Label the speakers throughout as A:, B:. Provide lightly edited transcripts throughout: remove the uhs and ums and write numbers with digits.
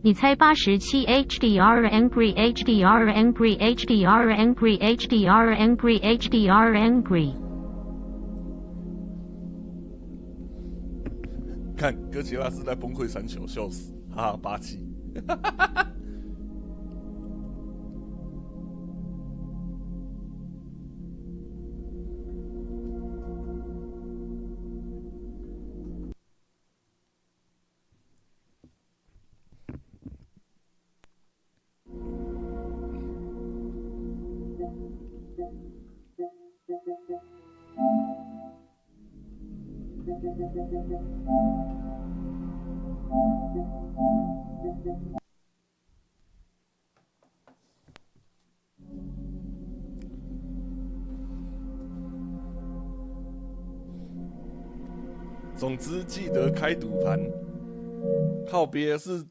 A: 你猜87 HDR angry HDR angry HDR angry HDR angry HDR angry。
B: 看哥吉拉是在崩溃三球，笑死，哈哈，87。总之记得开赌盘，靠别是，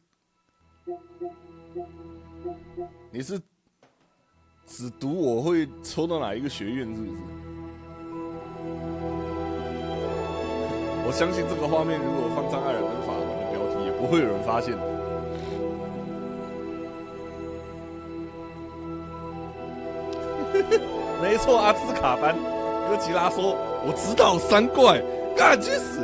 B: 你是只赌我会抽到哪一个学院是不是？我相信这个画面如果放上艾尔登法环的标题，也不会有人发现。没错，阿兹卡班，哥吉拉说：“我知道三怪，干去死！”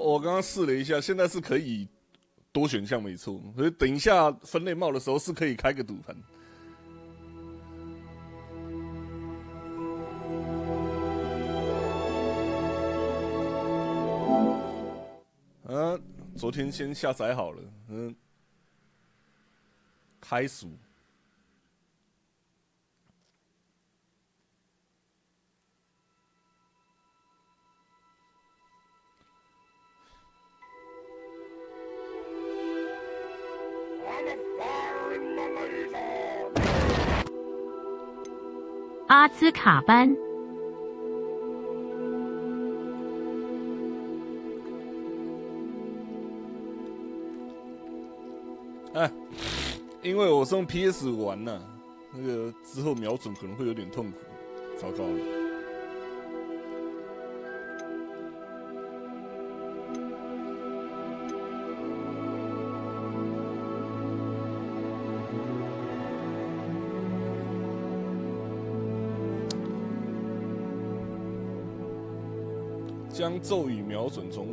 B: 我刚刚试了一下，现在是可以多选项没错，所以等一下分类帽的时候是可以开个赌盘。昨天先下载好了，开数。
A: 阿兹卡班，
B: 因为我是用 PS 玩呐，那个之后瞄准可能会有点痛苦，糟糕了。将咒语瞄准从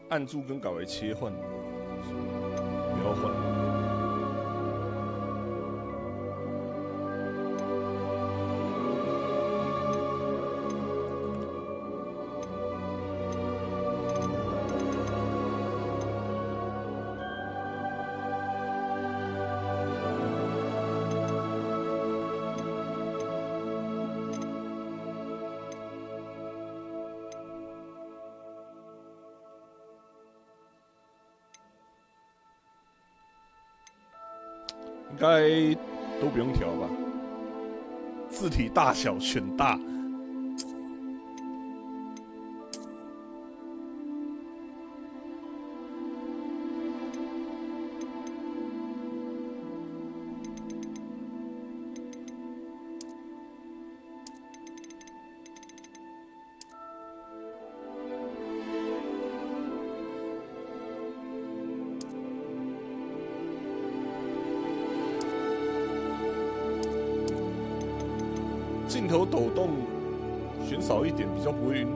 B: 按住跟改为切换，不要换。应该都不用调吧？字体大小选大。镜头抖动选少一点，比较不会晕。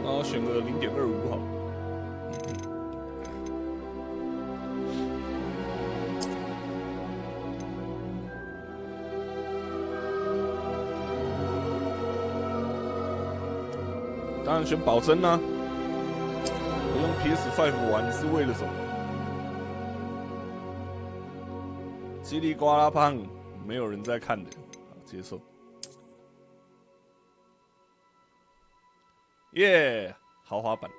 B: 然后选个0.25好了。当然选保真啊！我用 PS5 玩是为了什么？叽里呱啦胖，没有人在看的，好接受。耶、豪华版。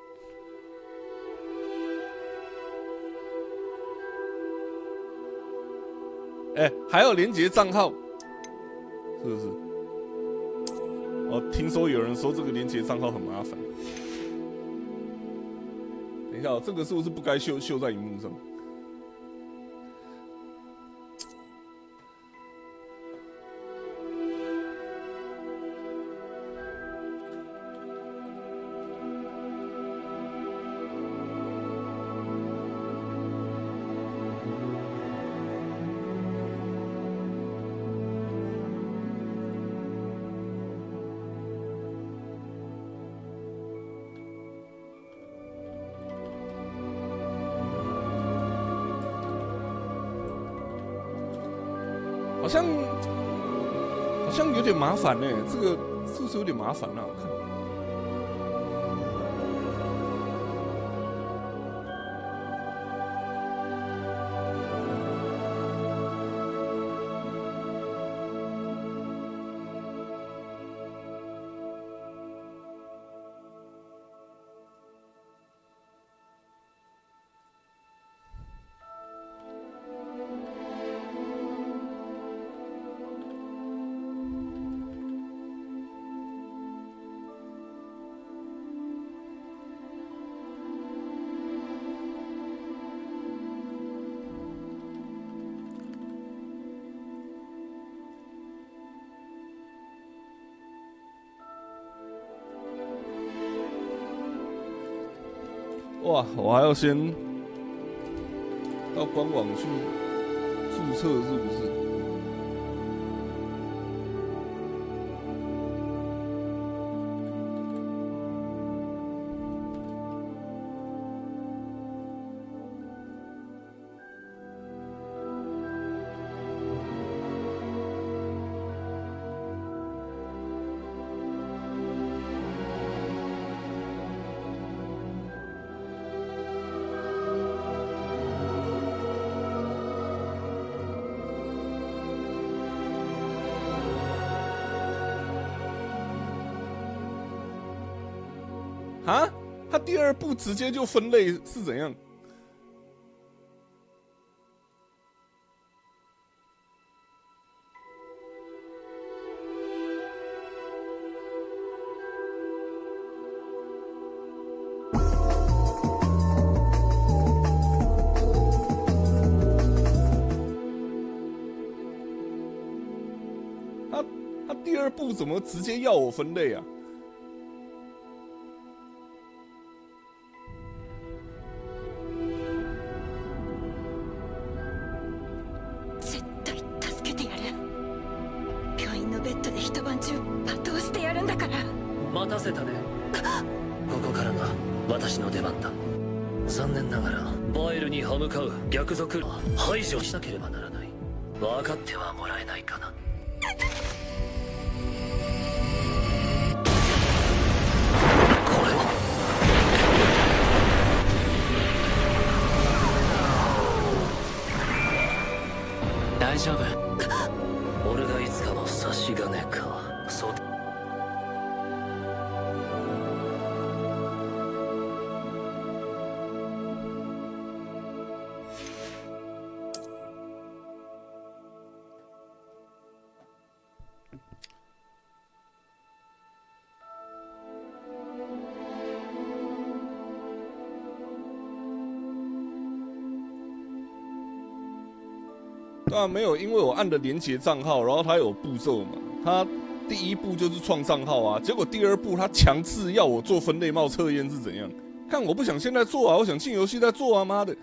B: 还有连结账号，是不是？哦，听说有人说这个连结账号很麻烦。等一下、这个是不是不该秀在荧幕上？好像有点麻烦呢，这个是不是有点麻烦啊？我看。哇，我还要先到官网去注册，是不是？啊，他第二步直接就分类是怎样？他第二步怎么直接要我分类啊？
C: 待たせたね。ここからが私の出番だ。残念ながらバイルに歯向かう逆賊は排除しなければならない。分かってはもらえないかな。これは大丈夫。俺がいつかの差し金か。そう。
B: 当然没有，因为我按的连结账号，然后它有步骤嘛。它第一步就是创账号啊，结果第二步它强制要我做分类帽测验是怎样？看我不想现在做啊，我想进游戏再做啊，妈的！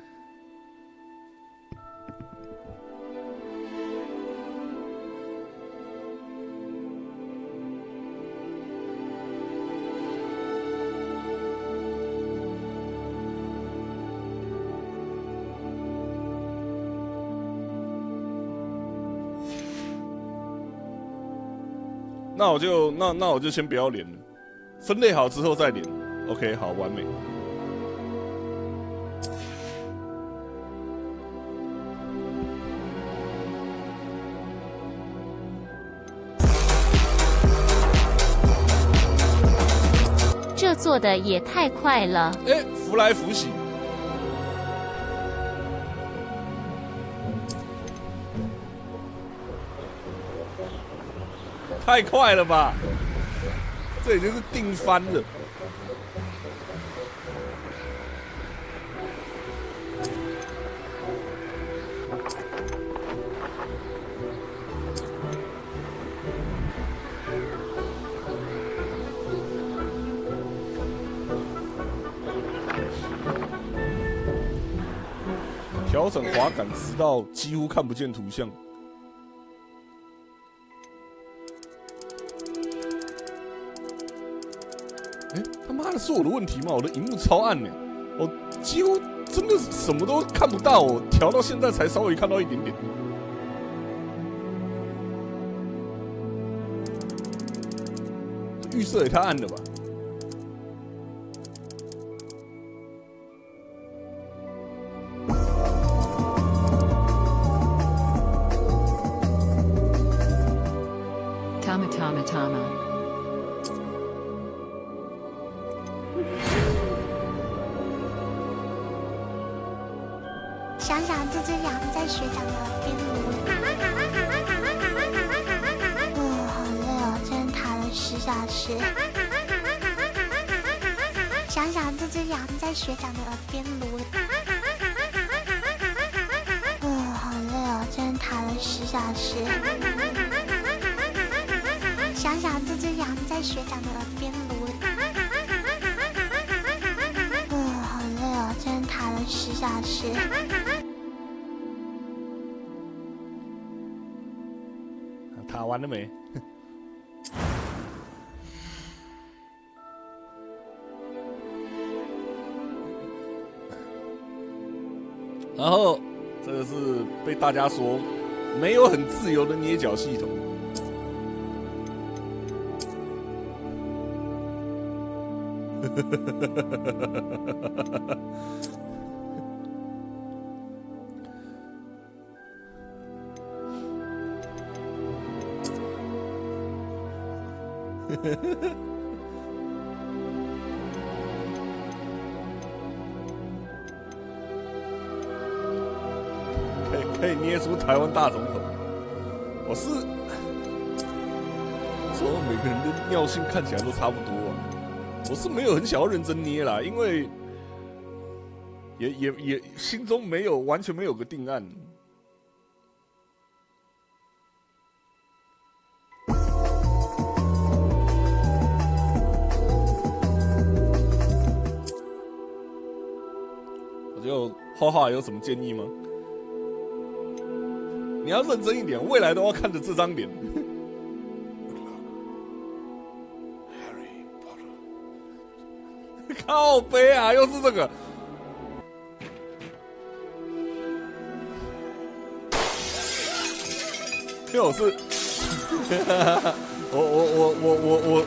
B: 那我就先不要连了，分类好之后再连。OK， 好，完美。
A: 这做的也太快了！
B: 哎，扶来扶洗。太快了吧！这已经是定番了。调整滑感，直到几乎看不见图像。他妈的是我的问题吗？我的荧幕超暗呢，我几乎真的什么都看不到，我调到现在才稍微看到一点点。预设也太暗了吧
D: ？Tama。
E: 想想这只羊在学长的耳边撸。好累哦，今天爬了10小时。想想这只羊在学长的耳边撸。好累哦，今天爬了10小时。想想这只羊在学长的耳边撸。好累哦，今天爬了10小时。
B: 塔完了没？然后这个是被大家说没有很自由的捏脚系统。可以捏出台湾大总统。我是说每个人的尿性看起来都差不多啊。我是没有很想要认真捏啦，因为也心中完全没有个定案。就画画有什么建议吗？你要认真一点，未来都要看着这张脸。靠背啊，又是这个。因为我是，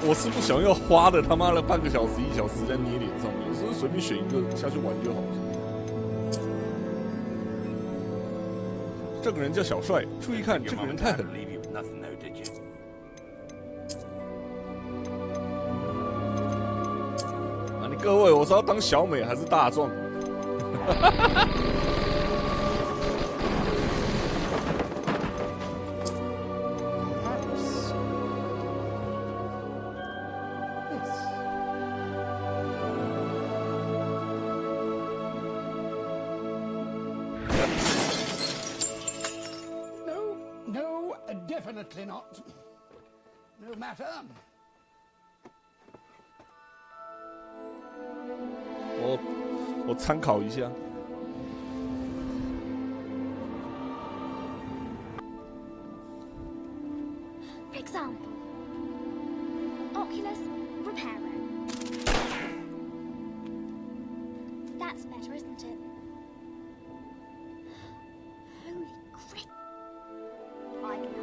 B: 我是不想要花的他妈的半个小时1小时在捏脸上面，所以随便选一个下去玩就好了。这个人叫小帅，注意看，这个人太狠了。啊，你各位，我是要当小美还是大壮？Definitely
F: not. No matter.
B: 我参考一下。
E: For example, Oculus Reparo. That's better, isn't it? Holy crap! I can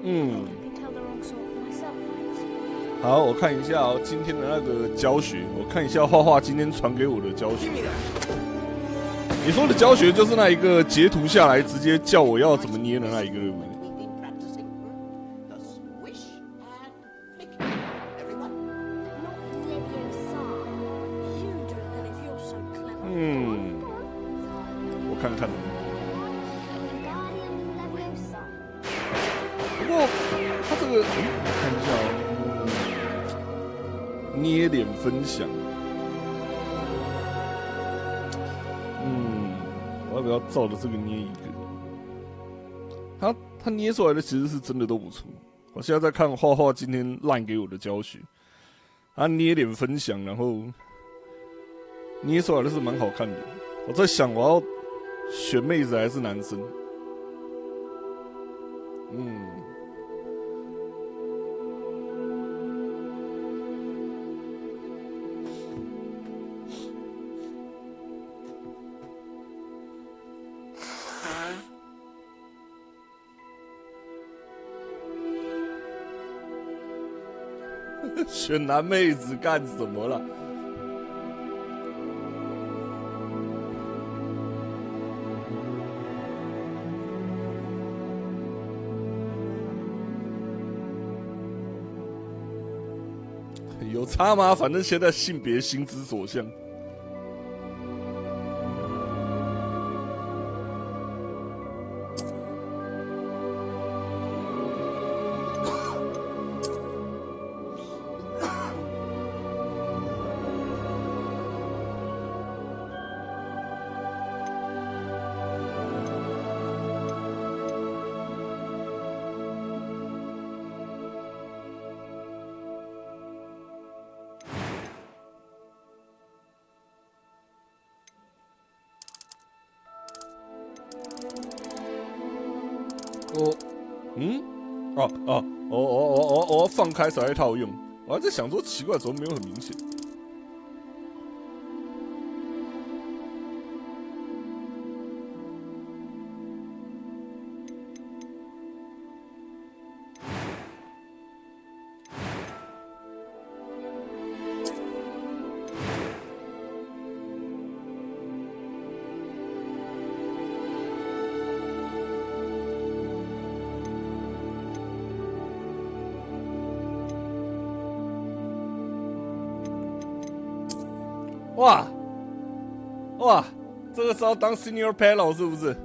E: help. I can tell the wrong sort for myself, thanks.
B: 好，我看一下哦，今天的那个教学，我看一下画画今天传给我的教学。你说的教学就是那一个截图下来，直接叫我要怎么捏的那一个，对不对？ 我看看。不过他这个，我看一下哦，捏脸分享。我要不要照着这个捏一个？他捏出来的其实是真的都不错。我现在在看画画今天烂给我的教学，他捏脸分享，然后捏出来的是蛮好看的。我在想我要选妹子还是男生？选男妹子干什么了？有差吗？反正现在性别心之所向。我要放开才会套用。我还在想说奇怪，怎么没有很明显？哇，这个是要当 senior panel 是不是？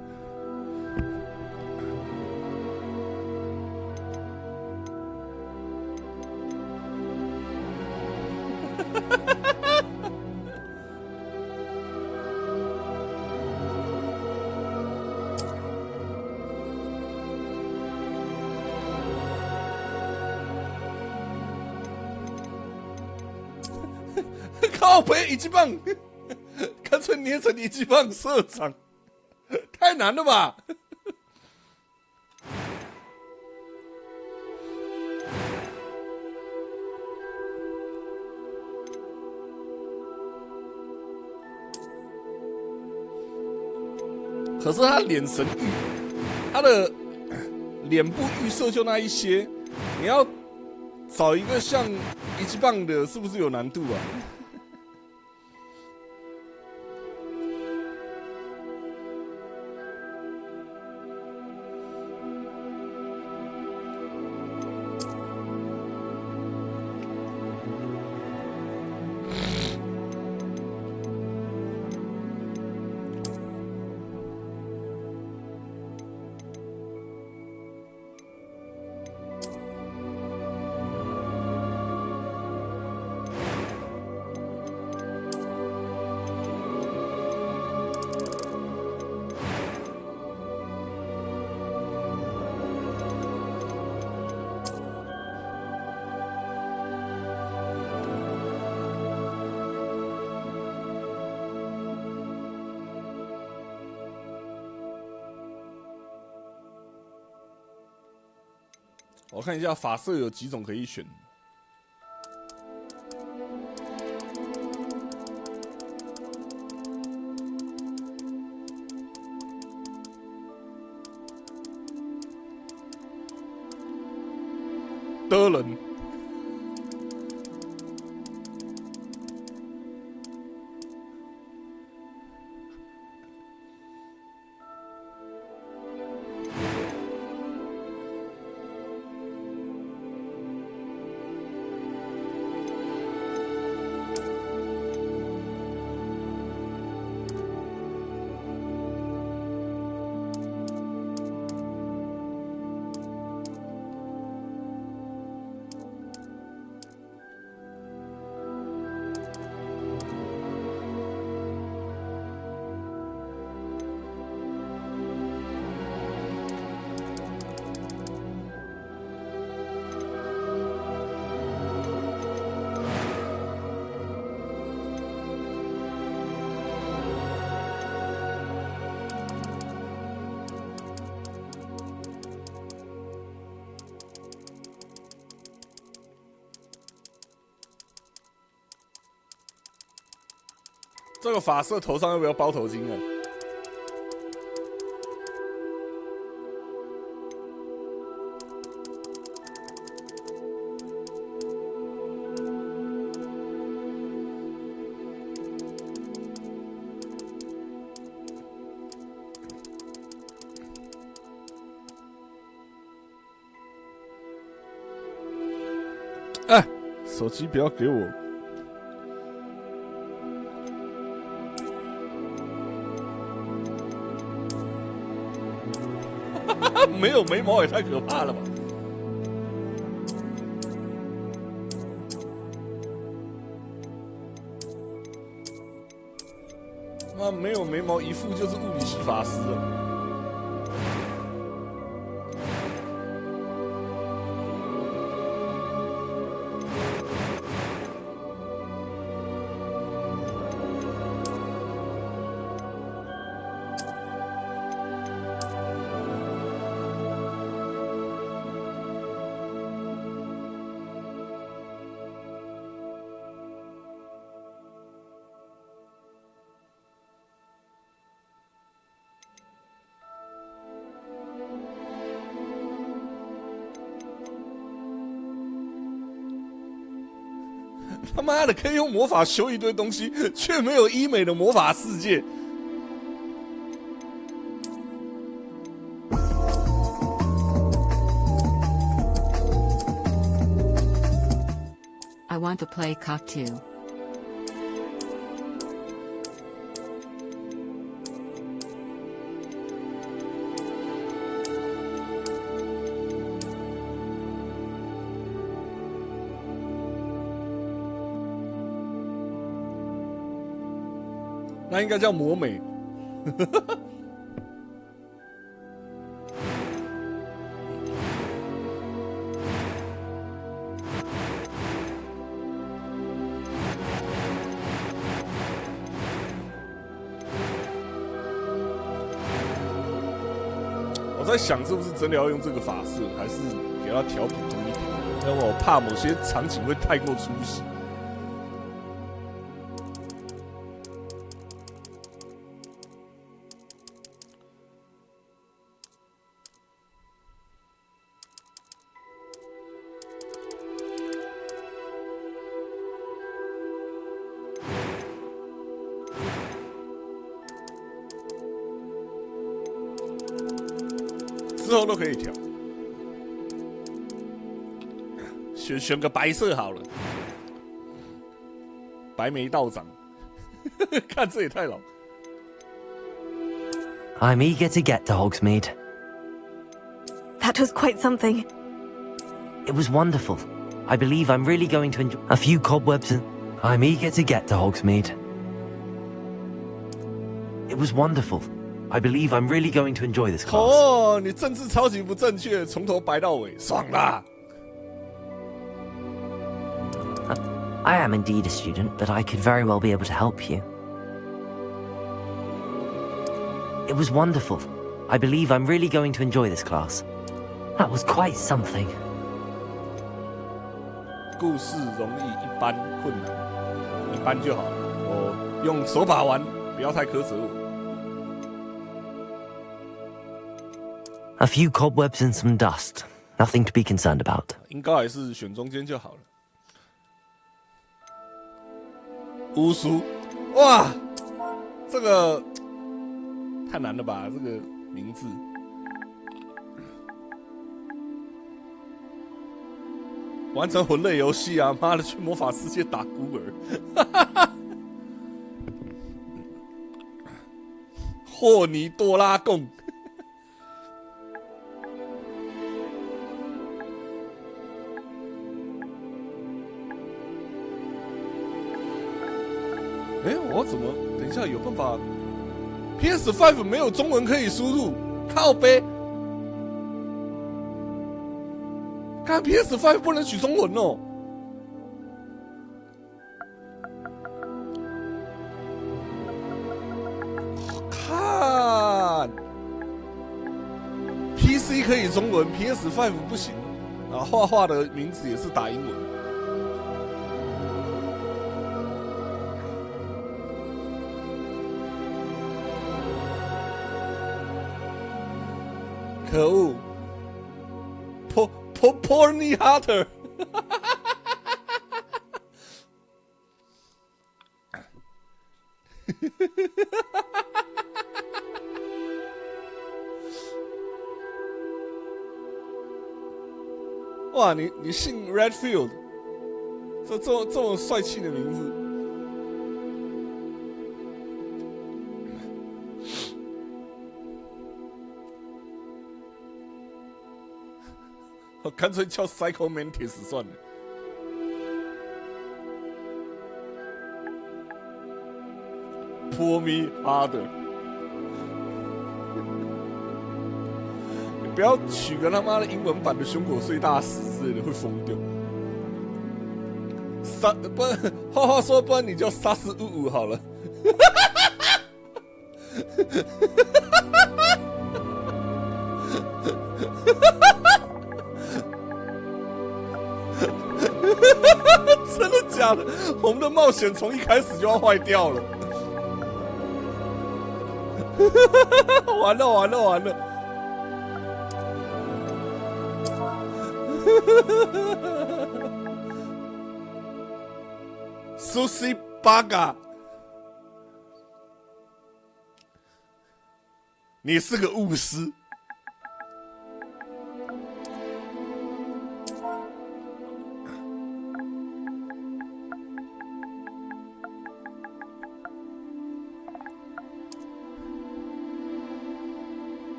B: 靠北一级棒，干脆捏成一级棒社长，太难了吧？可是他脸神预，他的脸部预设就那一些，你要找一个像一级棒的，是不是有难度啊？我看一下发色有几种可以选。的人，这个发色头上要不要包头巾啊？哎，手机不要给我。没有眉毛也太可怕了吧！妈，没有眉毛，一副就是物理系法师了。他妈的，可以用魔法修一堆东西，却没有医美的魔法世界。
D: I want to play Cop 2.
B: 那应该叫魔美。我在想，是不是真的要用这个发色，还是给它调普通一点？因为我怕某些场景会太过出戏。之后都可以调，选个白色好了，白眉道长，看这也太老。
G: I'm eager to get to Hogsmeade.
H: That was quite something.
G: It was wonderful. I believe I'm really going to enjoy a few cobwebs and I'm eager to get to Hogsmeade. It was wonderful. I believe I'm really going to enjoy this class.
B: 哦，你政治超级不正确，从头白到尾，爽啦！
G: I am indeed a student, but I could very well be able to help you. It was wonderful. I believe I'm really going to enjoy this class. That was quite something.
B: 故事容易，一般困难，一般就好。我用手把玩，不要太苛责我。
G: A few cobwebs and some dust. Nothing to be concerned about.
B: 应该还是选中间就好了。巫术，哇，这个太难了吧？这个名字。完成魂类游戏啊！妈的，去魔法世界打孤儿。霍尼多拉贡。哎，我怎么等一下有办法 ？PS5 没有中文可以输入，靠背。看 PS5 不能取中文哦。看 PC 可以中文 ，PS5 不行啊。画画的名字也是打英文。可恶 ！Porny Hunter， 哇，你姓 Redfield， 这么帅气的名字。我干脆叫 Psycho Mantis 算了。Pull me harder。你不要取个他妈的英文版的胸口碎大石之类的，会疯掉。不然，话说，不然你叫杀死55好了。真的假的？我们的冒险从一开始就要坏掉了。完了完了完了！Sushi Baga， 你是个巫师。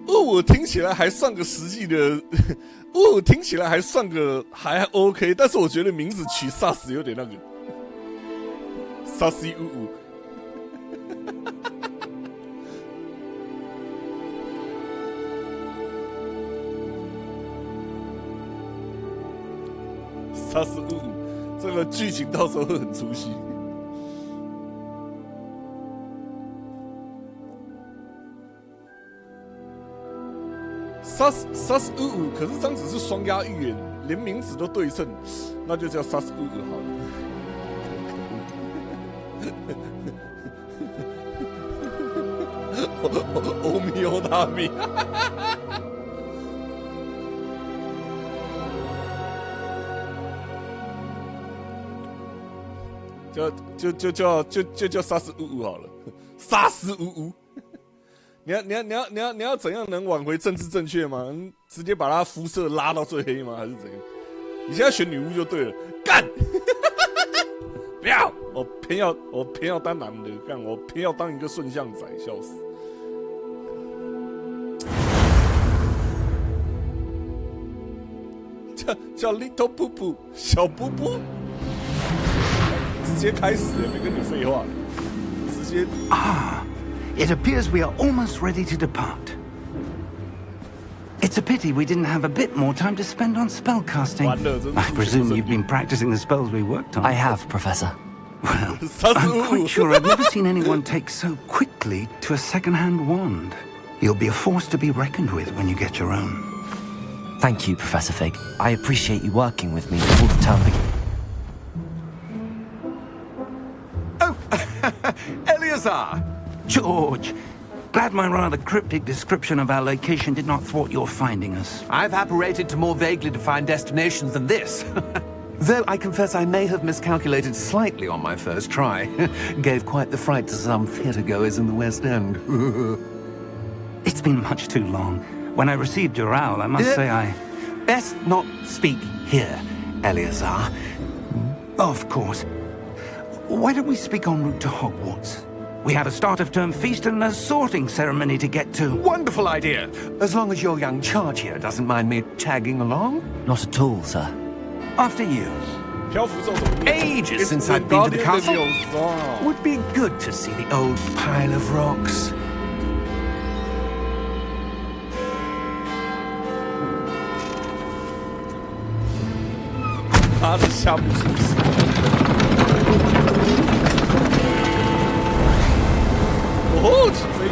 B: 我听起来还算个实际的，我听起来还算个还 OK， 但是我觉得名字取 SARS 有点那个 ，SARS 55。SARS 55，这个剧情到时候会很出戏。SAS 55，可是这样子是双押预言，连名字都对称，那就叫 SAS 55好了。欧米欧大米，就叫杀死55好了，杀死55。你要怎样能挽回政治正确吗？直接把他肤色拉到最黑吗？还是怎样？你现在选女巫就对了，干！不要，我偏要当男的，干！我偏要当一个顺向仔，笑死！叫 Little 布布，小布布，直接开始也没跟你废话，直接
F: 啊。It appears we are almost ready to depart. It's a pity we didn't have a bit more time to spend on spellcasting. I presume you've been practicing the spells we worked on.
G: I have, Professor.
F: Well, I'm quite sure I've never seen anyone take so quickly to a second-hand wand. You'll be a force to be reckoned with when you get your own.
G: Thank you, Professor Fig. I appreciate you working with me before the term begins.
F: Oh, Eleazar! George, glad my rather cryptic description of our location did not thwart your finding us.
D: I've apparated to more vaguely defined destinations than this. Though I confess I may have miscalculated slightly on my first try. Gave quite the fright to some theatre-goers in the West End.
F: It's been much too long. When I received your owl, I must say I...
D: Best not speak here, Eleazar.
F: Of course. Why don't we speak en route to Hogwarts? We have a start-of-term feast and a sorting ceremony to get to.
D: Wonderful idea. As long as your young charge here doesn't mind me tagging along.
G: Not at all, sir.
F: After you.
D: Ages since I've been to the castle. Would be good to see the old pile of rocks.
B: 他是夏目漱石。哦，起飞！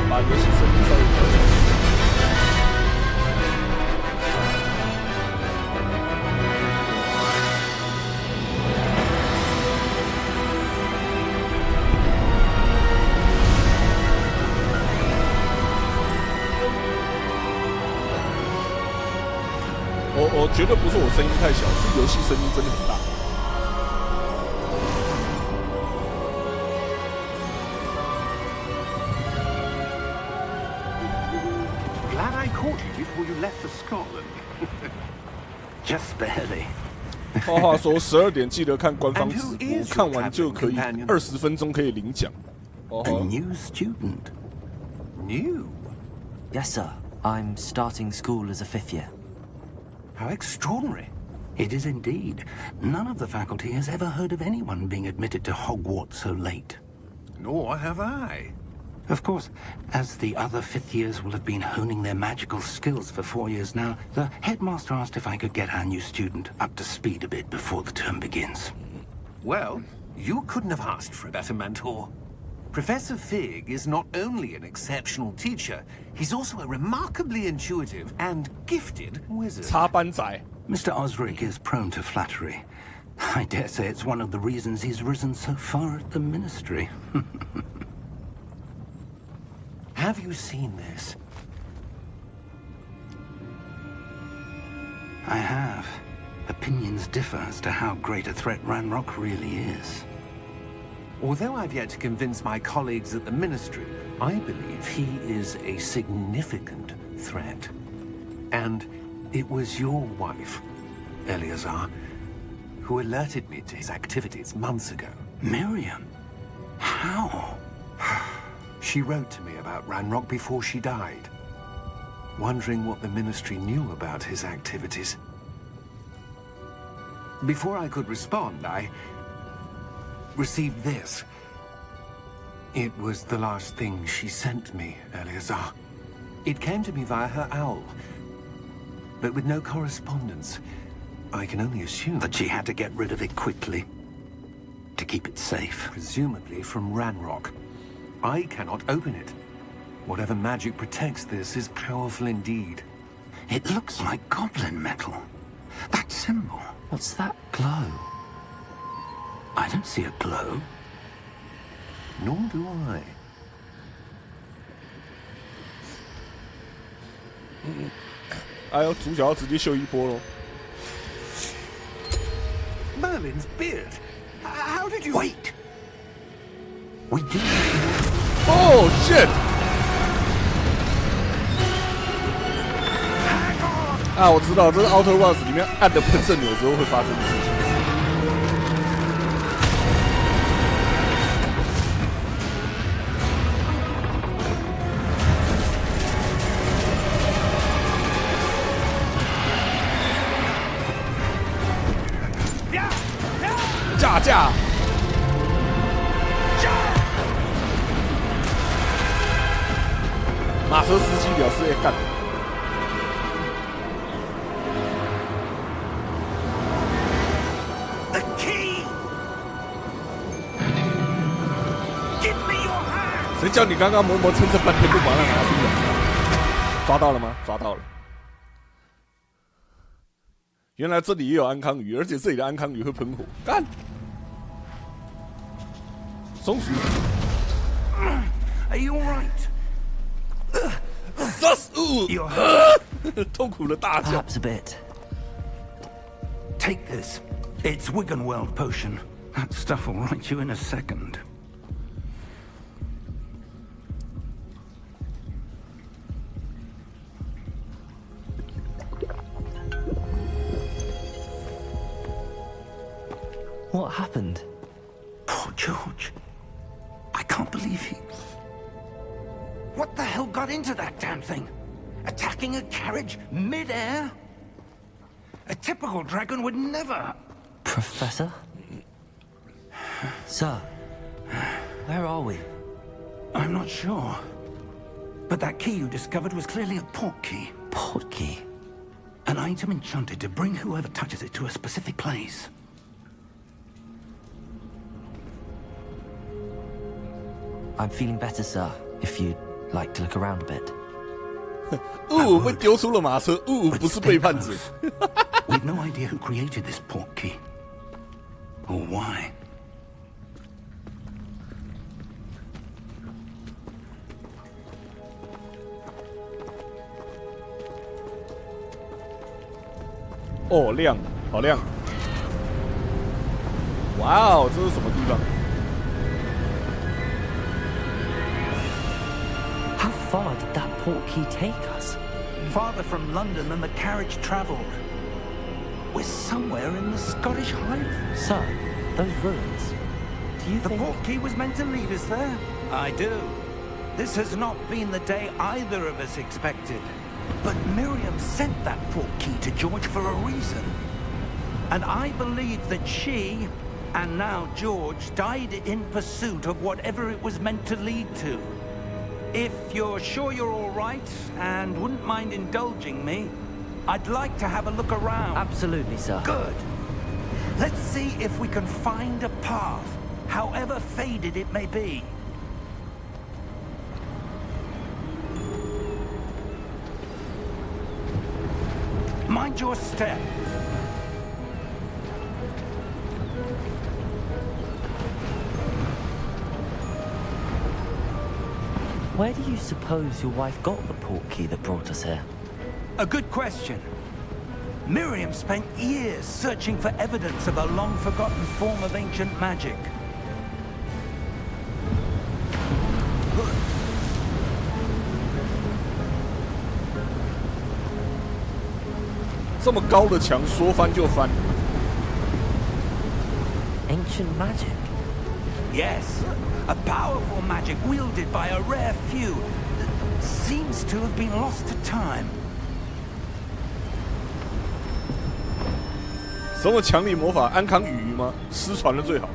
B: 把游戏升级稍微调整。 我觉得不是我声音太小，是游戏声音真的很大。
F: Glad I caught you before you left for Scotland. Just barely.
B: 话说12点记得看官方直播，看完就可以20分钟可以领奖。
F: A new student.
D: New?
G: Yes, sir. I'm starting school as a 5th year.
D: How extraordinary.
F: It is indeed. None of the faculty has ever heard of anyone being admitted to Hogwarts so late.
D: Nor have I.
F: Of course, as the other 5th years will have been honing their magical skills for 4 years now, the headmaster asked if I could get our new student up to speed a bit before the term begins.
D: Well, you couldn't have asked for a better mentor. Professor Fig is not only an exceptional teacher, he's also a remarkably intuitive and gifted wizard.
B: 插班仔
F: Mr. Osric is prone to flattery. I dare say it's one of the reasons he's risen so far at the ministry.
D: Have you seen this?
F: I have. Opinions differ as to how great a threat Ranrock really is.
D: Although I've yet to convince my colleagues at the Ministry, I believe he is a significant threat. And it was your wife, Eleazar, who alerted me to his activities months ago.
F: Miriam? How?
D: She wrote to me about Ranrock before she died, wondering what the Ministry knew about his activities. Before I could respond, I received this. It was the last thing she sent me, Eleazar. It came to me via her owl, but with no correspondence. I can only assume
F: That she had to get rid of it quickly, to keep it safe.
D: presumably from Ranrock. I cannot open it. Whatever magic protects this is powerful indeed.
F: It looks like goblin metal. That symbol.
G: What's that glow?
F: I don't see a glow.
D: Nor do I.
B: 哎呦，主角要直接秀一波喽！
D: Merlin's beard. How did you...
F: Wait! We do.
B: Oh shit！ 啊，我知道，这是 Outer Worlds 里面按的喷射钮之后会发生的事情。架！马车司机表示：“哎，干！”
F: The key! Give me your hand!
B: 谁叫你刚刚磨磨蹭蹭半天不把它拿出来？抓到了吗？抓到了。原来这里也有安康鱼，而且这里的安康鱼会喷火。干！松鼠。
F: Are you alright?
B: 杀死！痛苦的大叫。
G: Perhaps a bit.
F: Take this. It's Wiggenweld potion. That stuff will right you in a second.
G: What happened?
F: Poor George. I can't believe he... What the hell got into that damn thing? Attacking a carriage mid-air? A typical dragon would never...
G: Professor? Sir, where are we?
F: I'm not sure. But that key you discovered was clearly a port key.
G: Port key?
F: An item enchanted to bring whoever touches it to a specific place.
G: I'm feeling better, sir, if you'd like to look around a bit.
B: 被丢出了马车，不是背叛者。
F: We've no idea who created this port key. Or why.
B: Oh, 哦，亮，好亮！哇哦，这是什么地方？
G: How far did that port key take us?
F: Farther from London than the carriage travelled. We're somewhere in the Scottish Highlands.
G: Sir, those ruins. Do you
F: The
G: think...
F: port key was meant to lead us there? I do. This has not been the day either of us expected. But Miriam sent that port key to George for a reason. And I believe that she, and now George, died in pursuit of whatever it was meant to lead to. If you're sure you're all right and wouldn't mind indulging me, I'd like to have a look around.
G: Absolutely, sir.
F: Good. Let's see if we can find a path, however faded it may be. Mind your step.
G: Where do you suppose your wife got the port key that brought us here?
F: A good question. Miriam spent years searching for evidence of a long-forgotten form of ancient magic.
B: 这么高的墙，说翻就翻。
G: Ancient magic?
F: Yes, a powerful magic wielded by a rare few that seems to have been lost to time.
B: 什么强力魔法？安康语吗？失传的最好。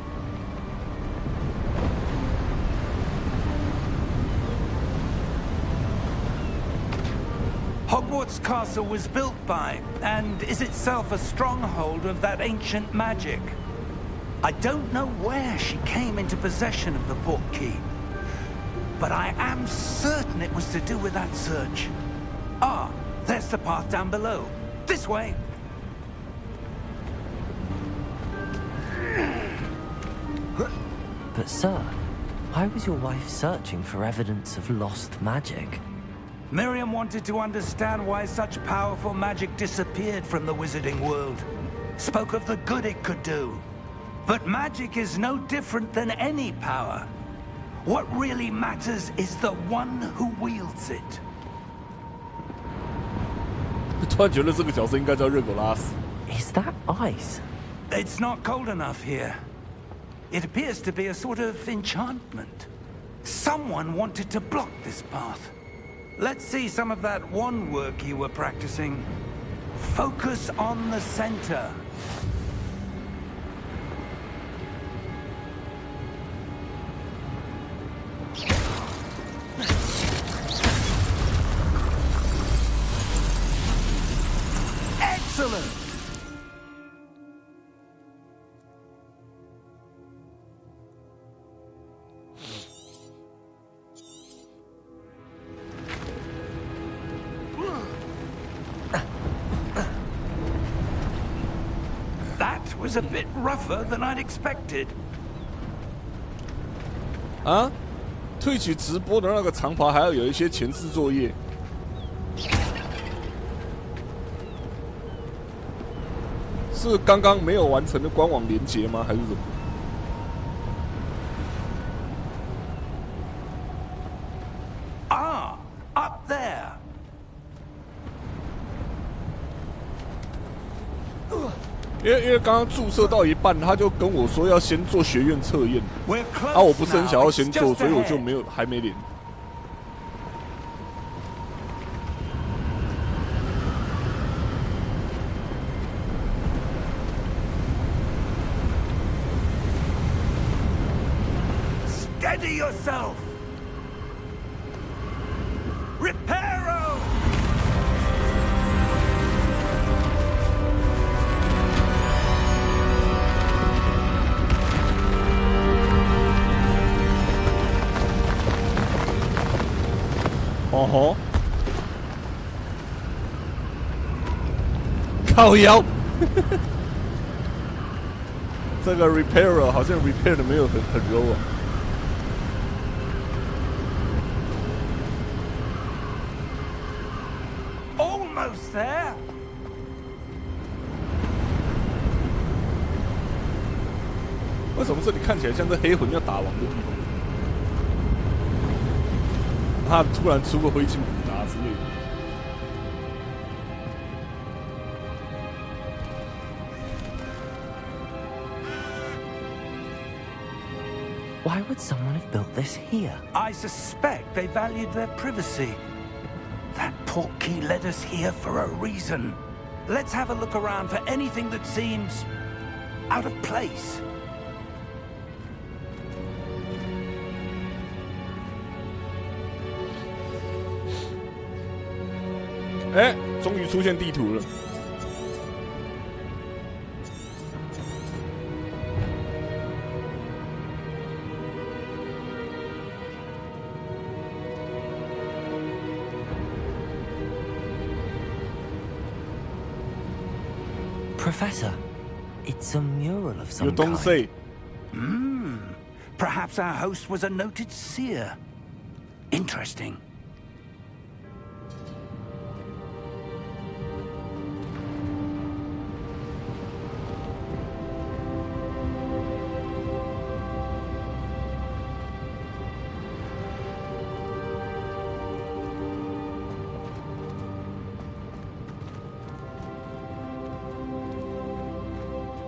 F: Hogwarts Castle was built by, and is itself a stronghold of that ancient magic. I don't know where she came into possession of the port key, but I am certain it was to do with that search. Ah, there's the path down below. This way.
G: But sir, why was your wife searching for evidence of lost magic?
F: Miriam wanted to understand why such powerful magic disappeared from the wizarding world. Spoke of the good it could do. But magic is no different than any power. What really matters is the one who wields it.
B: 突然觉得这个角色应该叫热狗拉斯。
G: Is that ice?
F: It's not cold enough here. It appears to be a sort of enchantment. Someone wanted to block this path. Let's see some of that wand work you were practicing. Focus on the center. was a bit rougher than I'd expected.
B: 啊，退取直播的那个长爬还要有一些前置作业。是刚刚没有完成的官网连结吗？还是什么？Ah,
F: up there.
B: 因为刚刚注册到一半，他就跟我说要先做学院测验，啊，我不是很想要先做，所以我就还没连。
F: Steady yourself. Reparo.
B: 哦吼，靠腰，这个 repairer 好像 repair 的没有很柔啊。
F: Almost there.
B: 为什么这里看起来像是黑魂要打王的地方？他突然出个灰烬补达之类的。
G: Why would someone have built this here?
F: I suspect they valued their privacy. That portkey led us here for a reason. Let's have a look around for anything that seems out of place.
B: 哎，终于出现地图了。
G: Professor, it's a mural of some
B: You don't
G: kind.
B: say.
F: Perhaps our host was a noted seer. Interesting.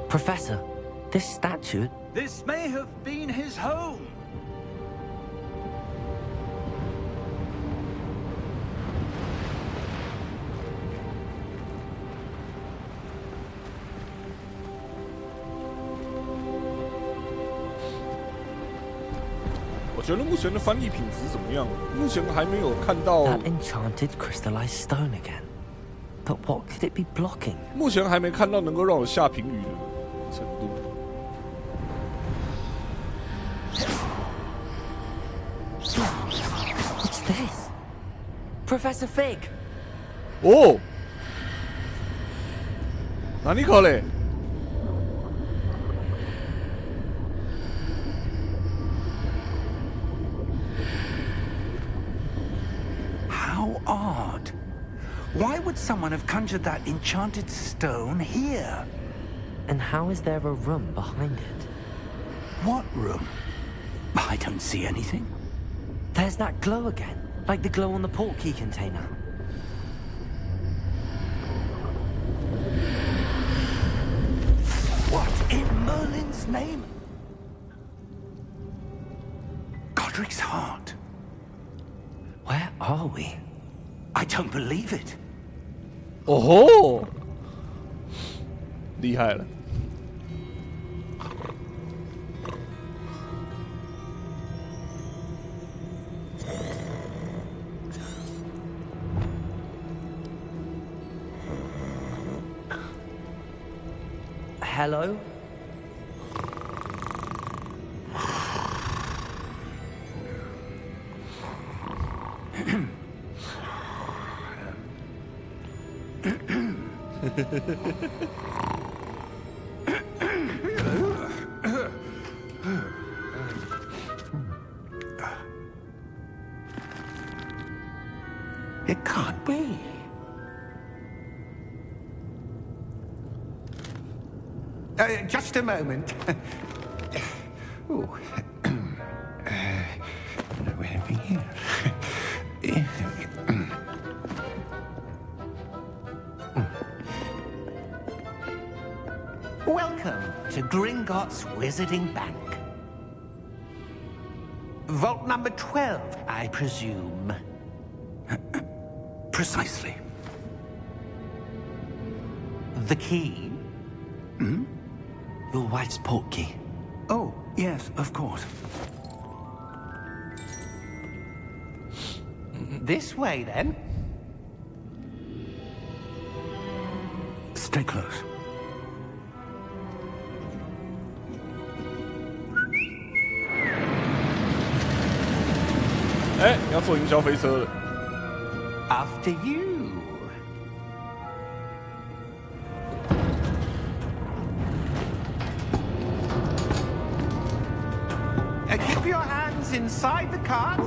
G: Professor, this statue...
F: This may have been his home.
B: "我觉得目前的翻译品质怎么样？目前还没有看到。
G: That enchanted crystallized stone again. But what could it be blocking?
B: 目前还没看到能够让我下评语的程度。
G: What's this? Professor Fig!
B: 哦，哪里搞嘞？
F: How odd. Why would someone have conjured that enchanted stone here?
G: And how is there a room behind it?
F: What room? I don't see anything.
G: There's that glow again, like the glow on the portkey container.
F: What in Merlin's name? Godric's heart.
G: Where are we?
F: I don't believe it.
B: 哦吼，厉害了！
G: Hello?
D: It can't be. Just a moment. Oh. Where are we here? Welcome to Gringotts Wizarding Bank. Vault number 12, I presume. Precisely. The key?
G: Hmm? Your wife's portkey.
D: Oh, yes, of course. This way, then. Stay close.
B: 哎，你要坐营销飞车了。
D: After you. Keep your hands inside the cart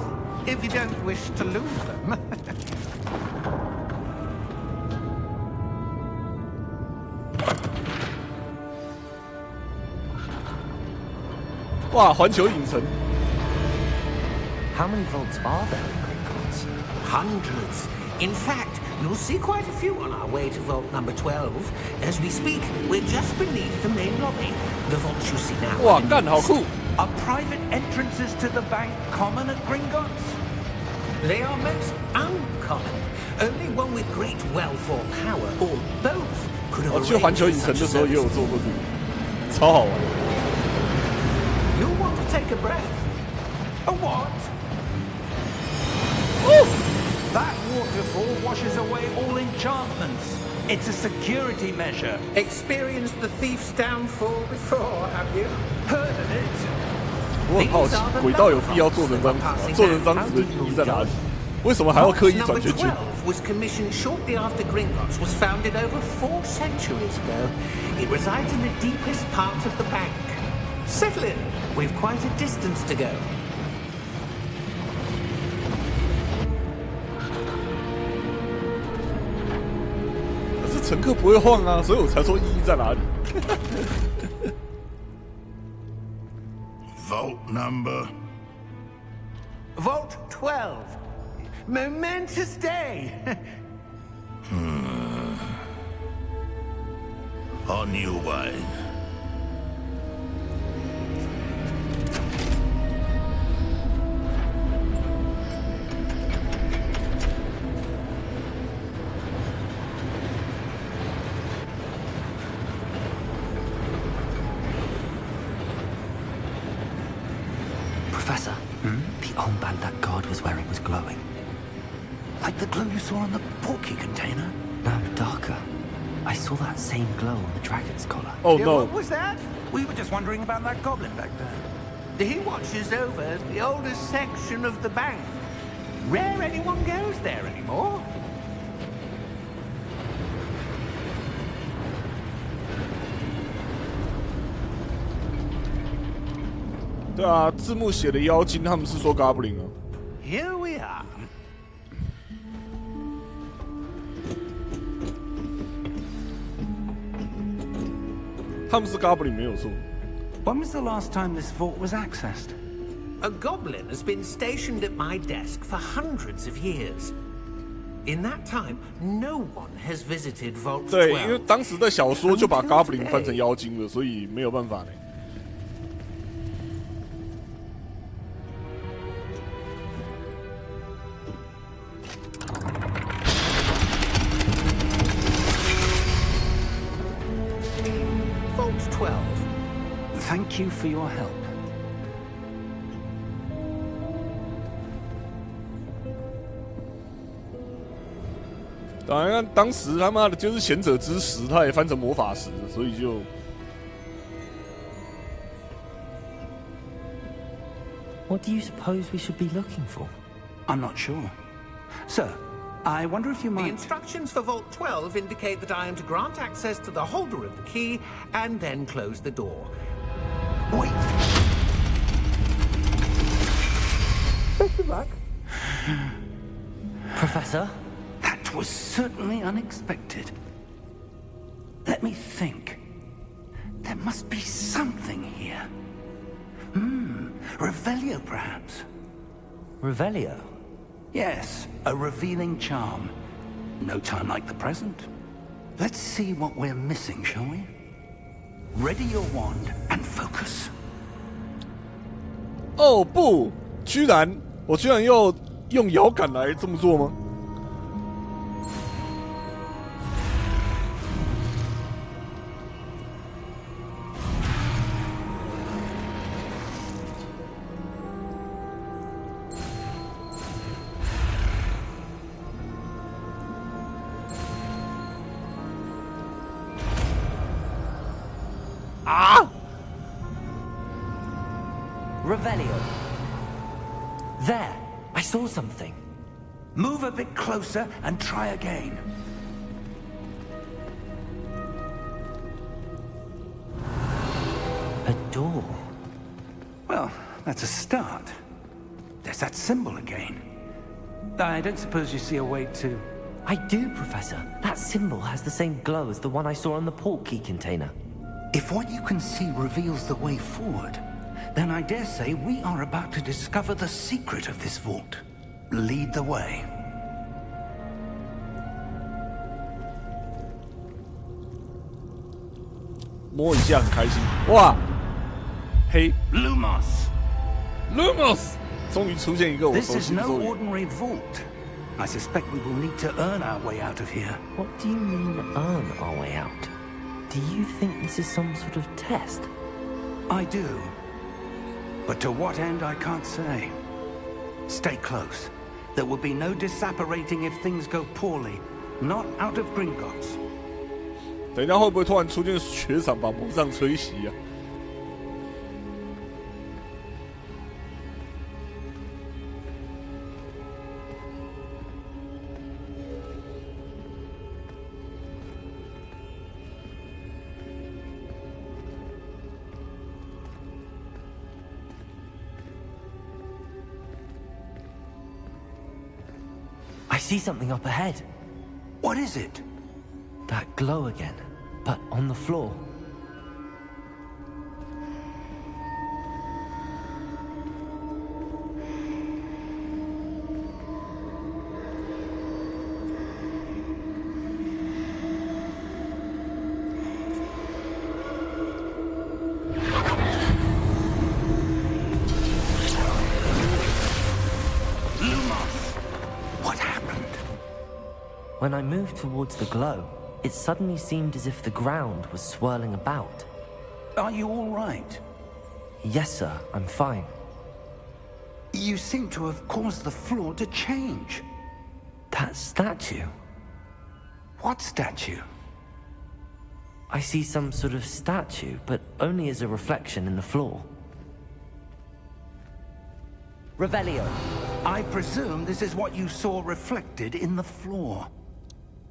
D: if you don't wish to lose them.
B: 哇，环球影城。
G: How many vaults are there in Gringotts?
D: Hundreds. In fact, you'll see quite a few on our way to vault number 12. As we speak, we're just beneath the main lobby. The vaults you see now
B: 哇，干好酷！
F: Are private entrances to the bank common at Gringotts?
D: They are most uncommon. Only one with great wealth or power, or both, could have
B: 我去环球影城的时候也有做过这个，超好玩。
D: You'll want to take a breath.
F: A what? That waterfall washes away all enchantments. It's a security measure.
D: Experienced the thief's downfall before, have you?
F: Heard of it?
B: 我很好奇，轨道有必要做成这样子吗？做成这样子的意义在哪里？为什么还要刻意转圈圈？
D: was commissioned shortly after Gringotts was founded over 4 centuries ago. It resides in the deepest part of the bank. Settle in. We've quite a distance to go.
B: 可是乘客不会晃啊，所以我才说意义在哪里。
I: Vault number.
D: Vault 12. Momentous day.
I: On your way.
G: Professor, the armband that guard was wearing was glowing.
F: Like the glow you saw on the portkey container?
G: No, darker. I saw that same glow on the dragon's collar.
B: Oh
D: Yeah,
B: no!
D: What was that?
F: We were just wondering about that goblin back there.
D: He watches over the oldest section of the bank. Rare anyone goes there anymore.
B: 对啊，字幕写的妖精，他们是说 Goblin 啊。
D: Here we are.
B: 他们是 Goblin 没有错。
F: When was the last time this vault was accessed?
D: A goblin has been stationed at my desk for hundreds of years. In that time, no one has visited Vault 12.
B: 对，因为当时的小说就把 Goblin 翻成妖精了，所以没有办法呢。
D: Vault 12.
F: Thank you for your help.
B: 当然，当时他妈的就是贤者之石，他也翻成魔法石，所以就
G: What do you suppose we should be looking for?
F: I'm not sure. Sir, I wonder if you
D: The
F: might...
D: instructions for Vault 12 indicate that I am to grant access to the holder of the key and then close the door.
F: Wait.
D: Best of luck.
G: Professor?
F: That was certainly unexpected. Let me think. There must be something here. Revelio, perhaps?
G: Revelio?
F: Yes, a revealing charm. No time like the present. Let's see what we're missing, shall we? Ready your wand and focus.
B: 哦不，我居然要用摇杆来这么做吗？Revelio.
G: There, I saw something.
F: Move a bit closer and try again.
G: A door.
F: Well, that's a start. There's that symbol again. I don't suppose you see a way to...
G: I do, Professor. That symbol has the same glow as the one I saw on the portkey container.
F: If what you can see reveals the way forward, then I dare say we are about to discover the secret of this vault. Lead the way.
B: 摸一下很开心，哇！黑
F: Lumos!
B: 终于出现一个我
F: This
B: 熟
F: is
B: 悉的
F: no
B: 咒语。
F: ordinary vault. I suspect we will need to earn our way out of here.
G: What do you mean, earn our way out? Do you think this is some sort of test?
F: I do. But to what end, I can't say. Stay close. There will be no disapparating if things go poorly. Not out of Gringotts.
B: 等一下会不会突然出现雪场把魔杖吹熄啊？
G: I see something up ahead.
F: What is it?
G: That glow again, but on the floor. When I moved towards the glow, it suddenly seemed as if the ground was swirling about.
F: Are you all right?
G: Yes, sir, I'm fine.
F: You seem to have caused the floor to change.
G: That statue?
F: What statue?
G: I see some sort of statue, but only as a reflection in the floor. Revelio.
F: I presume this is what you saw reflected in the floor.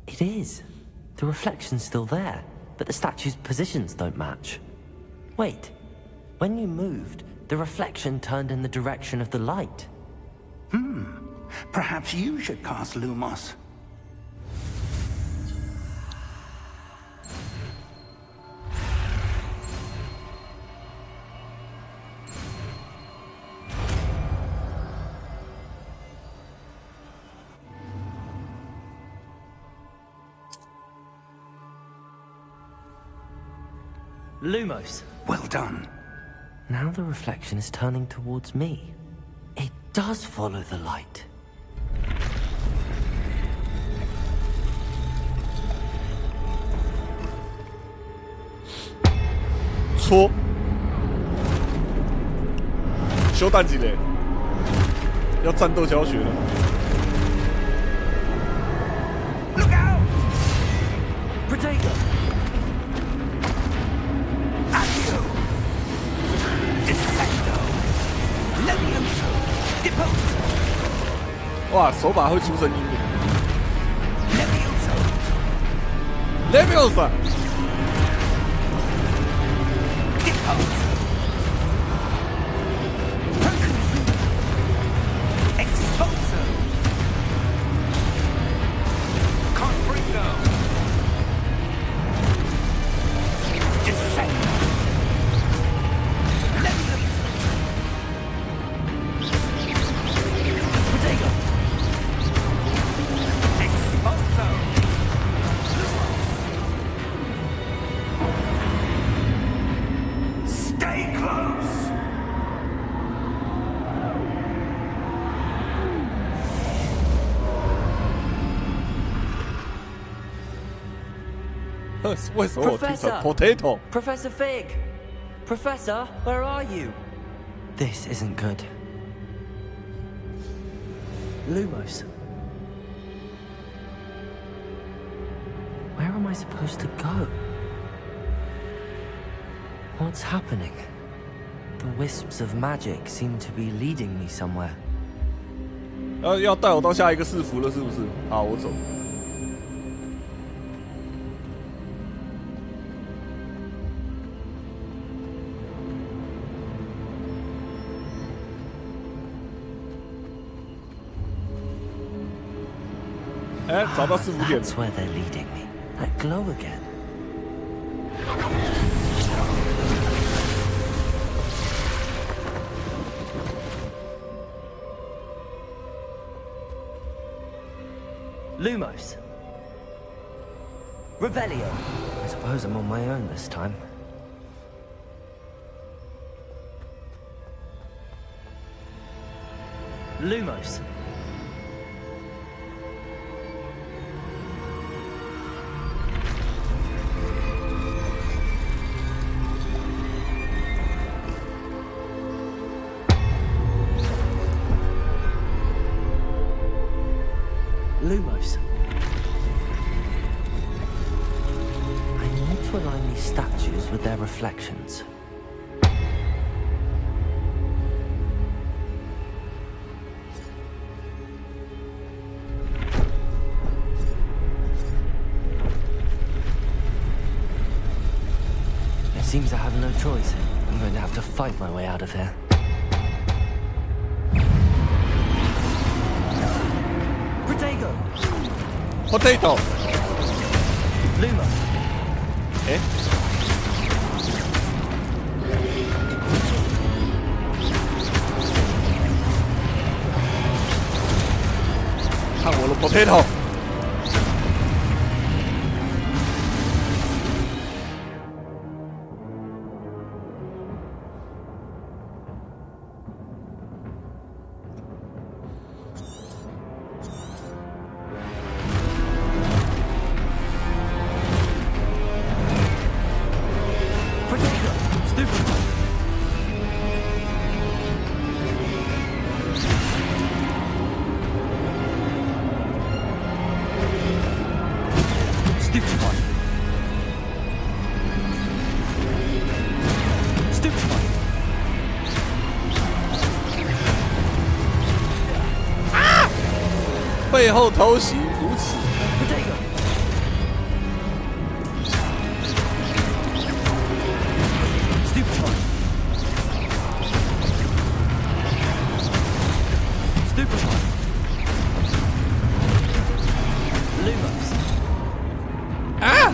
G: It is. The reflection's still there, but the statue's positions don't match. Wait. When you moved, the reflection turned in the direction of the light.
F: Perhaps you should cast Lumos.
G: Lumos.
F: Well done.
G: Now the reflection is turning towards me. It does follow the light.
B: 搓，修蛋几嘞？要战斗教学了。
F: Look out!
G: Protego!
F: Accio! Defendo! Levioso! Depose!
B: 哇，手把会出声音的。
F: Levioso!
B: Leviosa！
F: Depose! Percussion! Exposer!
B: 为什么我听成 potato？
G: Professor Fig! Professor, where are you? This isn't good. Lumos. Where am I supposed to go? What's happening? The wisps of magic seem to be leading me somewhere.
B: 要带我到下一个市府了，是不是？好，我走。哎，找到市府点了。
G: That's where they're leading me. That glow again. Lumos. Revelio. I suppose I'm on my own this time. Lumos. Lumos. I need to align these statues with their reflections. It seems I have no choice. I'm going to have to fight my way out of here.
B: Potato.
G: Luma.
B: 哎，看我的 potato。背后偷袭如此。啊！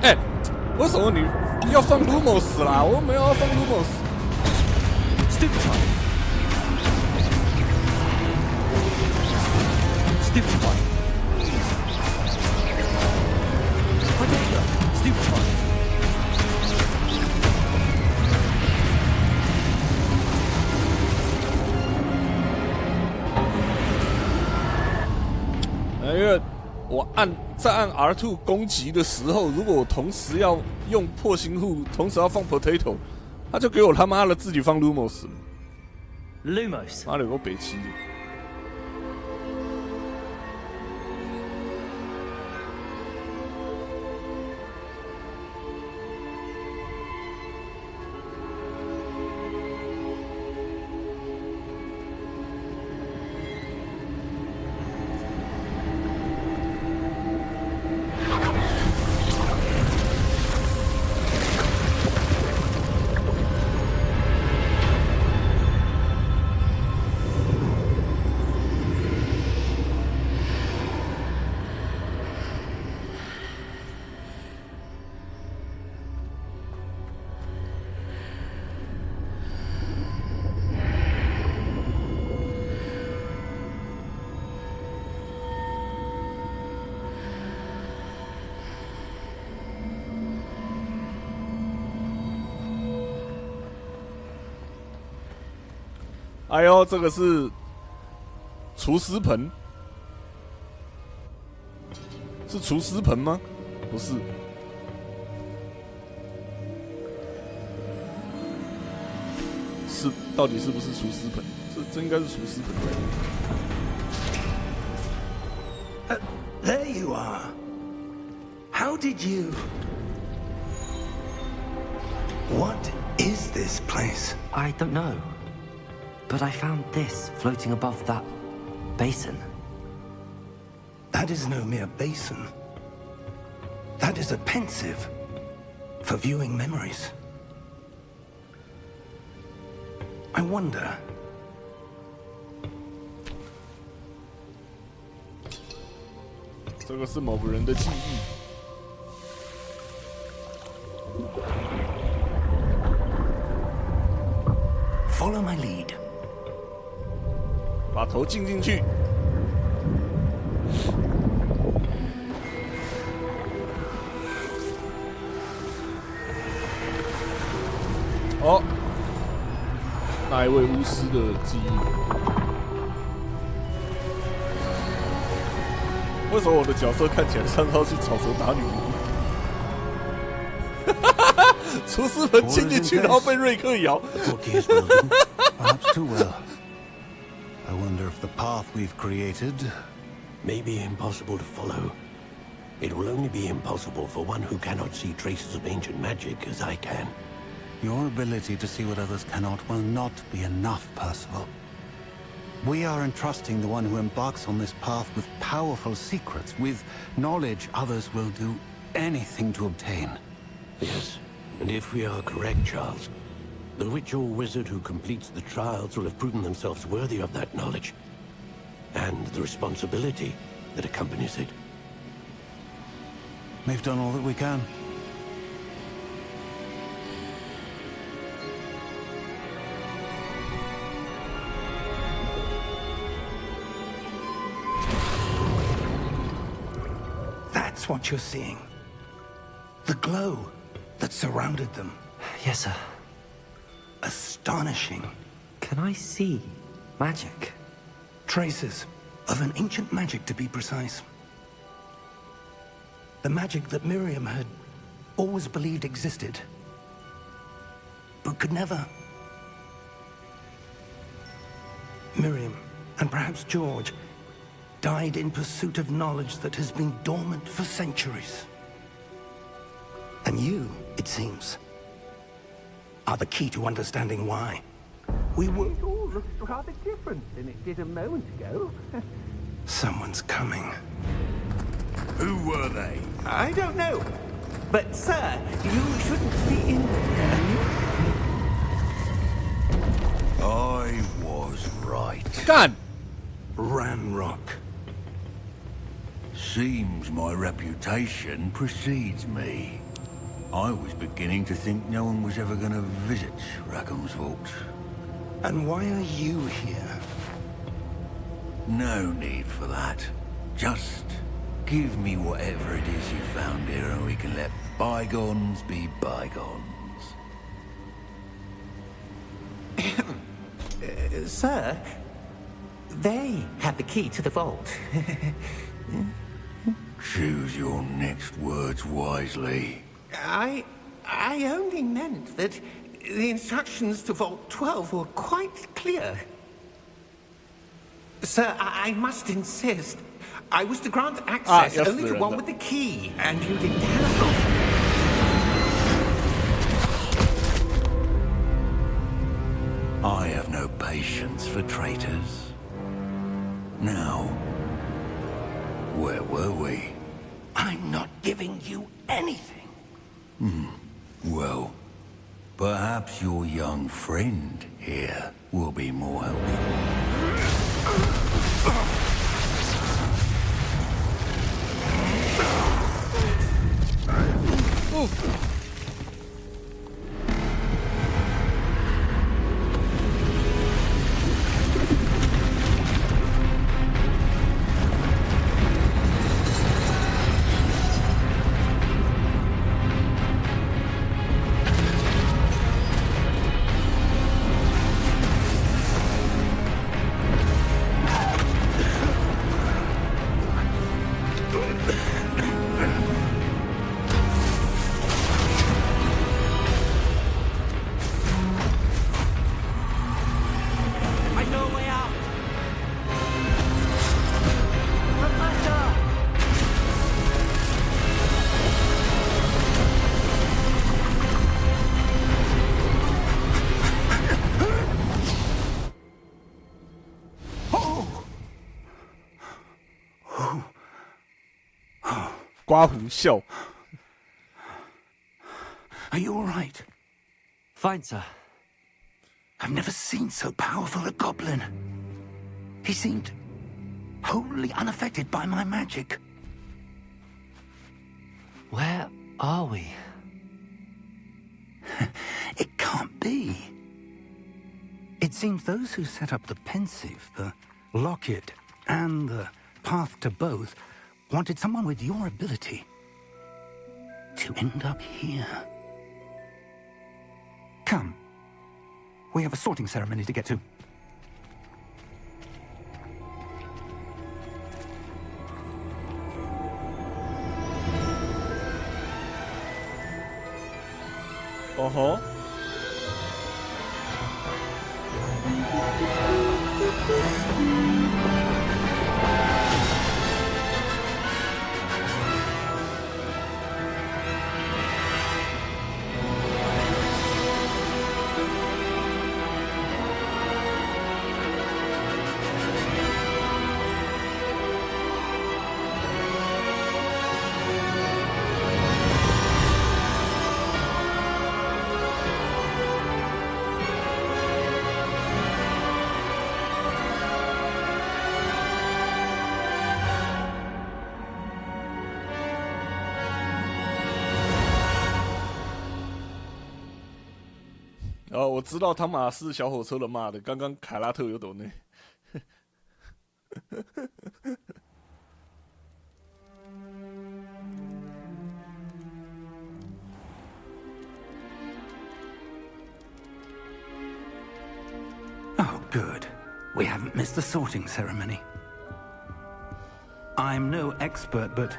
B: 哎，为什么你要放 Lumos 啦？我没有要放 Lumos。因为我在按 R2 攻击的时候，如果我同时要用破心护，同时要放 Potato， 他就给我他妈的自己放 Lumos 了。
G: Lumos，
B: 妈的，有个北七的。哎呦，这个是厨师盆，是厨师盆吗？不是。是，到底是不是厨师盆？这应该是厨师盆。
D: There you are. How did you? What is this place?
G: I don't know. But I found this floating above that basin.
D: That is no mere basin. That is a pensive for viewing memories. I wonder.
B: 这个是某个人的记忆。
D: Follow my lead.
B: 把头浸进去。哦，那一位巫师的记忆。为什么我的角色看起来像是要去草蛇打女巫？厨师盆浸进去，然后被瑞克咬。
I: Perhaps too well. I wonder if the path we've created
C: may be impossible to follow. It will only be impossible for one who cannot see traces of ancient magic as I can.
I: Your ability to see what others cannot will not be enough, Percival. We are entrusting the one who embarks on this path with powerful secrets, with knowledge others will do anything to obtain.
C: Yes, and if we are correct, Charles, the witch or wizard who completes the trials will have proven themselves worthy of that knowledge, and the responsibility that accompanies it.
I: We've done all that we can.
D: That's what you're seeing. The glow that surrounded them.
G: Yes, sir.
D: Astonishing.
G: Can I see magic?
D: Traces of an ancient magic, to be precise. The magic that Miriam had always believed existed, but could never. Miriam, and perhaps George, died in pursuit of knowledge that has been dormant for centuries. And you, it seems, are the key to understanding why. We were...
F: It all looks rather different than it did a moment ago.
D: Someone's coming.
I: Who were they?
F: I don't know. But, sir, you shouldn't be in there.
I: I was right.
B: God!
D: Ranrock.
I: Seems my reputation precedes me. I was beginning to think no one was ever going to visit Rackham's vault.
D: And why are you here?
I: No need for that. Just give me whatever it is you found here and we can let bygones be bygones.
F: Sir, they had the key to the vault.
I: Choose your next words wisely.
F: I only meant that the instructions to Vault 12 were quite clear. Sir, I must insist. I was to grant access
B: yes,
F: only to one with the key, and you didn't have
I: I have no patience for traitors. Now, where were we?
D: I'm not giving you anything.
I: Well, perhaps your young friend here will be more helpful.
B: 刮胡笑。
D: Are you all right?
G: Fine, sir.
D: I've never seen so powerful a goblin. He seemed wholly unaffected by my magic.
G: Where are we?
D: It can't be. It seems those who set up the pensive, the locket, and the path to both wanted someone with your ability to end up here. Come. We have a sorting ceremony to get to.
B: Uh-huh.哦，我知道汤马是小火车人骂的。刚刚凯拉特有抖内。
D: Oh, good. We haven't missed the sorting ceremony. I'm no expert, but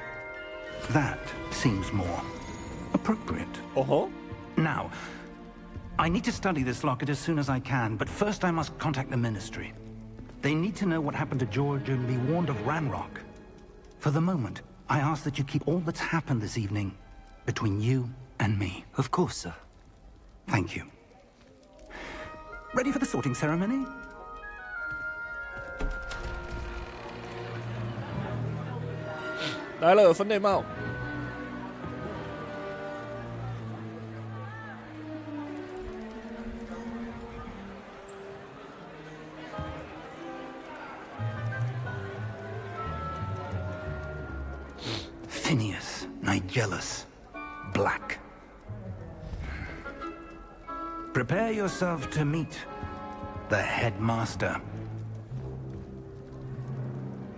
D: that seems more appropriate.
B: Uh-huh.
D: Now, I need to study this locket as soon as I can, but first I must contact the Ministry. They need to know what happened to George and be warned of Ranrock. For the moment, I ask that you keep all that's happened this evening between you and me.
G: Of course, sir.
D: Thank you. Ready for the sorting ceremony?
B: 来了，分类帽。
D: Phineas, Nigellus, Black. Prepare yourself to meet the headmaster.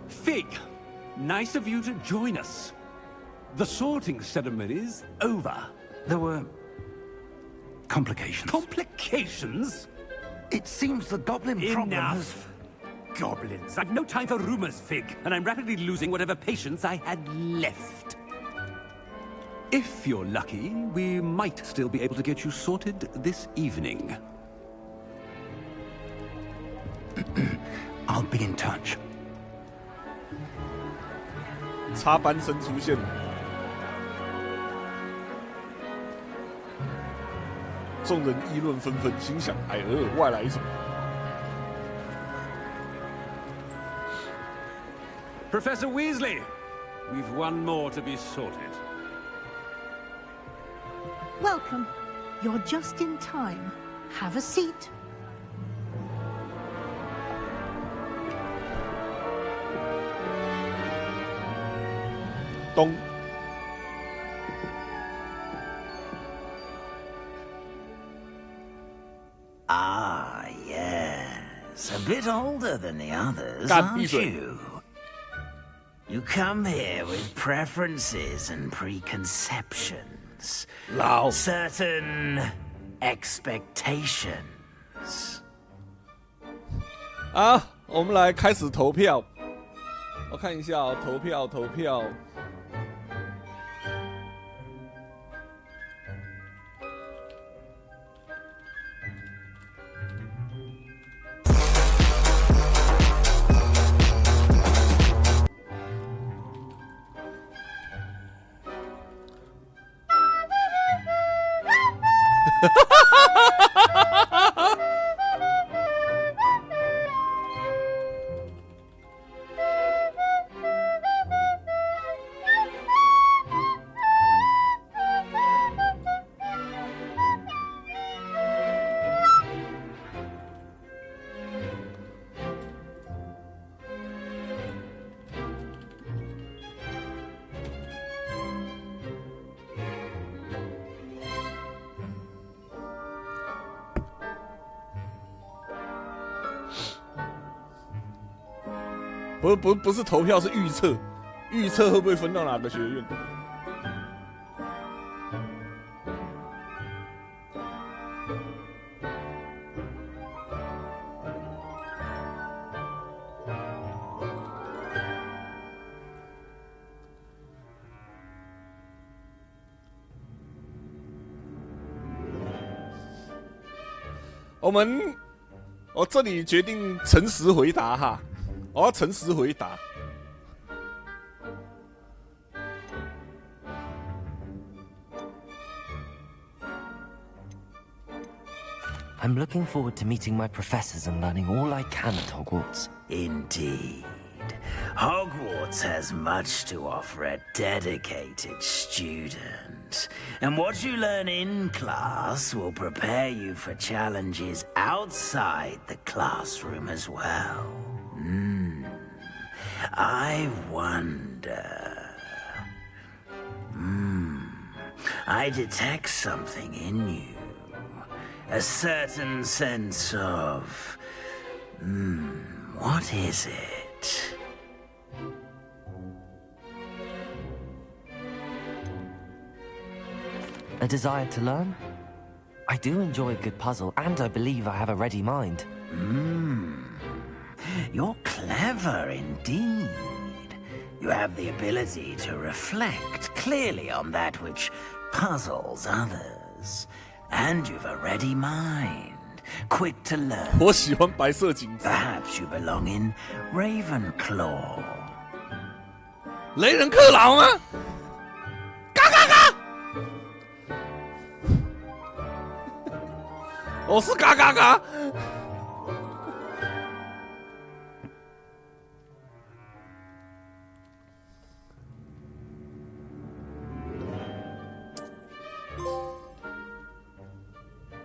J: Fig, nice of you to join us. The sorting ceremony's over.
D: There were complications.
J: Complications?
D: It seems the goblin problem has...
J: Enough! Goblins. I've no time for rumors, Fig, and I'm rapidly losing whatever patience I had left. If you're lucky, we might still be able to get you sorted this evening.
D: I'll be in touch.
B: 插班生出现了，众人议论纷纷，心想：哎外来种。
J: Professor Weasley, we've one more to be sorted.
K: Welcome. You're just in time. Have a seat.
B: Dong.
L: Ah, yes. A bit older than the others, aren't you? You come here with preferences and preconceptions. Certain expectations.
B: 啊，我们来开始投票。我看一下投票。不是投票，是预测，预测会不会分到哪个学院？我这里决定诚实回答哈。我要诚实回答。
G: I'm looking forward to meeting my professors and learning all I can at Hogwarts.
L: Indeed. Hogwarts has much to offer a dedicated student. And what you learn in class will prepare you for challenges outside the classroom as well. I wonder... I detect something in you. A certain sense of... what is it?
G: A desire to learn? I do enjoy a good puzzle, and I believe I have a ready mind.
L: You're clever indeed. You have the ability to reflect clearly on that which puzzles others. And you've a ready mind, quick to learn.
B: 我喜欢白色警察。
L: Perhaps you belong in Ravenclaw.
B: 雷人克劳吗？嘎嘎嘎！我是嘎嘎嘎。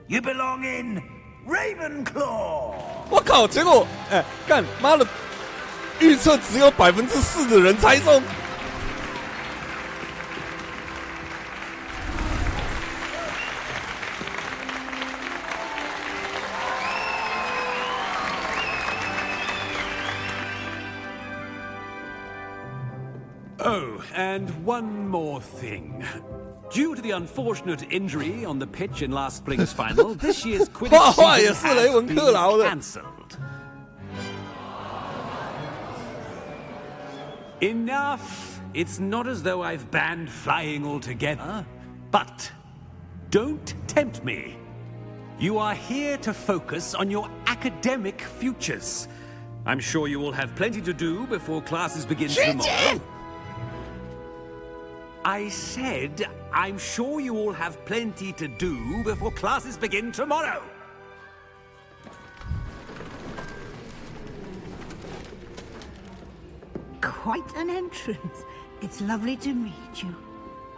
L: You belong in Ravenclaw.
B: 我靠！结果，干妈的，预测只有4%的人猜中。
J: Oh, and one more thing. Due to the unfortunate injury on the pitch in last spring's final, this year's Quidditch season has been cancelled. Enough! It's not as though I've banned flying altogether, but don't tempt me. You are here to focus on your academic futures. I'm sure you will have plenty to do before classes begin tomorrow. I said, I'm sure you all have plenty to do before classes begin tomorrow.
K: Quite an entrance. It's lovely to meet you.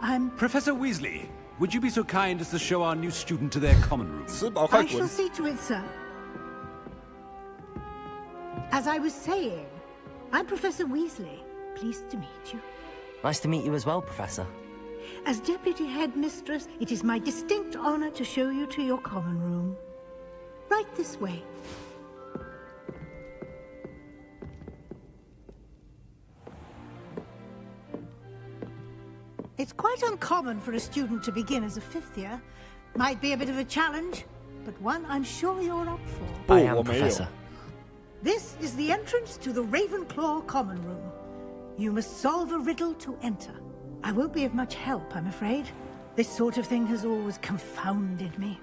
K: I'm...
J: Professor Weasley, would you be so kind as to show our new student to their common room?
K: I shall see to it, sir. As I was saying, I'm Professor Weasley. Pleased to meet you.
G: Nice to meet you as well, Professor.
K: As Deputy Headmistress, it is my distinct honor to show you to your common room. Right this way. It's quite uncommon for a student to begin as a 5th year. Might be a bit of a challenge, but one I'm sure you're up for.
G: I am, Professor.
K: This is the entrance to the Ravenclaw common room. You must solve a riddle to enter. I won't be of much help, I'm afraid. This sort of thing has always confounded me.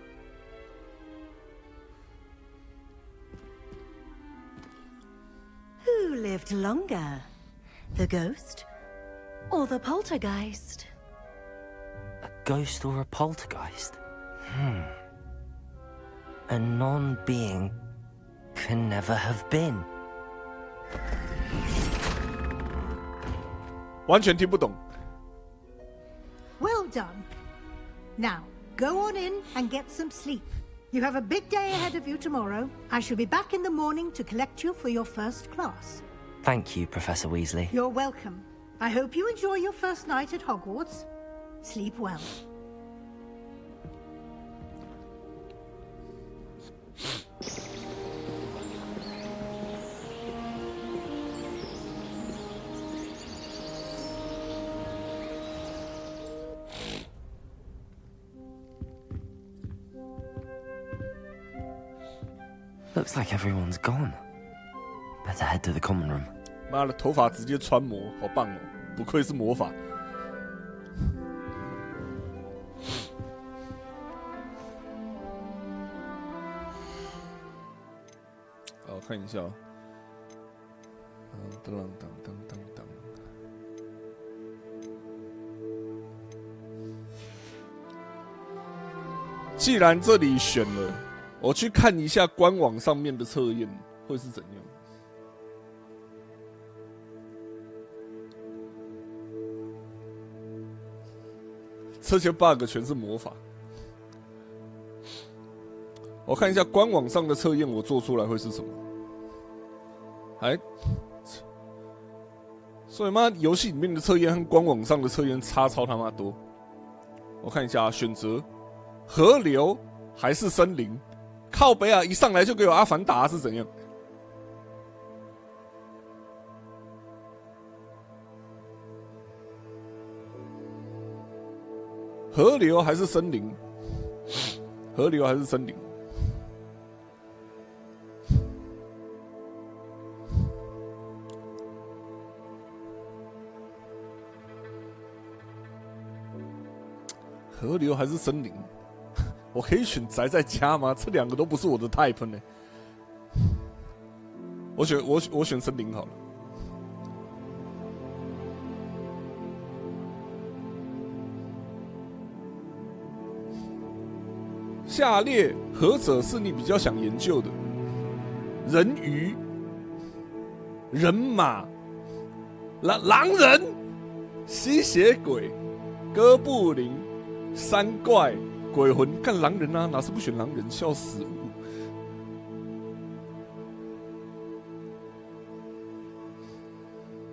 M: Who lived longer? The ghost or the poltergeist?
G: A ghost or a poltergeist? a non-being can never have been.
B: 完全听不懂。
K: Well done. Now, go on in and get some sleep. You have a big day ahead of you tomorrow. I shall be back in the morning to collect you for your first class.
G: Thank you, Professor Weasley.
K: You're welcome. I hope you enjoy your first night at Hogwarts. Sleep well.
G: ，Looks like everyone's gone. Better head to the common room.
B: 妈的，头发直接穿模，好棒哦！不愧是魔法。好，看一下哦。当当当当当当。既然这里选了，我去看一下官网上面的测验会是怎样。这些 bug 全是魔法。我看一下官网上的测验，我做出来会是什么？哎，所以妈，游戏里面的测验和官网上的测验差超他妈多。我看一下，选择河流还是森林？靠北啊！一上来就给我阿凡达是怎样？河流还是森林？河流还是森林？河流还是森林？我可以选宅在家吗？这两个都不是我的 type 呢。我选森林好了。下列何者是你比较想研究的？人鱼、人马、狼人、吸血鬼、哥布林、山怪、鬼魂。干狼人啊，哪是不选狼人？笑死我！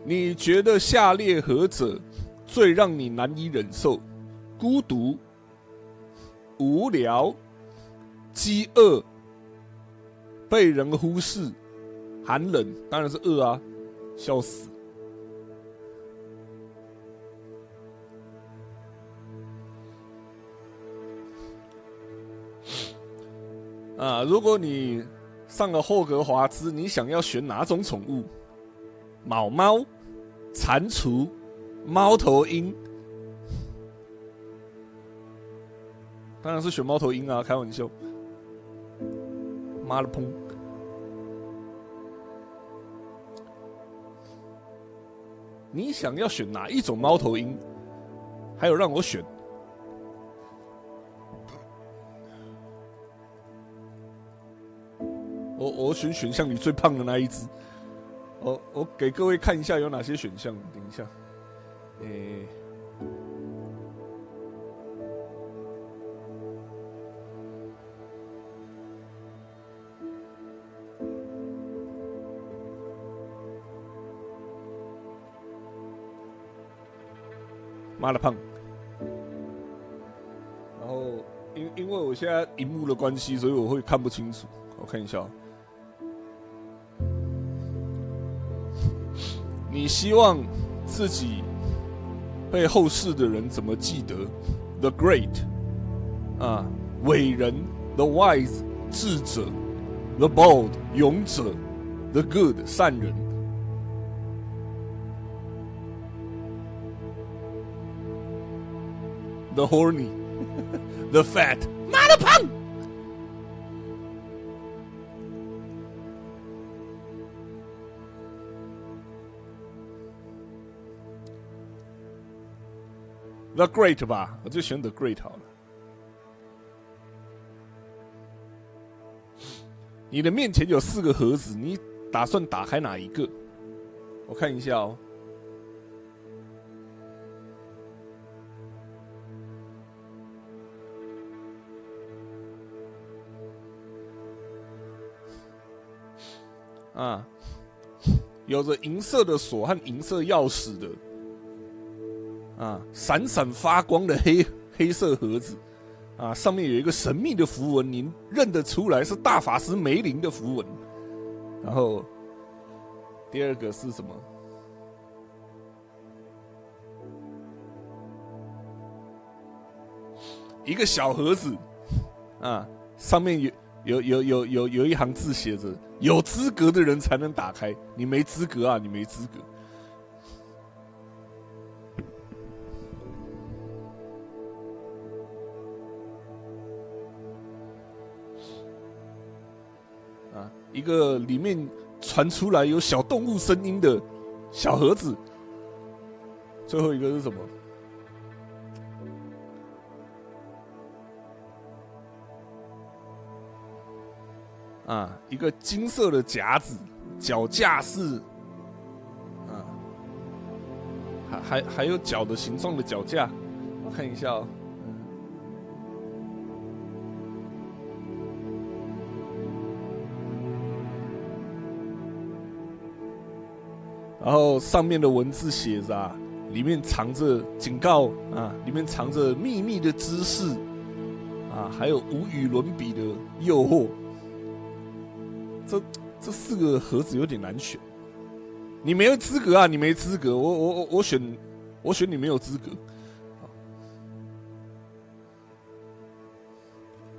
B: 你觉得下列何者最让你难以忍受？孤独、无聊、饥饿、被人忽视、寒冷，当然是饿啊！笑死！啊，如果你上了霍格华兹，你想要选哪种宠物？毛猫、蟾蜍、猫头鹰？当然是选猫头鹰啊！开玩笑，妈的砰！你想要选哪一种猫头鹰？还有让我选。我选选项里最胖的那一只。我给各位看一下有哪些选项。等一下，妈的胖。然后因为我现在荧幕的关系，所以我会看不清楚。我看一下。你希望自己被后世的人怎么记得 ？The Great 啊，伟人 ；The Wise 智者 ；The Bold 勇者 ；The Good 善人。The Horny ，The Fat 妈的胖。The Great 吧，我就选 The Great 好了。你的面前有4个盒子，你打算打开哪一个？我看一下哦。啊，有着银色的锁和银色钥匙的，啊，闪闪发光的黑色盒子，啊，上面有一个神秘的符文，您认得出来是大法师梅林的符文。然后，第2个是什么？一个小盒子，啊，上面有一行字写着：有资格的人才能打开，你没资格啊，你没资格。啊，一个里面传出来有小动物声音的小盒子。最后一个是什么？啊，一个金色的夹子，脚架是，啊，还有脚的形状的脚架，我看一下哦。然后上面的文字写着啊，里面藏着警告啊，里面藏着秘密的知识啊，还有无与伦比的诱惑。这4个盒子有点难选，你没有资格啊！你没资格，我选你没有资格。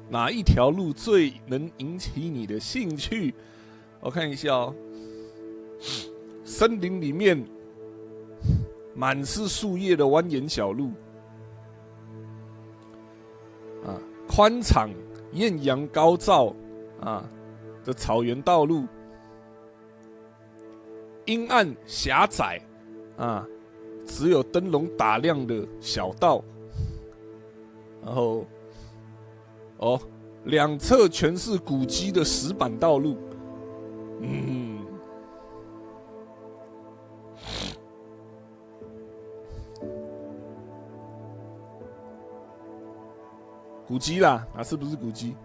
B: 哪一条路最能引起你的兴趣？我看一下哦。森林里面满是树叶的蜿蜒小路，啊，宽敞艳阳高照啊的草原道路，阴暗狭窄啊，只有灯笼打亮的小道，然后哦，两侧全是古迹的石板道路，古迹啦，啊，是不是古迹？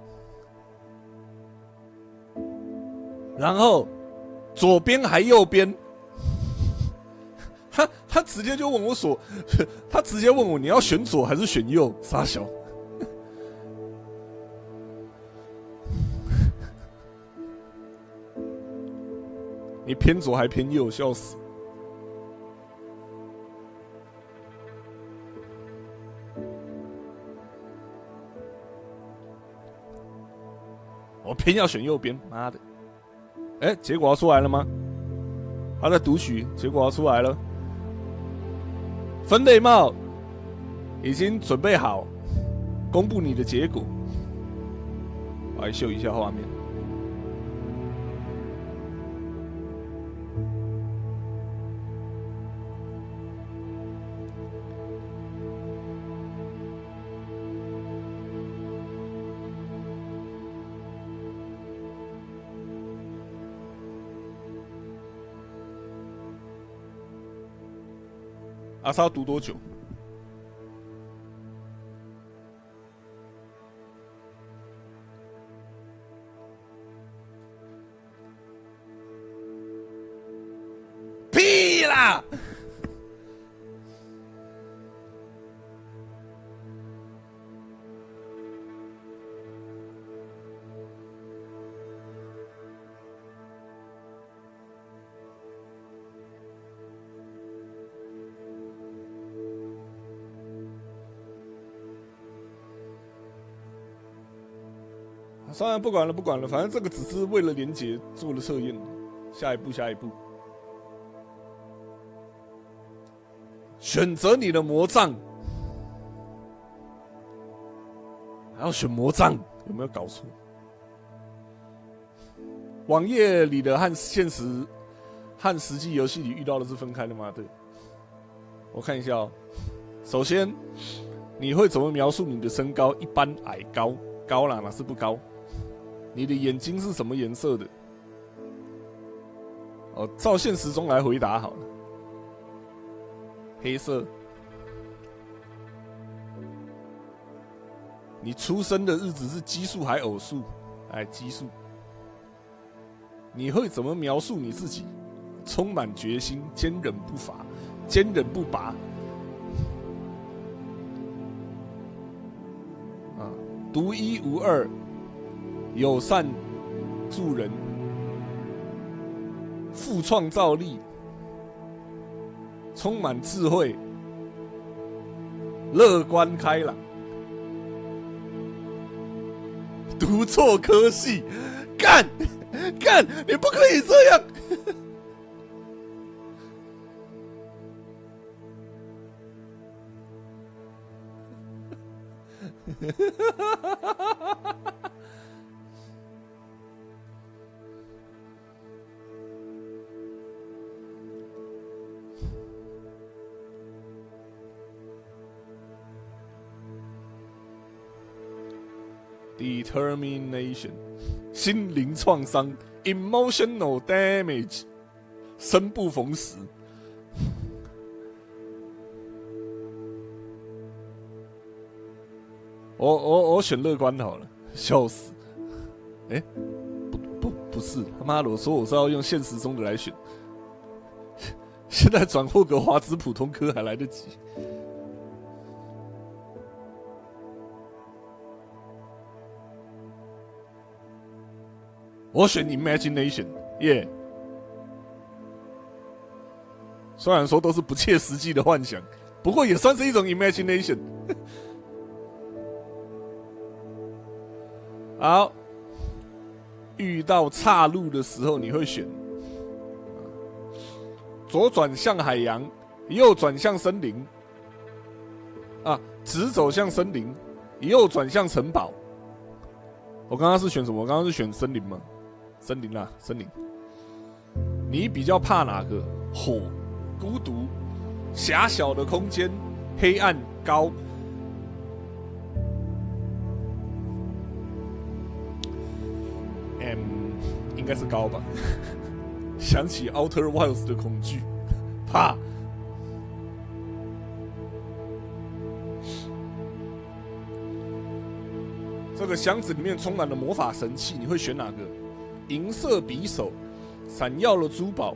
B: 然后左边还右边，他直接就问我说，他直接问我你要选左还是选右？傻小，你偏左还偏右，笑死！我偏要选右边，妈的！哎，结果要出来了吗？他在读取，结果要出来了。分类帽已经准备好，公布你的结果。我来秀一下画面。阿莎要读多久？屁啦！算了，不管了，不管了，反正这个只是为了连结做了测验。下一步，下一步，选择你的魔杖，还要选魔杖，有没有搞错？网页里的和现实和实际游戏里遇到的是分开的吗？对，我看一下哦。首先，你会怎么描述你的身高？一般、矮、高，高啦，哪是不高？你的眼睛是什么颜色的？哦，照现实中来回答好了。黑色。你出生的日子是奇数还偶数？哎，奇数。你会怎么描述你自己？充满决心，坚韧不拔，坚韧不拔。啊，独一无二，友善助人，富创造力，充满智慧，乐观开朗。读错科系，干，你不可以这样！Determination， 心灵创伤 ，emotional damage， 生不逢时。我选乐观好了，笑死！哎，不是，他妈的，我说我是要用现实中的来选，现在转霍格华兹普通科还来得及。我选 imagination， 耶、yeah ！虽然说都是不切实际的幻想，不过也算是一种 imagination。好，遇到岔路的时候，你会选左转向海洋，右转向森林，啊，直走向森林，右转向城堡。我刚刚是选什么？我刚刚是选森林吗？森林啦，森林。你比较怕哪个？火、孤独、狭小的空间、黑暗、高。应该是高吧。想起 Outer Wilds 的恐惧，怕。这个箱子里面充满了魔法神器，你会选哪个？银色匕首、闪耀的珠宝、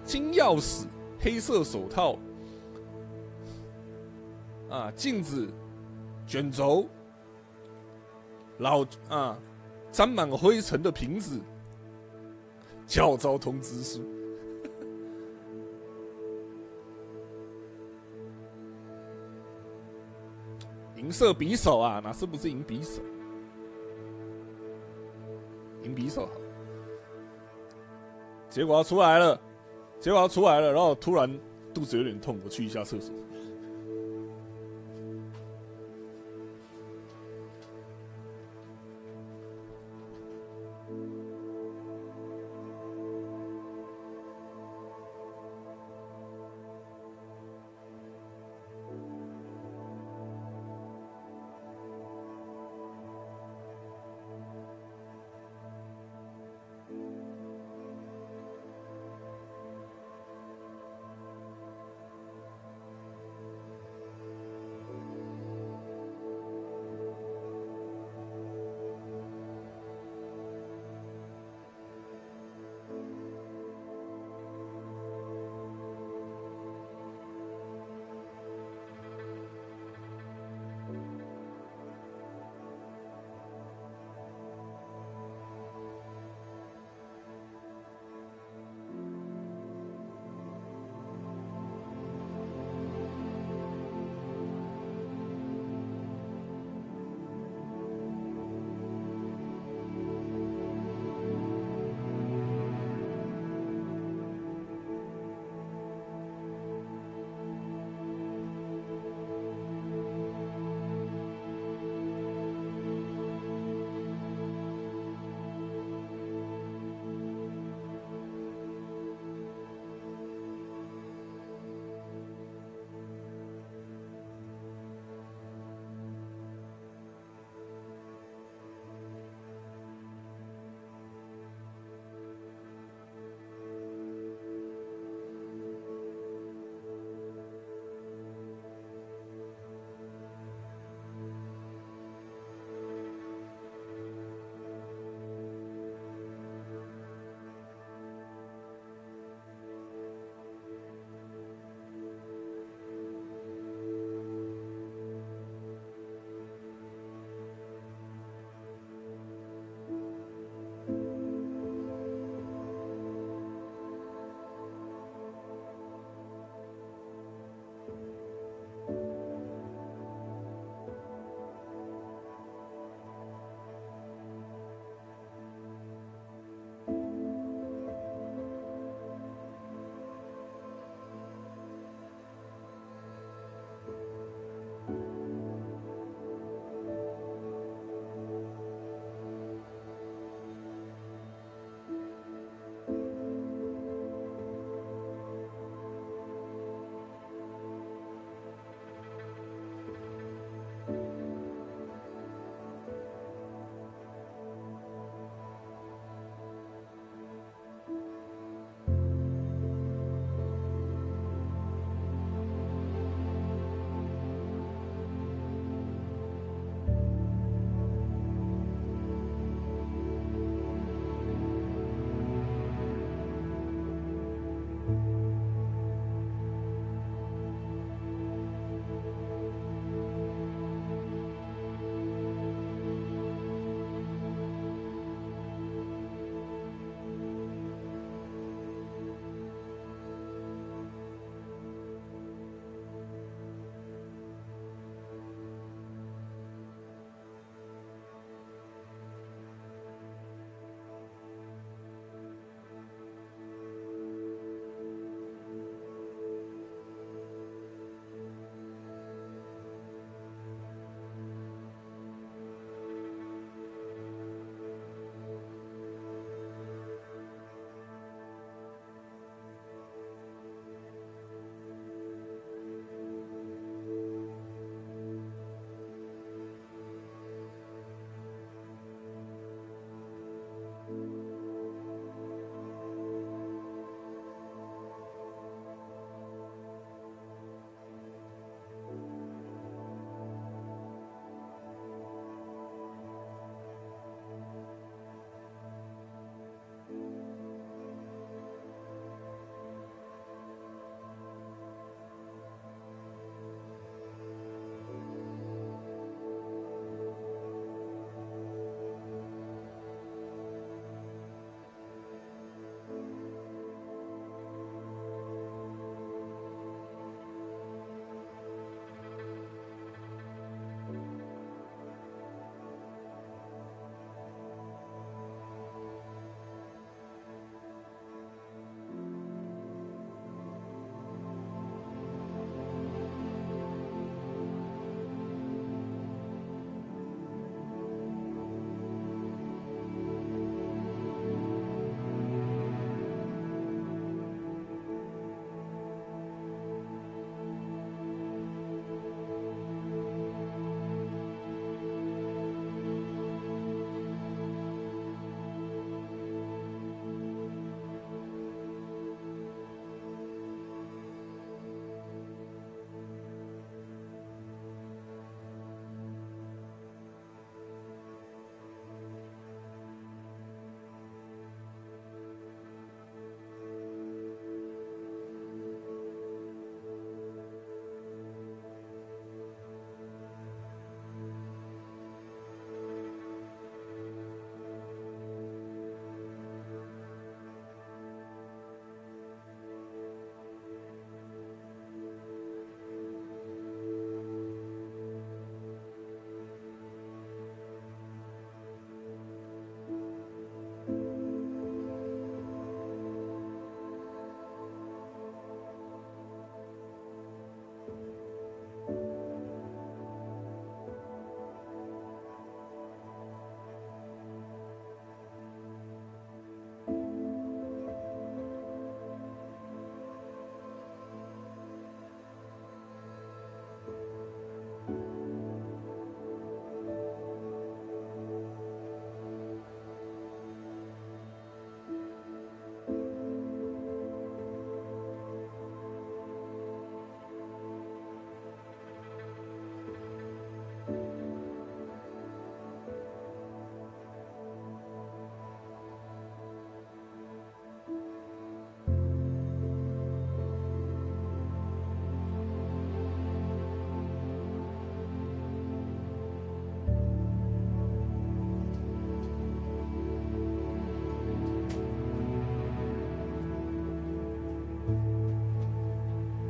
B: 金钥匙、黑色手套、镜子、卷轴、沾满灰尘的瓶子、教招通知书。银色匕首啊，哪是不是银匕首？银匕首好。结果要出来了，然后突然肚子有点痛，我去一下厕所。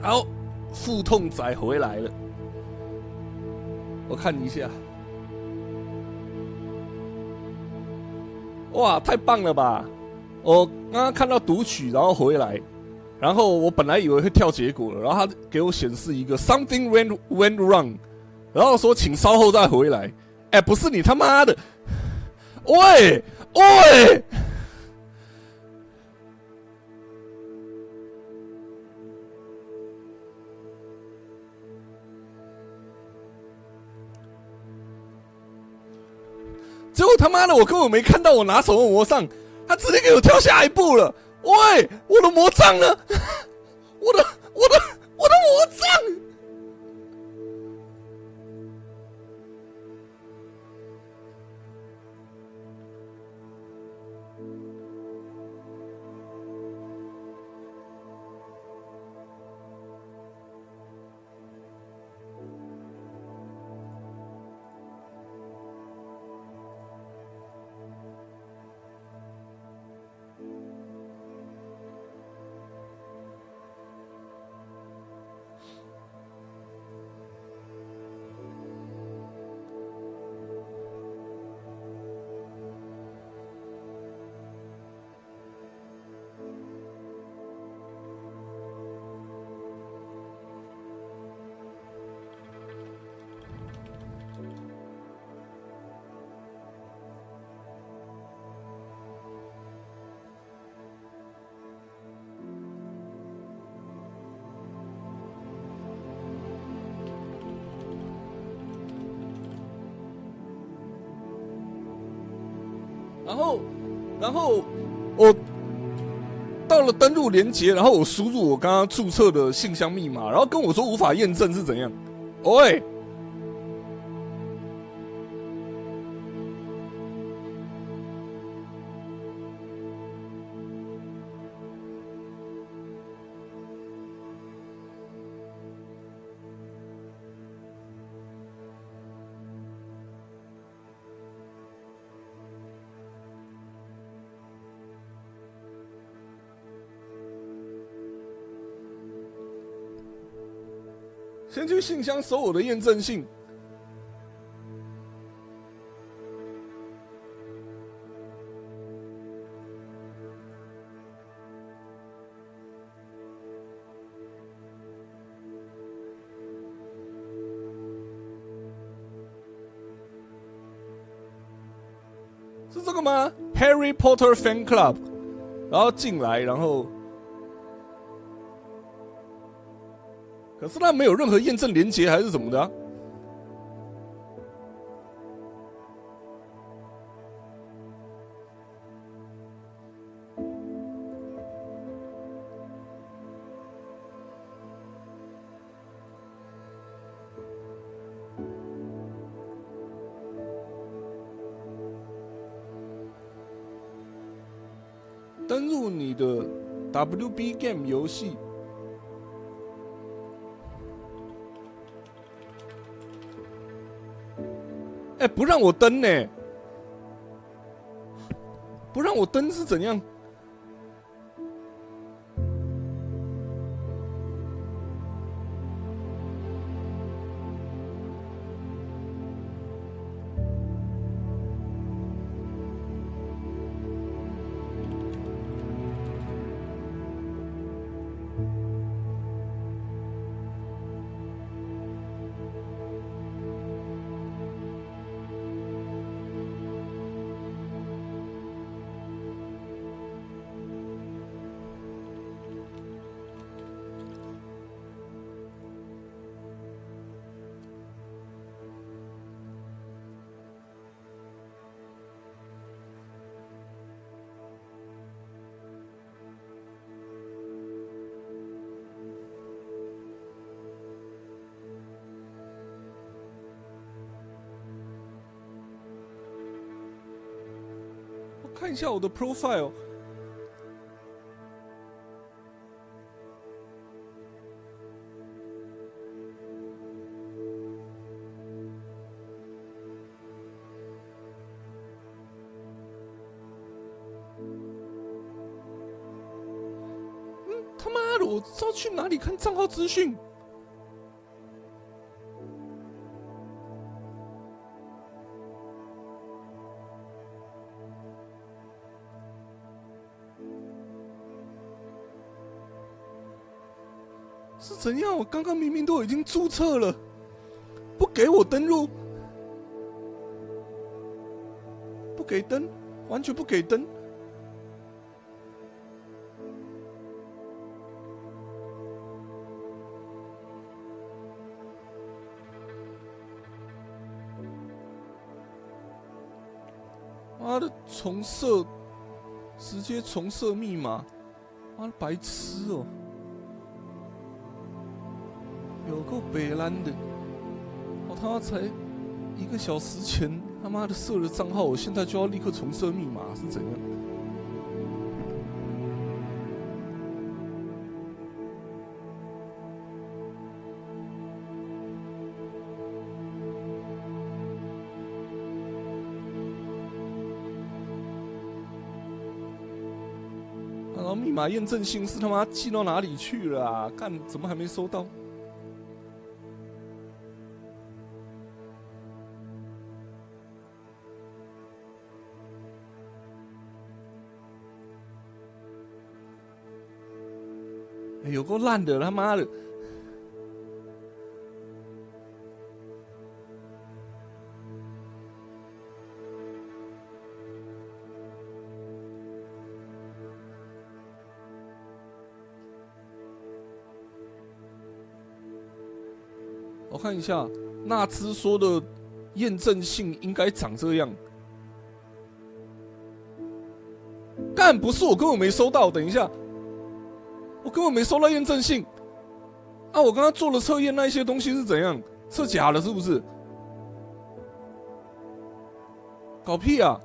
B: 好，腹痛仔回来了，我看一下。哇，太棒了吧！我刚刚看到读取，然后回来，然后我本来以为会跳结果了，然后他给我显示一个 something went wrong， 然后说请稍后再回来。哎，不是你他妈的！喂喂！结果他妈的，我根本没看到我拿手的魔杖，他直接给我跳下一步了。喂，我的魔杖呢？我的魔杖！然后我到了登录连结，然后我输入我刚刚注册的信箱密码，然后跟我说无法验证是怎样？喂！先去信箱搜我的验证信。是这个吗 ？Harry Potter Fan Club， 然后进来，然后。可是他没有任何验证连结还是什么的啊？登入你的 WB Game 游戏。哎，不让我登呢？不让我登是怎样？看一下我的 profile。他妈的，我知道去哪里看账号资讯。是怎样？我刚刚明明都已经注册了，不给我登录，不给登，完全不给登。妈的，重设，直接重设密码，妈的白痴哦！有够北蓝的，我他妈才1个小时前他妈的设了账号，我现在就要立刻重设密码，是怎样？然后密码验证信是他妈寄到哪里去了啊？干，怎么还没收到？有够烂的，他妈的！我看一下，纳兹说的验证信应该长这样。干，不是我根本没收到，等一下。我根本没收到验证信，啊！我刚刚做了测验，那一些东西是怎样？测假了是不是？搞屁啊！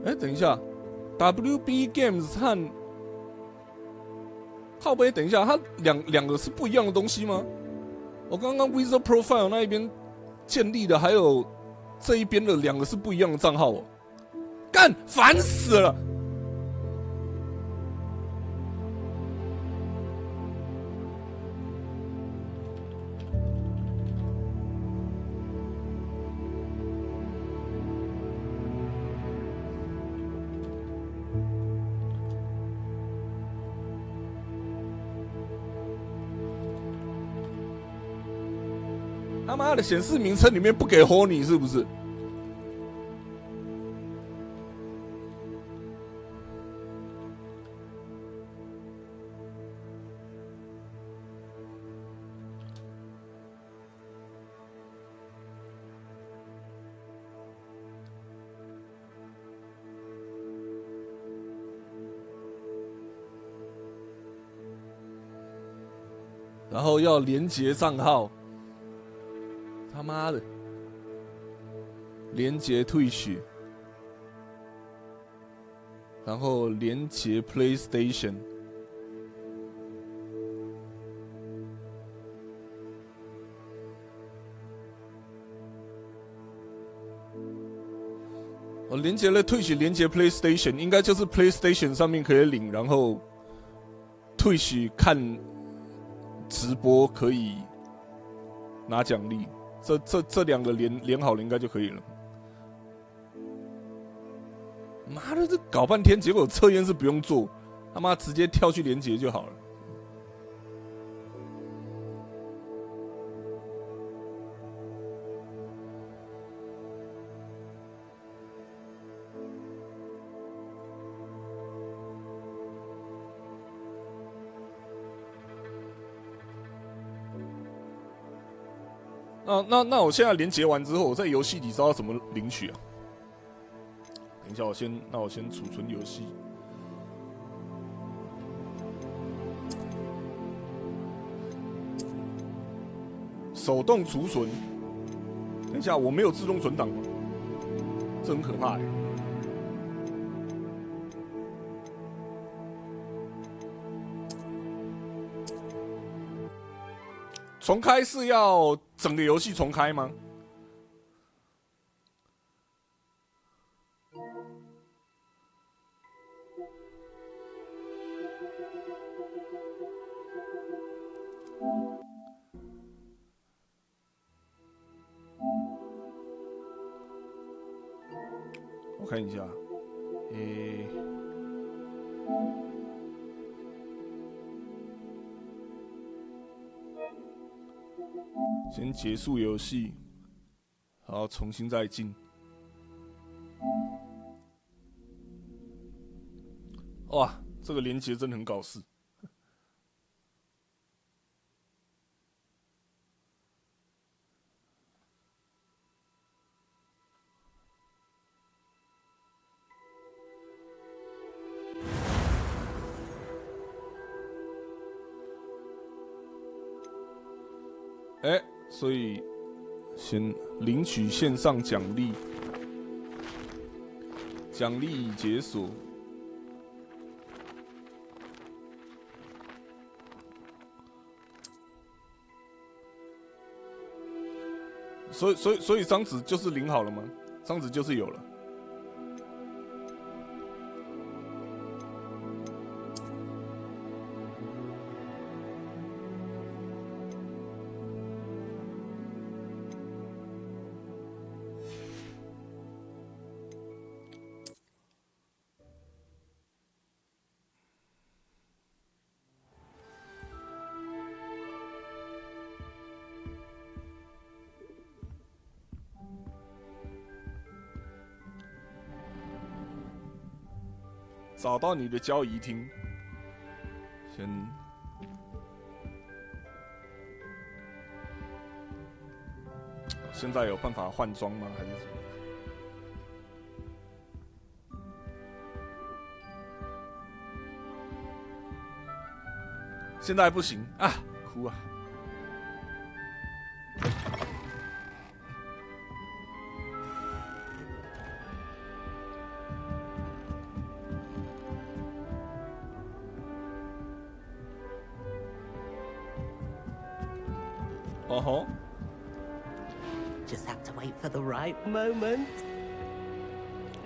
B: 哎，等一下 ，WB Games 和靠北，等一下，它两个是不一样的东西吗？我刚刚 Wizard Profile 那一边建立的，还有这一边的2个是不一样的账号哦，干，烦死了！他妈的，显示名称里面不给 Honey 是不是？然后要连结账号。他妈的，连结 Twitch， 然后连结 PlayStation， 我连结了 Twitch， 连结 PlayStation， 应该就是 PlayStation 上面可以领，然后 Twitch 看直播可以拿奖励。这2个连好了应该就可以了。妈的，这搞半天，结果测验是不用做，他妈直接跳去连结就好了。那我现在连结完之后，我在游戏里知道怎么领取啊？等一下，我先储存游戏。手动储存。等一下，我没有自动存档，这很可怕欸。重开是要整个游戏重开吗？我看一下，先结束游戏，然后重新再进。哇，这个连结真的很搞事。所以先领取线上奖励，奖励已解锁。所以张纸就是领好了吗？张纸就是有了。找到你的交易厅，现在有办法换装吗？还是什么？现在还不行啊，哭啊！哦吼
N: Just have to wait for the right moment.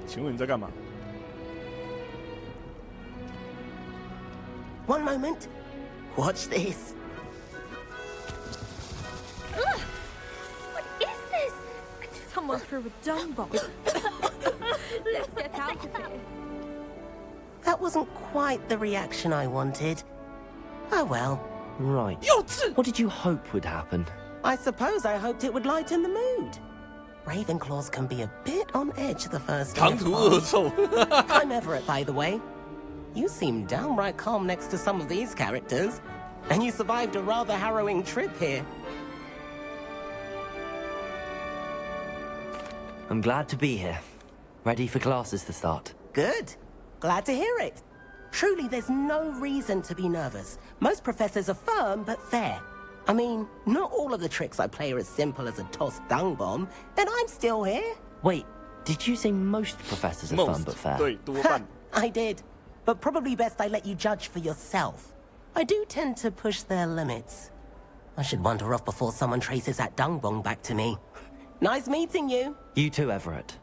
B: 请问你在干嘛
N: ？One moment. Watch this.
H: What is this? Someone threw a dung bomb. Let's get out of here.
N: That wasn't quite the reaction I wanted. Oh well.
G: Right. What did you hope would happen?
N: I suppose I hoped it would lighten the mood. Ravenclaws can be a bit on edge the first day. I'm Everett, by the way. You seem downright calm next to some of these characters. And you survived a rather harrowing trip here.
G: I'm glad to be here. Ready for classes to start.
N: Good. Glad to hear it. Truly, there's no reason to be nervous. Most professors are firm but fair. I mean, not all of the tricks I play are as simple as a tossed dung bomb, and I'm still here.
G: Wait, did you say most professors are firm but fair?
N: I did. But probably best I let you judge for yourself. I do tend to push their limits. I should wander off before someone traces that dung bomb back to me. Nice meeting you.
G: You too, Everett.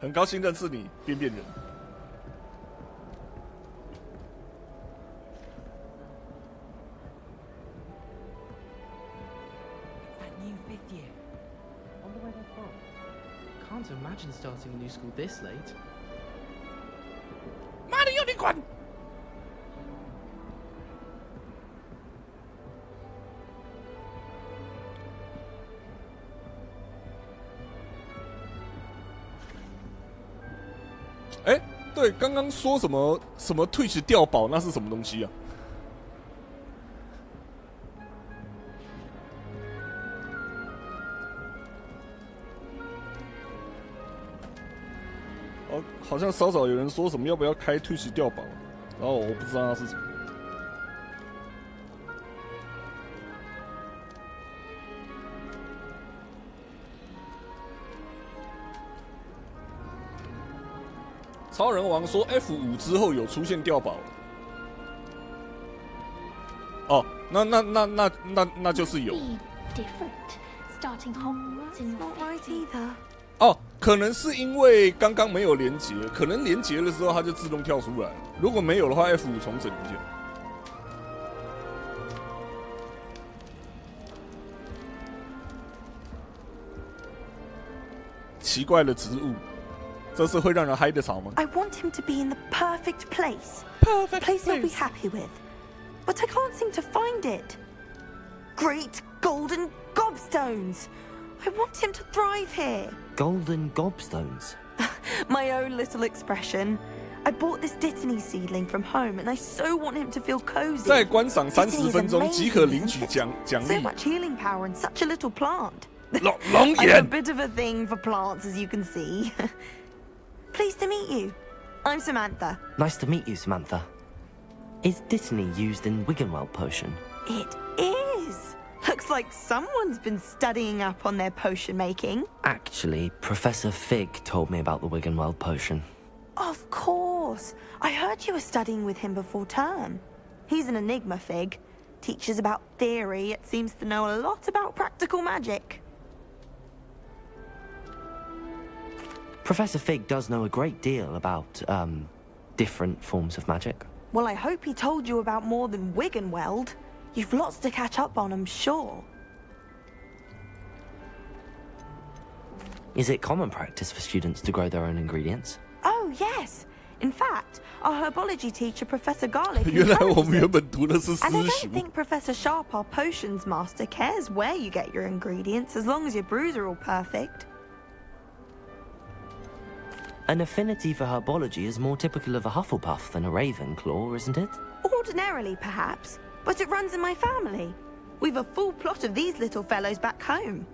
B: 很高兴认识你，便便人。
O: Can't imagine starting a new school this late.
B: 妈的，有你管！哎，对，刚刚说什么 Twitch 掉宝，那是什么东西啊？好像稍早有人说什么要不要开 Twitch 掉宝，然后我不知道那是什么。超人王说 F5 之后有出现掉宝了。哦，那就是有。哦，可能是因为刚刚没有连接，可能连接的时候它就自动跳出来了。如果没有的话 ，F5 重整一下。奇怪的植物，这是会让人嗨的草吗
P: I want him to be in the perfect place.
B: Perfect
P: place he'll be
B: place.
P: happy with. But I can't seem to find it. Great golden gobstones. I want him to thrive here.
G: Golden gobstones?
P: My own little expression. I bought this Dittany seedling from home, and I so want him to feel cozy.
B: 再观赏30分钟即可领取奖励。
P: So much healing power in such a little plant.
B: 龙
P: I have a
B: 眼。
P: bit of a thing for plants, as you can see. Pleased to meet you. I'm Samantha.
G: Nice to meet you, Samantha. Is Dittany used in Wiggenweld potion?
P: It is. Looks like someone's been studying up on their potion making.
G: Actually, Professor Fig told me about the Wiggenweld potion.
P: Of course. I heard you were studying with him before term. He's an enigma, Fig. Teaches about theory, yet seems to know a lot about practical magic.
G: Professor Fig does know a great deal about, different forms of magic.
P: Well, I hope he told you about more than Wiggenweld. You've lots to catch up on, I'm sure.
G: Is it common practice for students to grow their own ingredients?
P: Oh, yes. In fact, our herbology teacher, Professor Garlic,
B: 原来我们原本读的是
P: and I
B: 私
P: don't
B: 塾。
P: think Professor Sharp, our potions master, cares where you get your ingredients as long as your brews are all perfect.
G: An affinity for herbology is more typical of a Hufflepuff than a Ravenclaw, isn't it?
P: Ordinarily, perhaps, but it runs in my family. We've a full plot of these little fellows back home.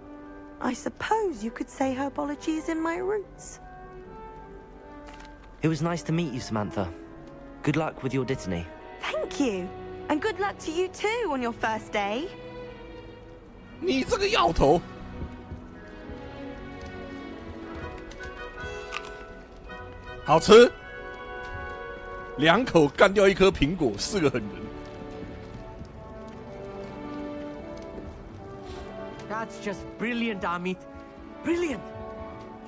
P: I suppose you could say herbology is in my roots.
G: It was nice to meet you, Samantha. Good luck with your Dittany.
P: Thank you. And good luck to you too on your first day.
B: 你这个药头！好吃，2口干掉1颗苹果，是个狠人。
Q: That's just brilliant, Amit. Brilliant.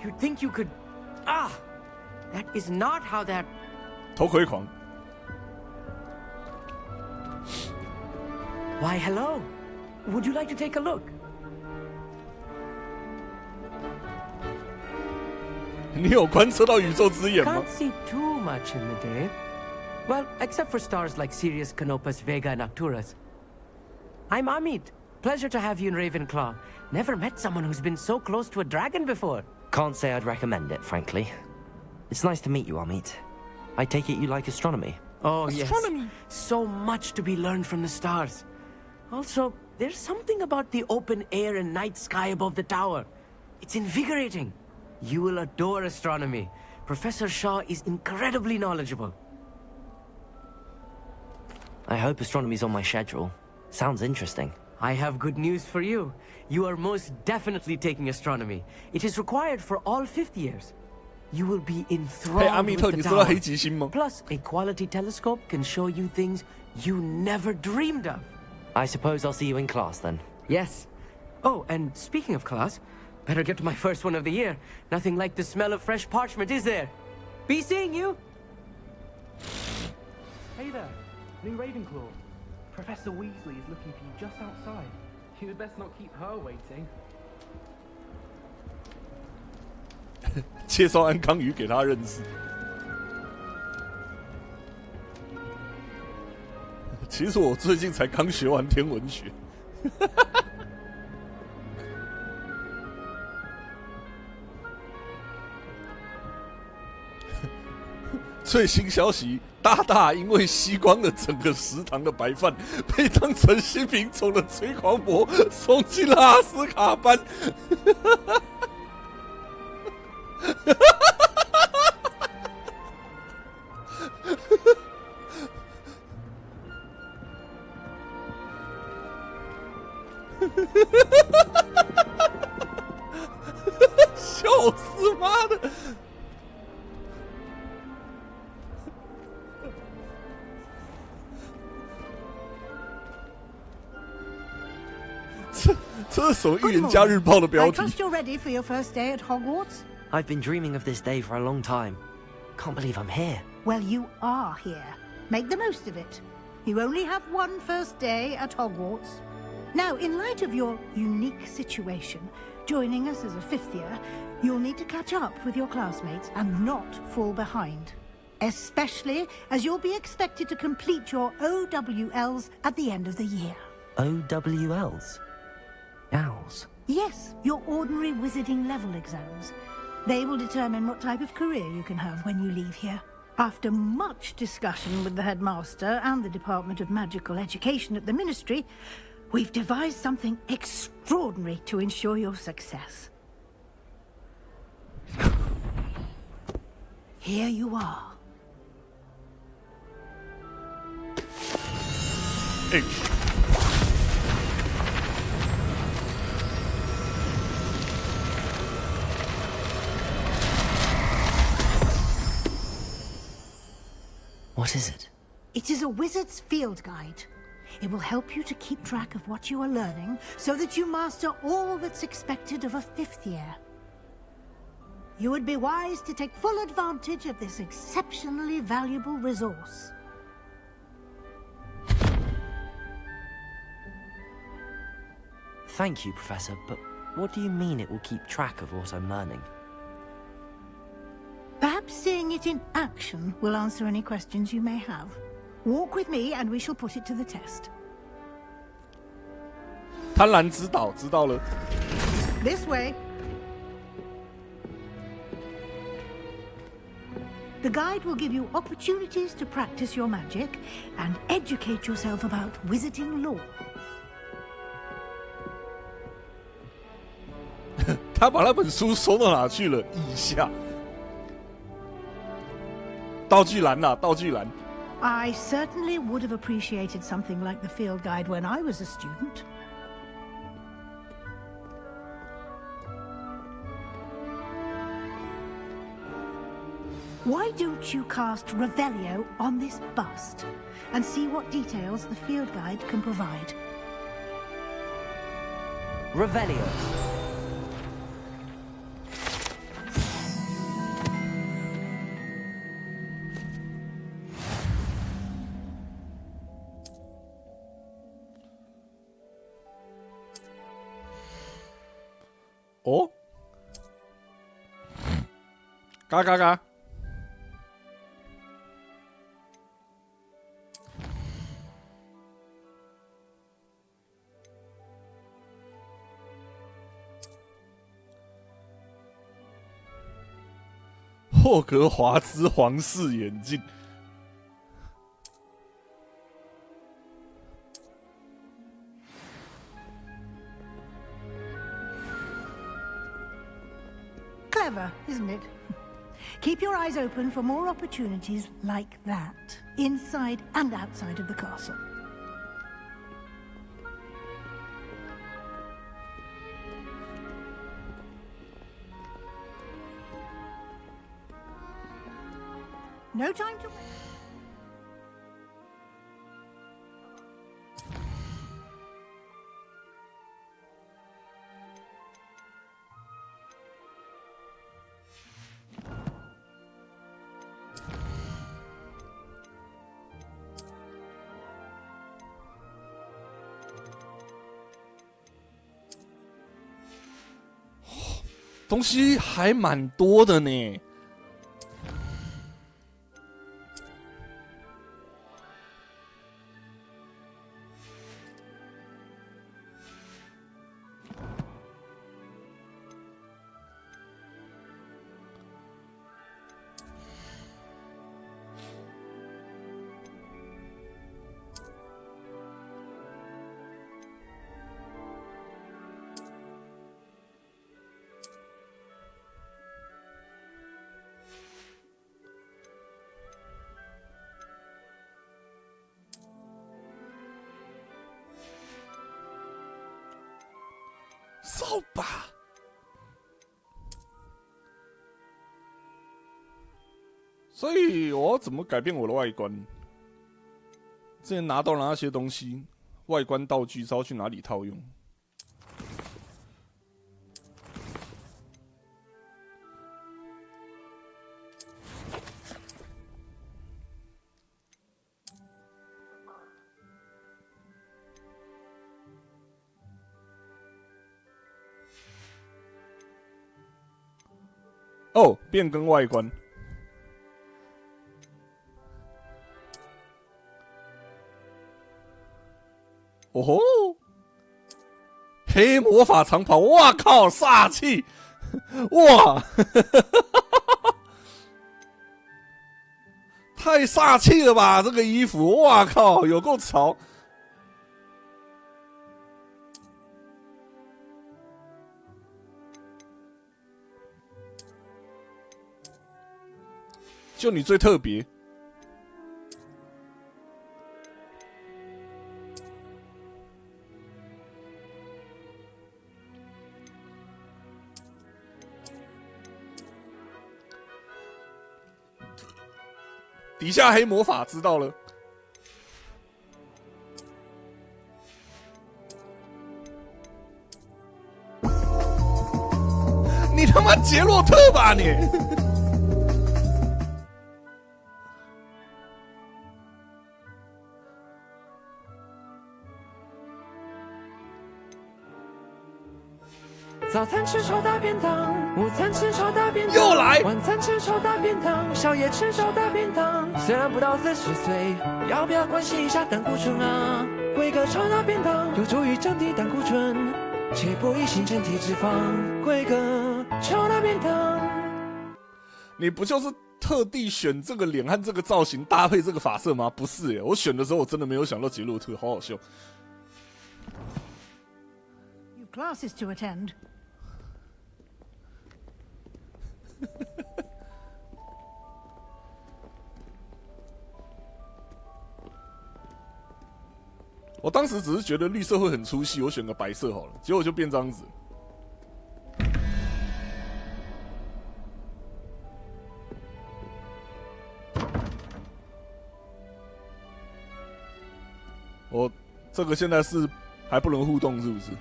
Q: You'd think you could... Ah! That is not how that...
B: 头盔狂。
Q: Why, hello. Would you like to take a look?
B: 你有观测到宇宙之眼吗
Q: Can't see too much in the day. Well, except for stars like Sirius, Canopus, Vega, and Arcturus. I'm Amit. Pleasure to have you in Ravenclaw. Never met someone who's been so close to a dragon before.
G: Can't say I'd recommend it, frankly. It's nice to meet you, Amit. I take it you like astronomy.
Q: Oh,
G: Astronomy.
Q: yes. So much to be learned from the stars. Also, there's something about the open air and night sky above the tower. It's invigorating. You will adore astronomy. Professor Shaw is incredibly knowledgeable.
G: I hope astronomy's on my schedule. Sounds interesting.
Q: I have good news for you. You are most definitely taking astronomy. It is required for all 5th years. You will be enthralled
B: Amit,
Q: with the
B: 你知道
Q: tower.
B: 黑极星吗？
Q: Plus, a quality telescope can show you things you never dreamed of.
G: I suppose I'll see you in class then.
Q: Yes. Oh, and speaking of class, better get to my first one of the year. Nothing like the smell of fresh parchment, is there? Be seeing you.
O: Hey there, new Ravenclaw. Professor Weasley is looking for you just outside. You'd best not keep her waiting.
B: 介绍安康鱼给他认识。其实我最近才刚学完天文学。最新消息，大大因为吸光了整个食堂的白饭，被当成新品种的催狂魔送进了阿斯卡班。笑死妈的！这是什么《预言家日报》的标
K: I
B: 题？
K: trust you're ready for your first day at Hogwarts.
G: I've been dreaming of this day for a long time. Can't believe I'm here.
K: Well, you are here. Make the most of it. You only have one first day at Hogwarts. Now, in light of your unique situation, joining us as a fifth year, you'll need to catch up with your classmates and not fall behind. Especially as you'll be expected to complete your OWLs at the end of the year.
G: OWLs? Owls?
K: Yes, your ordinary wizarding level exams. They will determine what type of career you can have when you leave here. After much discussion with the headmaster and the Department of Magical Education at the Ministry, we've devised something extraordinary to ensure your success. Here you are.
B: Hey.
G: What is it?
K: It is a wizard's field guide. It will help you to keep track of what you are learning so that you master all that's expected of a fifth year. You would be wise to take full advantage of this exceptionally valuable resource.
G: Thank you, Professor, but what do you mean it will keep track of what I'm learning?
K: Perhaps seeing it in action will answer any questions you may have. Walk with me and we shall put it to the test.
B: 贪婪指导，知道了。
K: This way. The guide will give you opportunities to practice your magic and educate yourself about wizarding lore.
B: 他把那本书收到哪去了？以下道具栏呐，道具栏。
K: I certainly would have appreciated something like the field guide when I was a student. Why don't you cast Revelio on this bust and see what details the field guide can provide?
G: Revelio.
B: Oh? 嘎嘎嘎！霍格华兹皇室眼镜。
K: Clever, isn't it? Keep your eyes open for more opportunities like that, inside and outside of the castle. No time to...
B: 东西还蛮多的呢。扫把，所以我要怎么改变我的外观？之前拿到了那些东西，外观道具是要去哪里套用？哦，变更外观。哦吼！黑魔法长袍，哇靠，煞气！哇，太煞气了吧！这个衣服，哇靠，有够潮！就你最特别。底下黑魔法知道了。你他妈杰洛特吧你！
Q: 早餐吃超大便当，午餐吃超大便当，
B: 又来，
Q: 晚餐吃超大便当，宵夜吃超大便当。虽然不到40岁，要不要关心一下胆固醇啊？规格超大便当有助于降低胆固醇，且不易形成体脂肪。规格超大便当。
B: 你不就是特地选这个脸和这个造型搭配这个发色吗？不是耶，我选的时候我真的没有想到杰洛特，好好笑。
K: You've classes to attend.
B: 我当时只是觉得绿色会很出戏，我选个白色好了，结果就变这样子。我这个现在是还不能互动，是不是？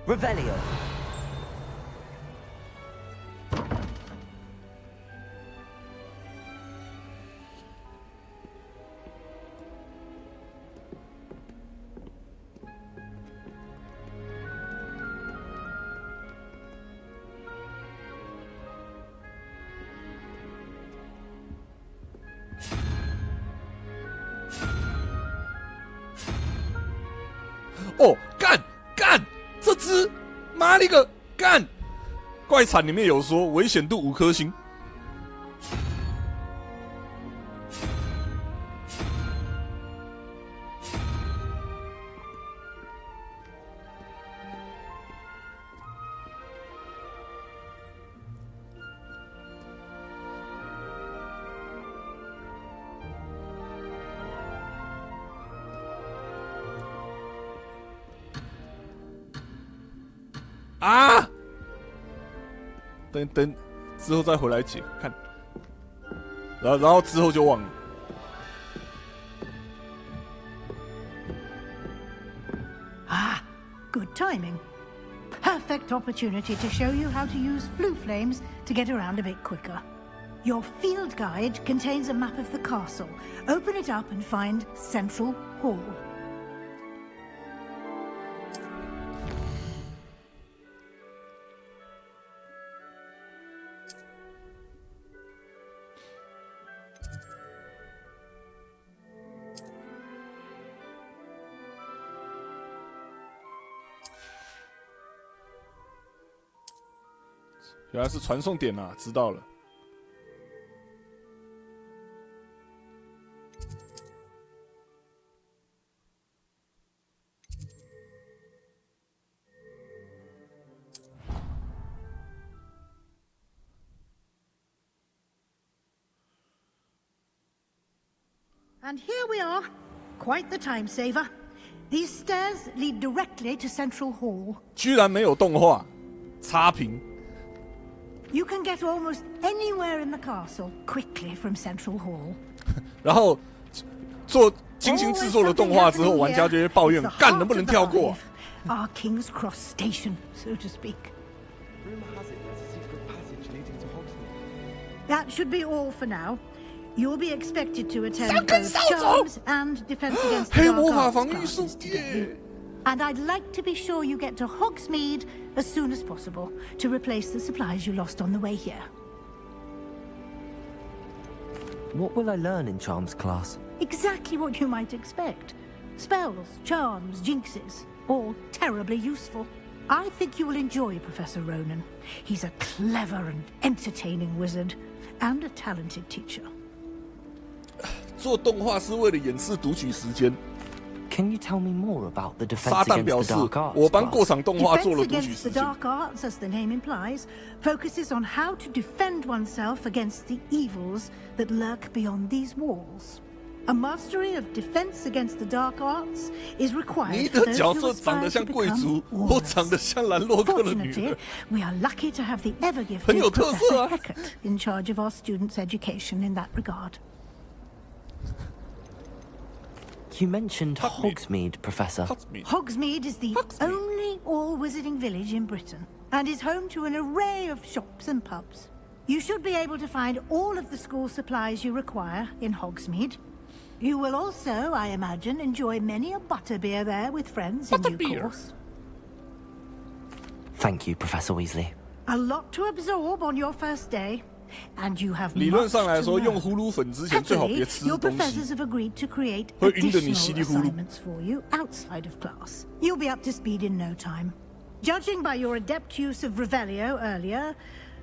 N: Revelio.
B: 哦，干！这只妈了个干！怪产里面有说危险度5颗星。啊！等之后再回来解看，然后之后就忘了。
K: Ah, good timing. Perfect opportunity to show you how to use flue flames to get around a bit quicker. Your field guide contains a map of the castle. Open it up and find Central Hall.
B: 原来是传送点啊，知道了。
K: And here we are. Quite the time saver. These stairs lead directly to Central Hall.
B: 居然没有动画，差评。
K: You can get almost anywhere in the castle quickly from Central Hall.
B: 然后做精心制作的动画之后，玩家就会抱怨：干能不能跳过
K: ？Our King's Cross Station, so to speak.
O: Rumor has it there's a secret passage leading to Hogsmeade.
K: That should be all for now. You'll be expected to attend both charms and defense against the dark arts classes today. And I'd like to be sure you get to Hogsmeade as soon as possible to replace the supplies you lost on the way here.
G: What will I learn in charms class?
K: Exactly what you might expect. Spells, charms, jinxes, all terribly useful. I think you will enjoy Professor Ronan. He's a clever and entertaining wizard, and a talented teacher.
B: 做动画是为了演示读取时间。
G: Can you tell me more about the defense
B: 撒旦表
G: against
B: 示
G: the dark arts？
B: 我帮过场动画做了
K: Defense
B: 读取
K: against
B: 时
K: the
B: 间。
K: dark arts, as the name implies, focuses on how to defend oneself against the evils that lurk beyond these walls. A mastery of defense against the dark arts is
B: 你
K: required
B: 的
K: for those
B: 角
K: who
B: 色长
K: aspire
B: 得
K: to
B: 像贵
K: become
B: 族，我
K: warriors.
B: 长得像兰洛克的女
K: Fortunately,
B: 儿。
K: we are lucky to have the
B: 很
K: ever-gifted
B: 有特色啊。
K: Professor Heckert in charge of our students' education in that regard.
G: You mentioned Hogsmeade, Professor.
K: Hogsmeade is the only all-wizarding village in Britain, and is home to an array of shops and pubs. You should be able to find all of the school supplies you require in Hogsmeade. You will also, I imagine, enjoy many a butterbeer there with friends in due course.
G: Thank you, Professor Weasley.
K: A lot to absorb on your first day, and you have
B: 理论
K: much
B: 上来
K: to
B: 说，用
K: learn.
B: 呼噜粉之前最好
K: Happily,
B: 别吃
K: your
B: 东西
K: professors， have agreed to create
B: 会晕得你稀
K: additional
B: 里呼噜。
K: assignments for you outside of class. You'll be up to speed in no time. Judging by your adept use of Revelio earlier,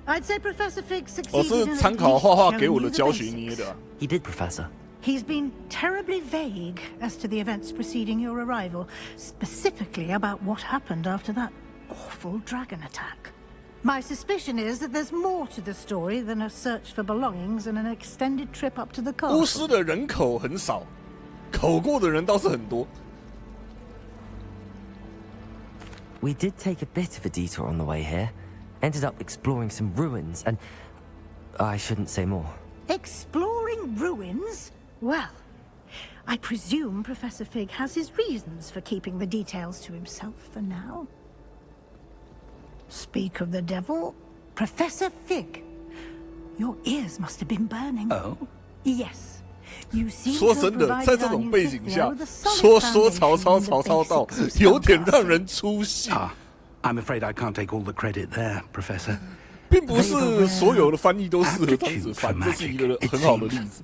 K: I'd say Professor Fig
B: 我
K: succeeded
B: 是
K: in
B: 参
K: at
B: 考
K: least
B: 画画
K: showing
B: 给我
K: you
B: 的
K: the
B: 教学
K: basics.
B: 捏的啊。
G: He did, Professor.
K: He's been terribly vague as to the events preceding your arrival, specifically about what happened after that awful dragon attack. My suspicion is that there's more to the story than a search for belongings and an extended trip up to the
B: 巫
K: castle.
B: 师的人口很少，口过的人倒是很多。
G: We did take a bit of a detour on the way here. Ended up exploring some ruins and... I shouldn't say more.
K: Exploring ruins? Well, I presume Professor Fig has his reasons for keeping the details to himself for now. Speak of the devil, Professor Fig. Your ears must have been burning.
J: Oh?
K: Yes. You seem
B: 说
K: to have
B: 真的，在
K: provided
B: 这
K: our
B: 种
K: new
B: 背
K: fifth
B: 景
K: year
B: 下
K: with a solid
B: 说曹
K: foundation
B: 操
K: in the
B: 曹操到
K: basics of
B: 有点
K: spellcasting.
B: 让人出戏。
J: I'm afraid I can't take all the credit there, Professor.
B: 并不是所有的翻译都适合这样子翻，这是一个很好的例子。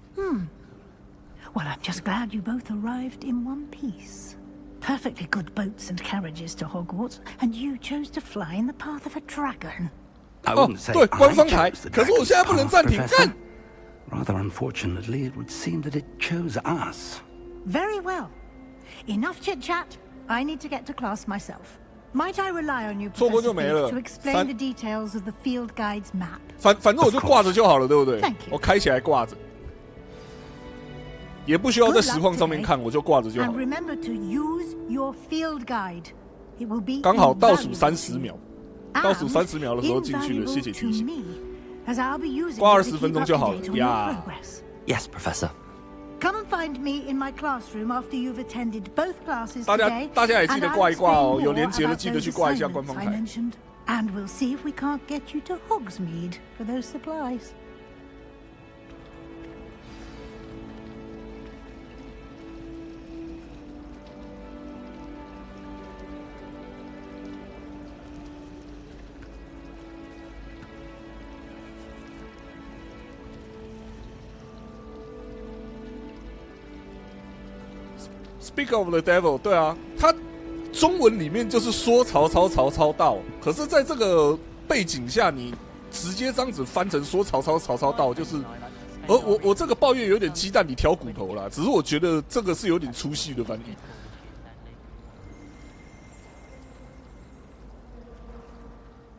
K: Well, I'm just glad you both arrived in one piece. Perfectly good boats and carriages to Hogwarts, and you chose to fly in the path of a dragon.
J: I
B: 哦
J: wouldn't，say
B: 对，
J: I
B: 官方台，
J: chose the
B: 可是我
J: dragon's
B: 现在不能
J: path,
B: 暂停
J: Professor.
B: 看。
J: Rather unfortunately, it would seem that it chose us.
K: Very well. Enough chit-chat. I need to get to class myself. Might I rely on you,
B: 错过
K: Professor
B: 就没了。
K: Fig, to explain the details of the field guide's map?
B: 反正我就挂着就好了，对不对
K: Thank you.？
B: 我开起来挂着，也不需要在实况上面看，我就挂着就好
K: And。remember to use your field guide. It will be
B: 刚好倒数
K: invaluable
B: 30
K: to
B: 秒，
K: you.
B: 倒数
K: And
B: 30秒的时候进去了，
K: invaluable
B: 谢谢
K: to
B: 提醒。
K: me, as I'll be using
B: 挂
K: it to
B: 20
K: keep
B: 分钟
K: up
B: 就
K: to
B: 好了
K: date on your
B: 呀。
K: progress.
G: Yes, Professor.
K: Come and find me in my classroom after you've attended both classes
B: 大家
K: today.
B: 大家也记得
K: and
B: 挂
K: I'll
B: 一挂哦，
K: explain
B: 有
K: more
B: 连结的
K: about
B: 记得
K: those
B: 去挂一下官
K: assignments
B: 方
K: I
B: 台。
K: mentioned. And we'll see if we can't get you to Hogsmeade for those supplies.
B: Speak of the devil， 对啊，他中文里面就是说曹操到，可是在这个背景下，你直接这样子翻成说曹操到，就是，我这个抱怨有点鸡蛋里挑骨头啦，只是我觉得这个是有点粗细的翻译。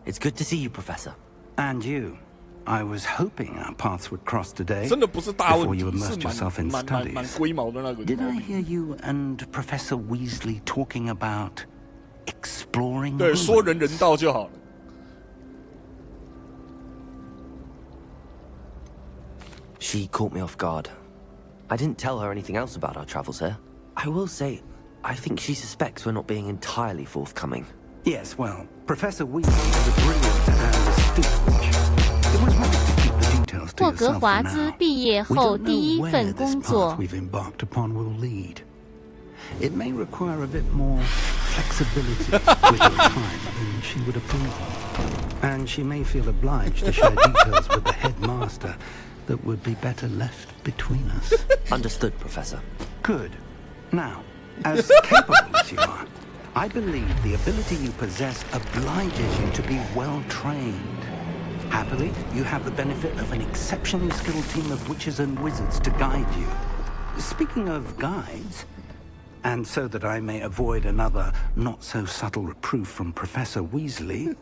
G: It's good to see you, Professor.
J: And you. I was hoping our paths would cross today
B: 真的不是大问
J: before
B: 题，
J: you
B: 是
J: immersed yourself in
B: 蛮
J: studies.
B: 龟毛的那个。
J: Did I hear you and Professor Weasley talking about exploring?
B: 对，
J: ruins?
B: 说人道就好了。
G: She caught me off guard. I didn't tell her anything else about our travels here. I will say, I think she suspects we're not being entirely forthcoming.
J: Yes, well, Professor Weasley is a brilliant and astute witch. It was right to keep the details
A: 霍格华兹毕业后第一份工作。
I: It may require a bit more flexibility with your time than she would approve of. And she may feel obliged to share details with the headmaster that would be better left between us.
G: Understood, Professor.
I: Good. Now, as capable as you are, I believe the ability you possess obliges you to be well trained. Happily, you have the benefit of an exceptionally skilled team of witches and wizards to guide you. Speaking of guides, and so that I may avoid another not-so-subtle reproof from Professor Weasley,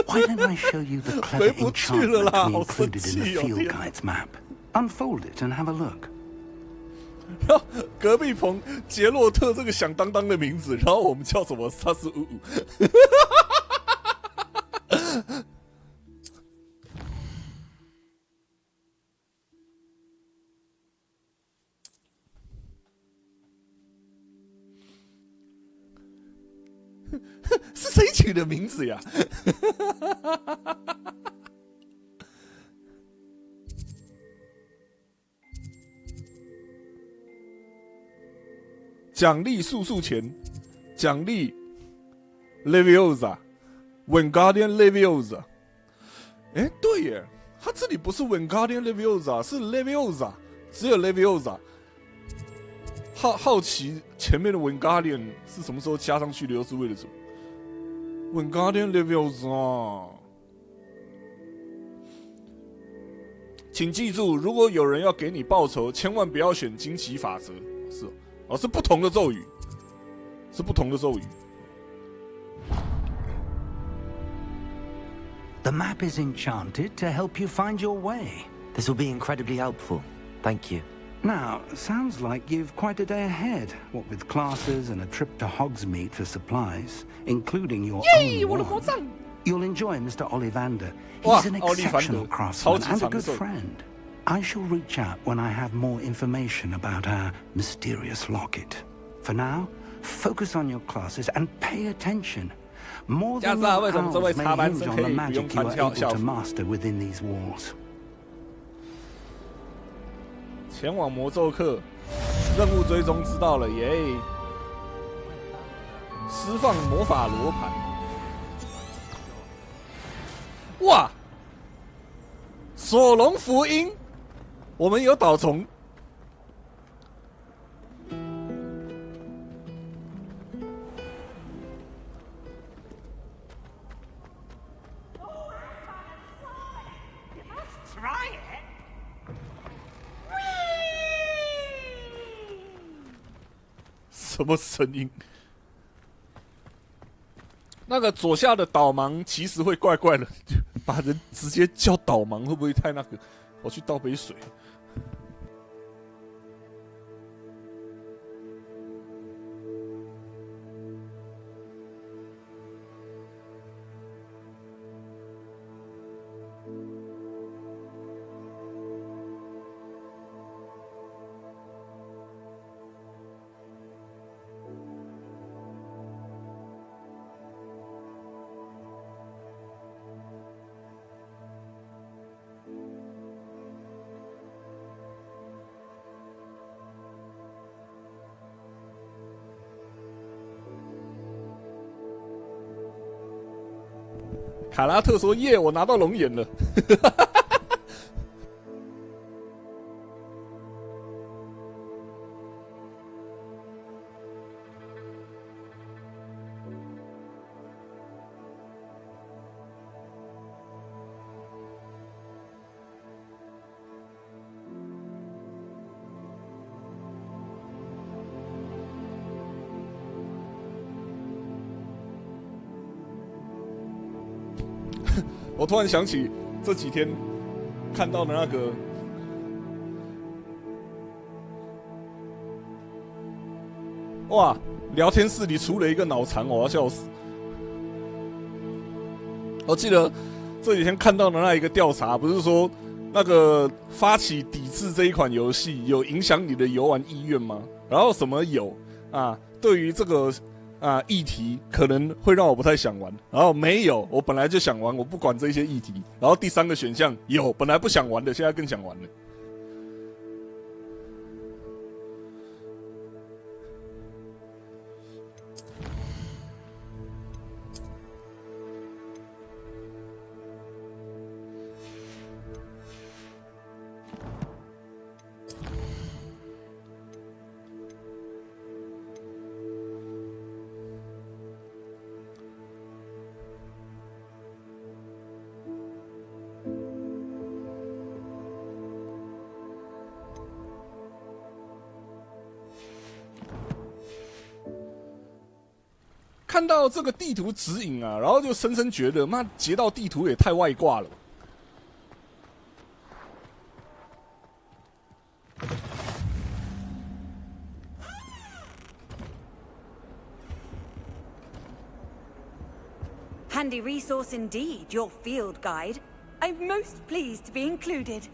I: why don't I show you the clever enchantment we included in the field guide's map? Unfold it and have a look.
B: 隔壁棚杰洛特这个响当当的名字，然后我们叫什么？3555。是谁取的名字呀？奖励速速钱，奖励 Leviosa Wingardium Leviosa。哎，对耶，他这里不是 Wingardium Leviosa， 是 Leviosa， 只有 Leviosa。好奇前面的 Wingardium 是什么时候加上去的，又是为了什么 ？Wingardium Leviosa。请记住，如果有人要给你报仇，千万不要选惊奇法则。是哦，是不同的咒语，是不同的咒语。
I: The map is enchanted to help you find your way.
G: This will be incredibly helpful. Thank you.
I: Now, sounds like you've quite a day ahead, what with classes and a trip to Hogsmeade for supplies, including your own wand. You'll enjoy Mr. Ollivander. He's an exceptional craftsman and a good friend. I shall reach out when I have more information about our mysterious locket. For now, focus on your classes and pay attention. More than your owls may hinge on the magic you are able to master within these walls.
B: 前往魔咒课，任务追踪知道了耶！释放魔法罗盘。哇！索隆福音，我们有导虫。什么声音？那个左下的导盲其实会怪怪的，把人直接叫导盲会不会太那个？我去倒杯水。卡拉特说：“耶，我拿到龙眼了。”我突然想起这几天看到的那个，哇！聊天室里出了一个脑残，我要笑死。我记得这几天看到的那一个调查，不是说那个发起抵制这一款游戏有影响你的游玩意愿吗？然后什么有啊？对于这个议题可能会让我不太想玩，然后没有，我本来就想玩，我不管这些议题。然后第3个选项有，本来不想玩的，现在更想玩了。看到这个地图指引啊，然后就深深觉得，妈截到地图也太外挂了。
R: Handy resource indeed, your field guide. I'm most pleased to be included.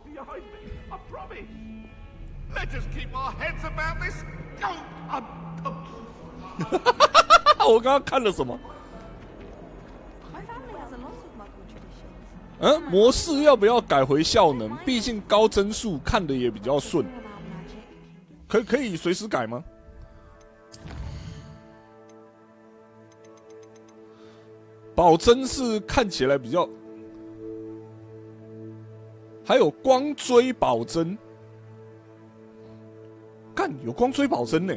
S: Behind me, I promise. Let us keep our heads about this. Go.
B: 我刚刚看了什么？模式要不要改回效能？毕竟高帧数看的也比较顺。可以随时改吗？保真是看起来比较。还有光追保真，干有光追保真呢。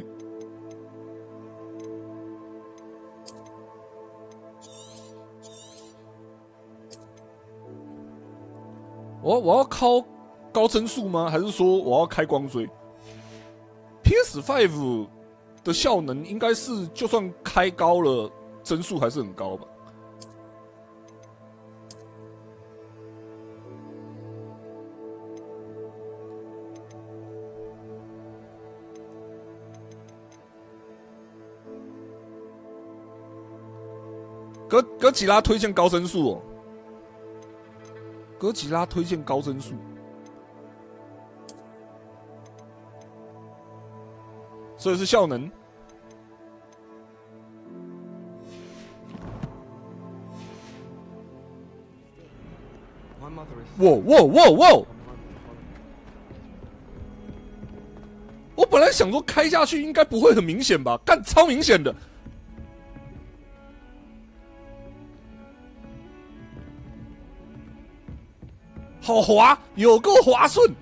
B: 我要靠高帧数吗？还是说我要开光追 ？PS5 的效能应该是就算开高了，帧数还是很高吧？哥吉拉推荐高帧数哦，哥吉拉推荐高帧数，所以是效能。哇！我本来想说开下去应该不会很明显吧，干超明显的。好滑，有够滑顺。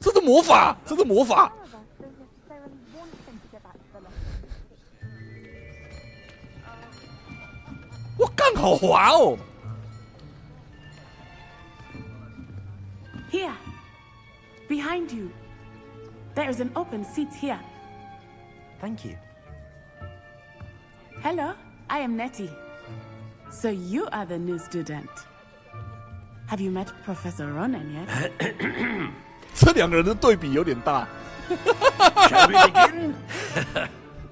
B: 这是魔法，这是魔法。我干好滑哦。
T: Here, behind you, there is an open seat here.
G: Thank you.
T: Hello, I am Nettie. So you are the new student. Have you met Professor Ronan yet?
B: 这两个人的对比有点大。
U: Shall we begin?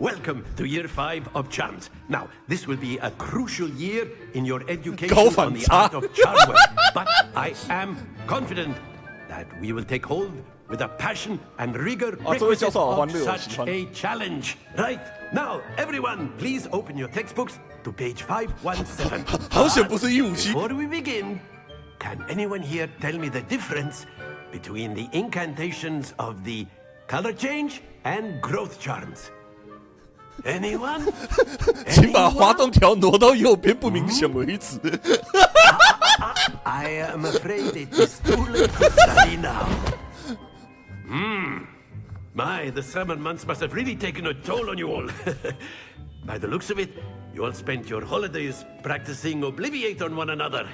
U: Welcome to Year 5 of Charms. Now, this will be a crucial year in your education on the art of charm work. But I am confident that we will take hold with a passion and rigor requisite of such a challenge. Right, now, everyone, please open your textbooks to page 517.
B: 好险不是157。
U: Before we begin, can anyone here tell me the difference between the incantations of the color change and growth charms? Anyone?
B: 请把滑动条挪到右边不明显为止。
U: I am afraid it is too late to study now. My, the summer months must have really taken a toll on you all. By the looks of it, you all spent your holidays practicing Obliviate on one another.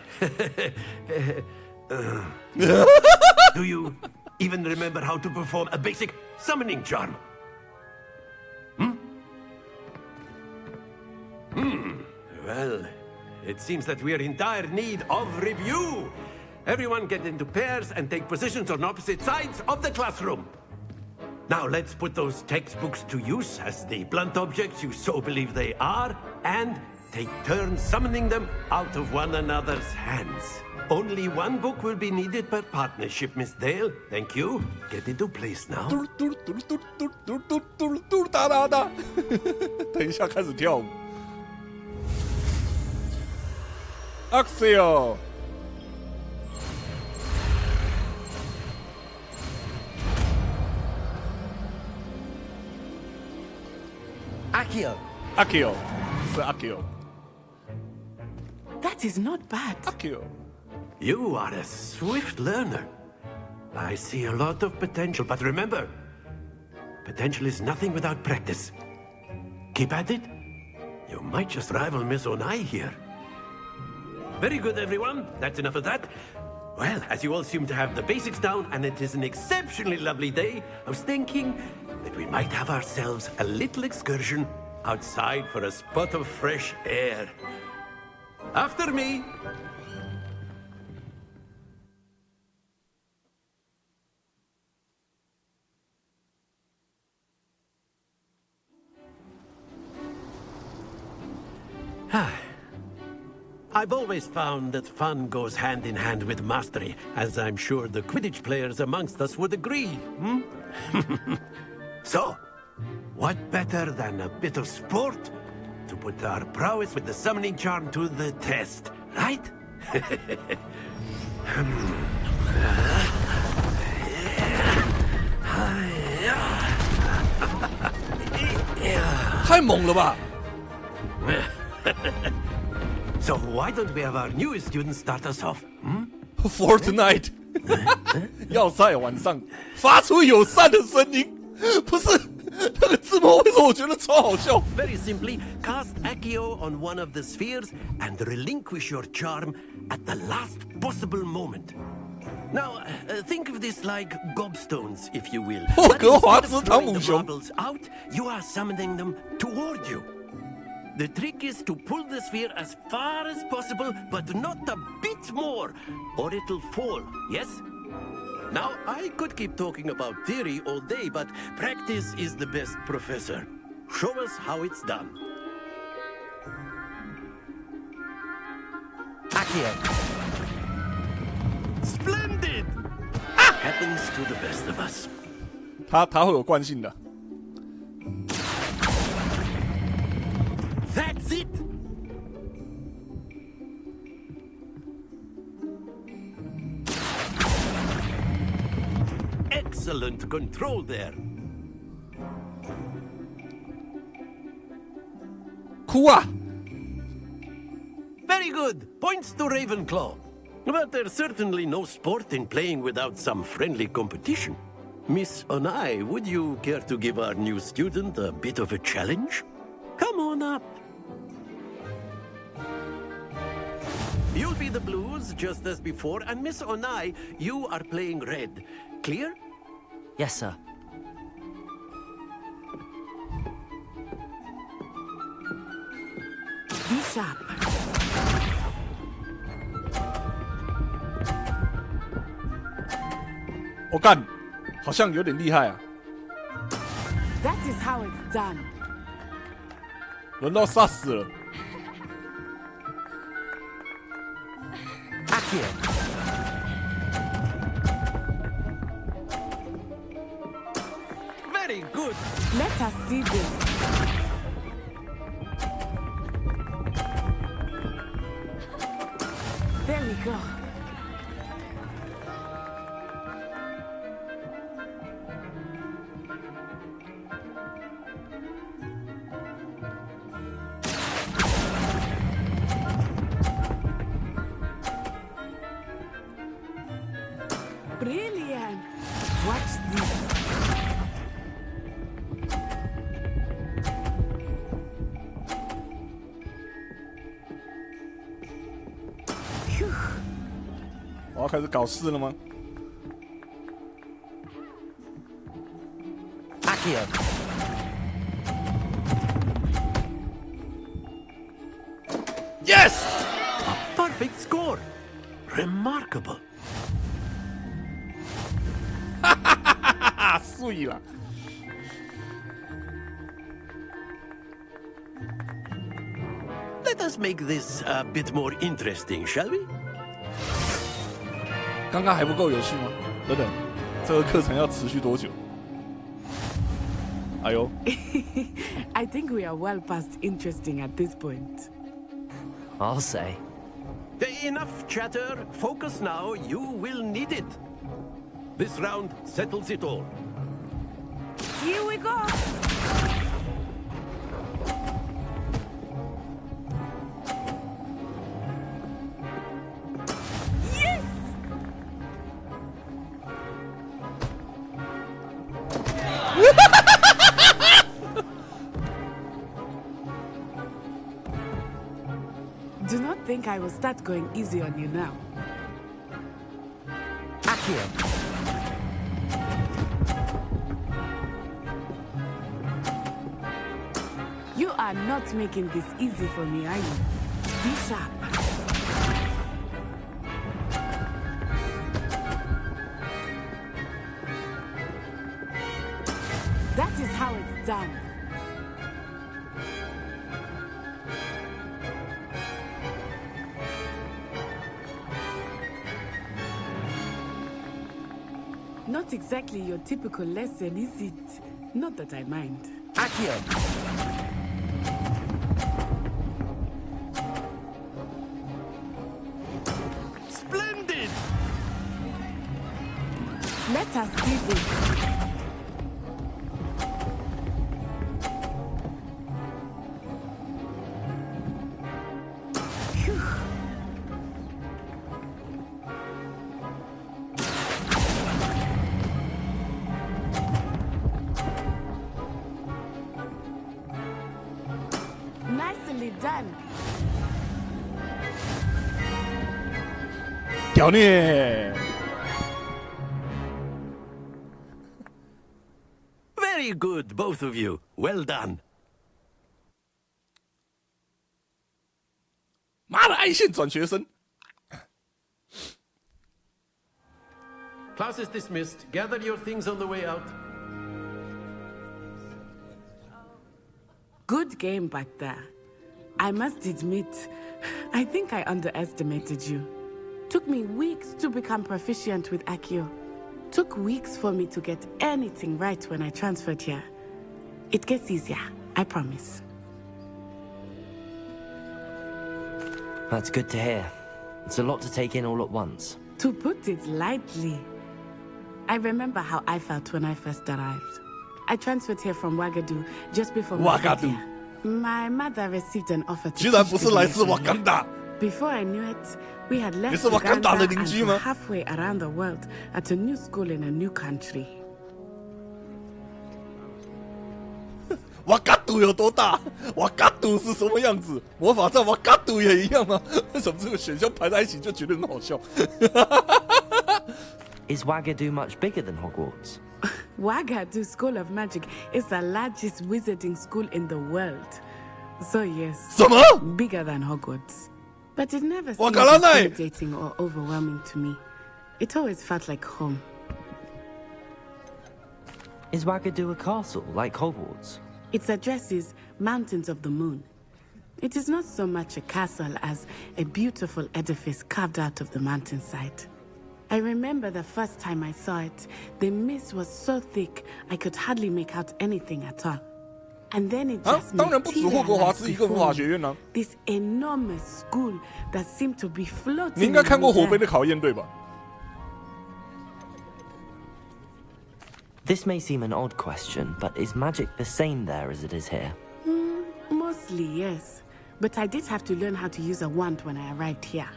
U: Do you even remember how to perform a basic summoning charm? Well, it seems that we are in dire need of review. Everyone get into pairs and take positions on opposite sides of the classroom. Now let's put those textbooks to use as the blunt objects you so believe they are, and take turns summoning them out of one another's hands. Only one book will be needed per partnership, Miss Dale. Thank you. Get into place now.
B: 哒哒哒，等一下开始跳舞。Axel。
Q: Akio，
B: 是 Akio。
T: That is not bad.
B: Akio.
U: You are a swift learner. I see a lot of potential, but remember, potential is nothing without practice. Keep at it. You might just rival Miss Onai here. Very good, everyone. That's enough of that. Well, as you all seem to have the basics down, and it is an exceptionally lovely day, I was thinking that we might have ourselves a little excursion outside for a spot of fresh air. After me. I've always found that fun goes hand in hand with mastery, as I'm sure the Quidditch players amongst us would agree. So, what better than a bit of sport to put our prowess with the summoning charm to the test, right?
B: 太猛了吧！
U: So why don't we have our newest student start us off?
B: Fortnite 要在晚上发出友善的声音，不是那个字幕为什么我觉得超好笑
U: ？Very simply, cast Accio on one of the spheres and relinquish your charm at the last possible moment. Now, think of this like gobstones, if you will.
B: 霍格华兹汤姆熊
U: marbles out, you are summoning them toward you. The trick is to pull the sphere as far as possible, but not a bit more, or it'll fall, yes? Now, I could keep talking about theory all day, but practice is the best professor. Show us how it's done.
Q: Accio.
U: Splendid! Happens to the best of us.
B: 他会有惯性的。
U: That's it! Excellent control there.
B: 哭啊
U: Very good. Points to Ravenclaw. But there's certainly no sport in playing without some friendly competition. Miss Onai, would you care to give our new student a bit of a challenge? Come on up. You'll be the blues, just as before, and Miss Onai, you are playing red. Clear?
G: Yes, sir.
T: Be sharp.
B: 我干，好像有点厉害啊！
T: That is how it's done.
B: 轮到杀死了。
Q: Accio.
U: Very good.
T: Let us see this. There we go. Brilliant. Watch this. Phew.
B: 我要开始搞事了吗
Q: Accio.
U: Yes! A perfect score. Remarkable.
B: 碎了。
U: us make this a bit more interesting, shall we?
B: 刚刚还不够有趣吗？等等，这个课程要持续多久？哎呦
T: I think we are well past interesting at this point.
G: I'll say.
U: Enough chatter. Focus now. You will need it. This round settles it all.
T: Here we go. Yes! Do not think I will start going easy on you now.
G: Accio.
T: You are not making this easy for me, are you? Be sharp. That is how it's done. Not exactly your typical lesson, is it? Not that I mind.
G: Accio.
U: Splendid!
T: Let us see this. Nicely done.
B: 屌你！
U: Very good, both of you. Well done.
B: 妈的，爱线转学生。
U: Class is dismissed. Gather your things on the way out.
T: Good game back there. I must admit, I think I underestimated you. Took me weeks to become proficient with Accio. Took weeks for me to get anything right when I transferred here. It gets easier, I promise.
G: That's good to hear. It's a lot to take in all at once.
T: To put it lightly, I remember how I felt when I first arrived. I transferred here from Wagadu just before my
B: Wagadu.
T: My mother received an offer to
B: 居然不是来自瓦干达。
T: Before I knew it, we had left
B: 你是瓦干达
T: Uganda
B: 的邻居
T: and
B: 吗？
T: were halfway around the world at a new school in a new country.
B: 瓦嘎杜有多大？瓦嘎杜是什么样子？魔法在瓦嘎杜也一样吗？为什么这个选项排在一起就觉得很好笑？
G: Is Wagadu much bigger than Hogwarts?
T: Wagadu School of Magic is the largest wizarding school in the world. So yes,
B: 什么？
T: bigger than Hogwarts. But it never
B: 我
T: seemed
B: 搞了呢。
T: intimidating or overwhelming to me. It always felt like home.
G: Is Wagadu a castle like Hogwarts?
T: Its address is Mountains of the Moon. It is not so much a castle as a beautiful edifice carved out of the mountainside. I remember the first time I saw it, the mist was so thick I could hardly make out anything at all. And then it just
B: 当然不止霍格华兹一个魔法学院啊。
T: this enormous school that seemed to be floating.
B: 你应该看过《火
T: in
B: 杯
T: the
B: 的考验》对吧？
G: This may seem an odd question, but is magic the same there as it is here?
T: Mostly, yes. But I did have to learn how to use a wand when I arrived here.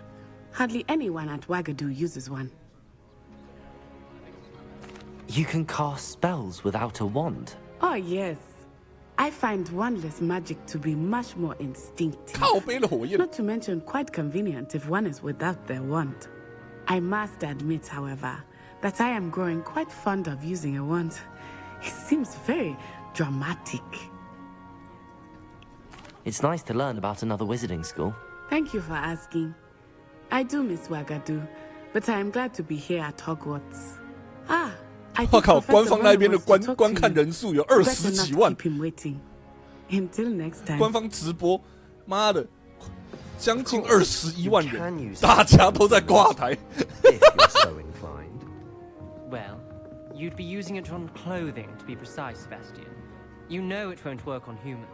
T: Hardly anyone at Wagadu uses one.
G: You can cast spells without a wand.
T: Oh, yes. I find wandless magic to be much more instinctive.
B: 靠背的火焰。
T: Not to mention quite convenient if one is without their wand. I must admit, however, that I am growing quite fond of using a wand. It seems very dramatic.
G: It's nice to learn about another wizarding school.
T: Thank you for asking. I do miss Wagadu, but I am glad to be here at Hogwarts. I
B: 我
T: think
B: 靠，
T: Professor
B: 官方那
T: Ron
B: 边的
T: wants to talk
B: 观
T: to
B: 看
T: you.
B: 人数有
T: Better
B: 20
T: not
B: 几万，
T: keep him waiting. Until next time.
B: 官方直播，妈的，将近21万人，大家都在挂台。
E: Well, you'd be using it on clothing, to be precise, Sebastian. You know it won't work on humans.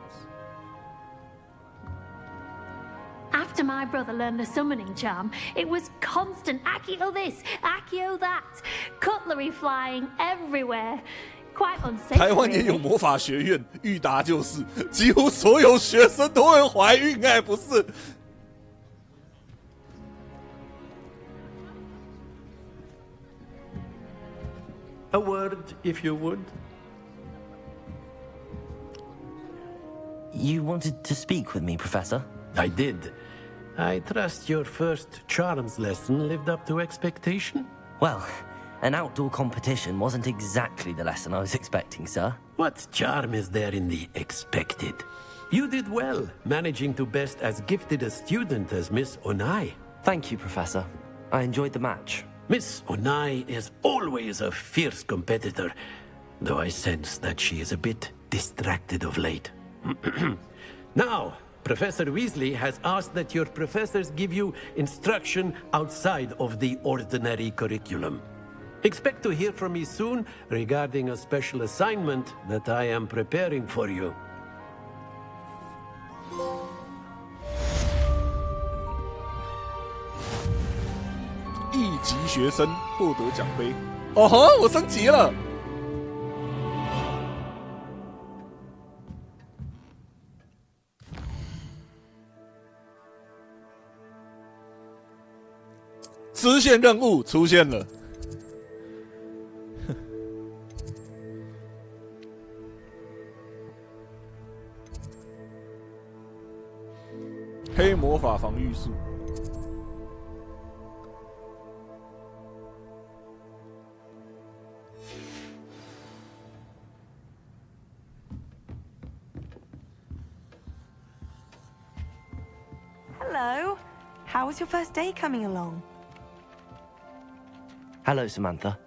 A: After my brother learned the summoning charm, it was constant Accio this, Accio that, cutlery flying everywhere. Quite unsafe.
B: 台湾也有魔法学院，裕达就是，几乎所有学生都会怀孕，哎，不是？
U: A word, if you would.
G: You wanted to speak with me, Professor?
U: I did. I trust your first charms lesson lived up to expectation?
G: Well, an outdoor competition wasn't exactly the lesson I was expecting, sir.
U: What charm is there in the expected? You did well, managing to best as gifted a student as Miss Onai.
G: Thank you, Professor. I enjoyed the match.
U: Miss Onai is always a fierce competitor, though I sense that she is a bit distracted of late. Now, Professor Weasley has asked that your professors give you instruction outside of the ordinary curriculum. Expect to hear from me soon regarding a special assignment that I am preparing for you.
B: 一级学生获得奖杯。哦吼，我升级了！支线任务出现了。黑魔法防御术。
P: Hello. How was your first day coming along?
G: Hello, Samantha.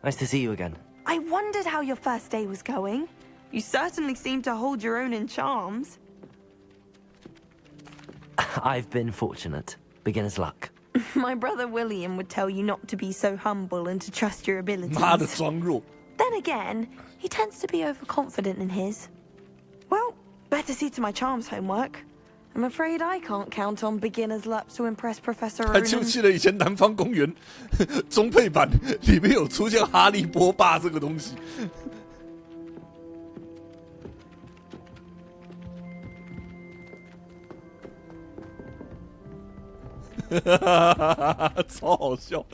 G: Nice to see you again.
P: I wondered how your first day was going. You certainly seem to hold your own in charms.
G: I've been fortunate. Beginner's luck.
P: My brother William would tell you not to be so humble and to trust your abilities.
B: 妈的装弱。
P: Then again, he tends to be overconfident in his. Well, better see to my charms homework. I'm afraid I can't count on beginner's luck to impress Professor
B: 还记不记得以前南方公园中配版里面有出现哈利波霸这个东西？超好笑。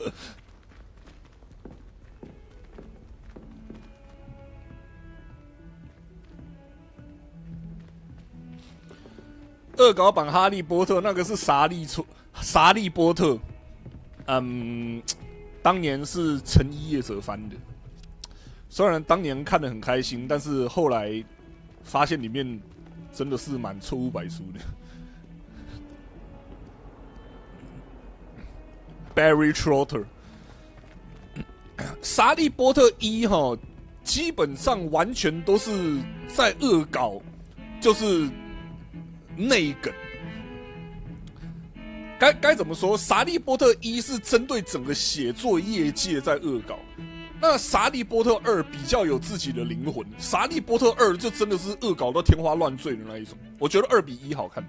B: 恶搞版哈利波特那个是啥利波特，当年是陈一业者翻的。虽然当年看得很开心，但是后来发现里面真的是蛮错误百出的。Barry Trotter， 沙利波特一哈，基本上完全都是在恶搞，就是。 内梗，该怎么说？傻利波特一是针对整个写作业界在恶搞，那傻利波特二比较有自己的灵魂，傻利波特二就真的是恶搞到天花乱坠的那一种。我觉得2比1好看。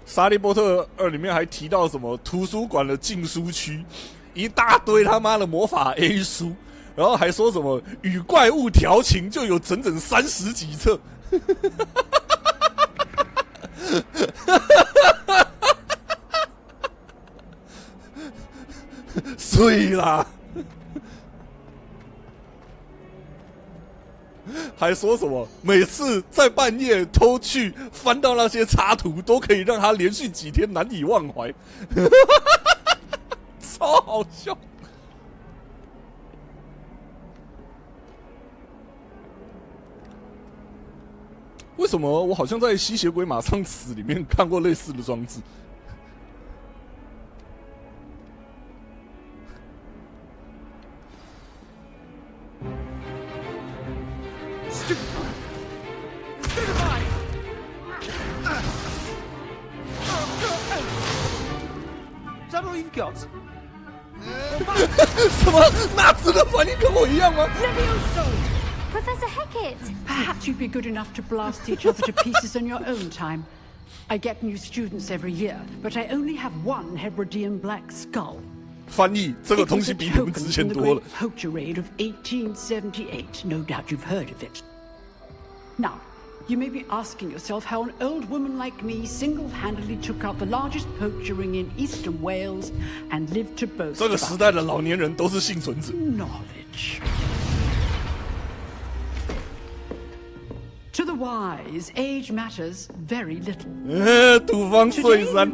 B: 沙利波特2里面还提到什么图书馆的禁书区，一大堆他妈的魔法 A 书，然后还说什么与怪物调情就有整整30几册，碎啦！还说什么每次在半夜偷去翻到那些插图，都可以让他连续几天难以忘怀，超好笑。为什么我好像在吸血鬼马上死里面看过类似的装置？
E: Is that all you've got?
B: 什么？纳兹的反应跟我一样吗
A: Professor Hecat!
C: Perhaps you'd be good enough to blast each other to pieces in your own time. I get new students every year, but I only have one Hebridean black skull.
B: 翻译这个东西比你们之前多了。
C: Poacher raid of 1878. No doubt you've heard of it. Now, you may be asking yourself how an old woman like me single-handedly took out the largest poacher ring in eastern Wales and lived to boast.
B: 这个时代的老年人都是幸存者。
C: Knowledge. To the wise, age matters very little.
B: 土方岁三。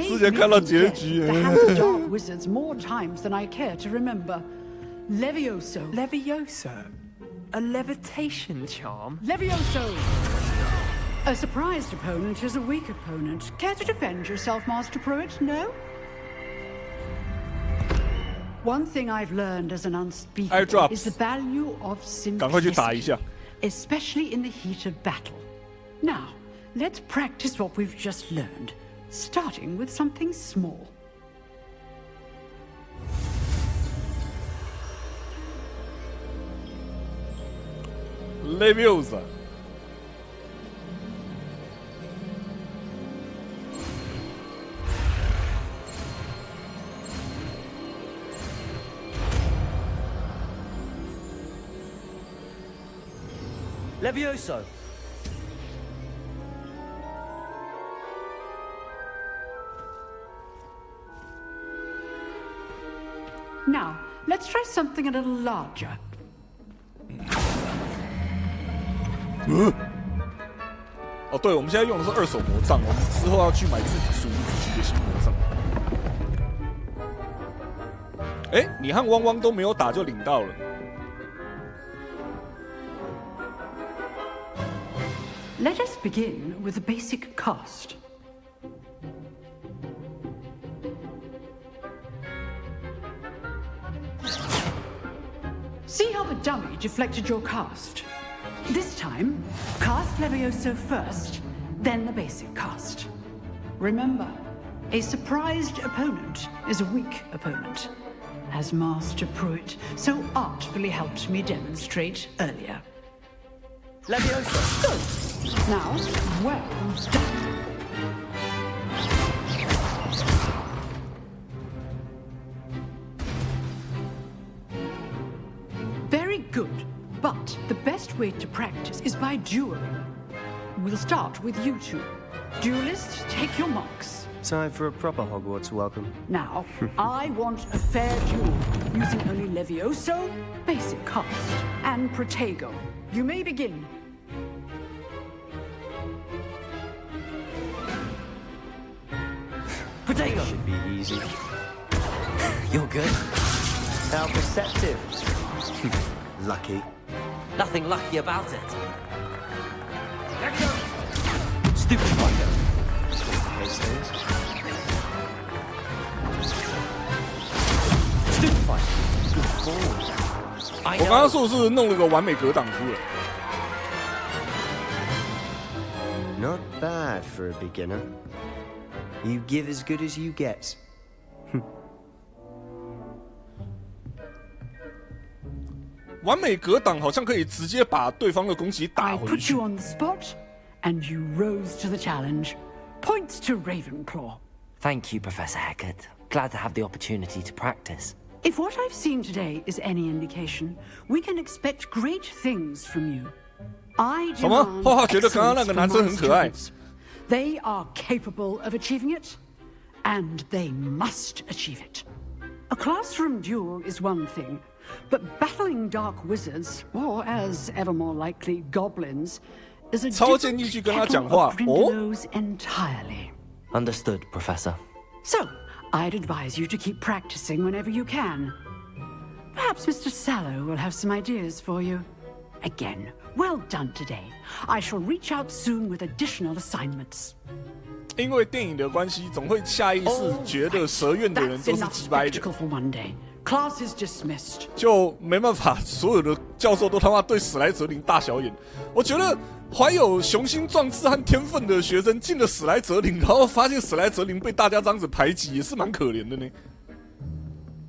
B: 之前看到结局。
C: The hand of dark wizards more times than I care to remember. Levioso.
E: Levioso? A levitation charm?
C: Levioso! A surprised opponent is a weak opponent. Care to defend yourself, Master Pruitt? No? One thing I've learned as an unspeakable is the value of simplicity, especially in the heat of battle. Now, let's practice what we've just learned, starting with something small.
B: Leviosa.
E: Levioso.
C: Now, let's try something a little larger.
B: 哦，对，我们现在用的是二手魔杖，我们之后要去买自己属于自己的新魔杖。哎，你和汪汪都没有打就领到了。
C: Let us begin with the basic cast. See how the dummy deflected your cast? This time, cast Levioso first, then the basic cast. Remember, a surprised opponent is a weak opponent, as Master Pruitt so artfully helped me demonstrate earlier.
E: Levioso!
C: Good. Now, well done. Very good. But the best way to practice is by dueling. We'll start with you two. Duelists, take your marks.
E: Time for a proper Hogwarts welcome.
C: Now, I want a fair duel, using only Levioso, basic cast, and Protego. You may begin.
E: Protego! Should be easy. You're good. How perceptive.
U: Lucky.
E: Nothing lucky about it. Stupid fighter. Stupid fighter. Good ball.
B: 我刚刚是不是弄了个完美格挡出来
E: Not bad for a beginner. You give as good as you get.
B: 完美格挡好像可以直接把对方的攻击打
C: I
B: 回
C: put
B: 去
C: you。on the spot, and you rose to the challenge. Points to Ravenclaw.
G: Thank you, Professor Hecat. Glad to have the opportunity to practice.
C: If what I've seen today is any indication, we can expect great things from you. I
B: 什么？
C: demand
B: 画画觉得刚刚那个
C: excellence
B: 男
C: from
B: 生
C: my
B: 很可爱。
C: students. They are capable of achieving it, and they must achieve it. A classroom duel is one thing, but battling dark wizards, or as ever more likely, goblins, is a
B: 超建议去跟他讲话
C: different kettle of Grindylows entirely.
G: Understood, Professor.
C: So, I'd advise you to keep practicing whenever you can. Perhaps Mr. Sallow will have some ideas for you. Again, well done today. I shall reach out soon with additional assignments.
B: 因为电影的关系，总会下意识觉得蛇院的人都是鸡掰的。
C: Spectacle for one day. Class is dismissed.
B: 就没办法，所有的教授都他妈对史莱哲林大小眼。我觉得怀有雄心壮志和天分的学生进了史莱哲林，然后发现史莱哲林被大家这样子排挤，也是蛮可怜的呢。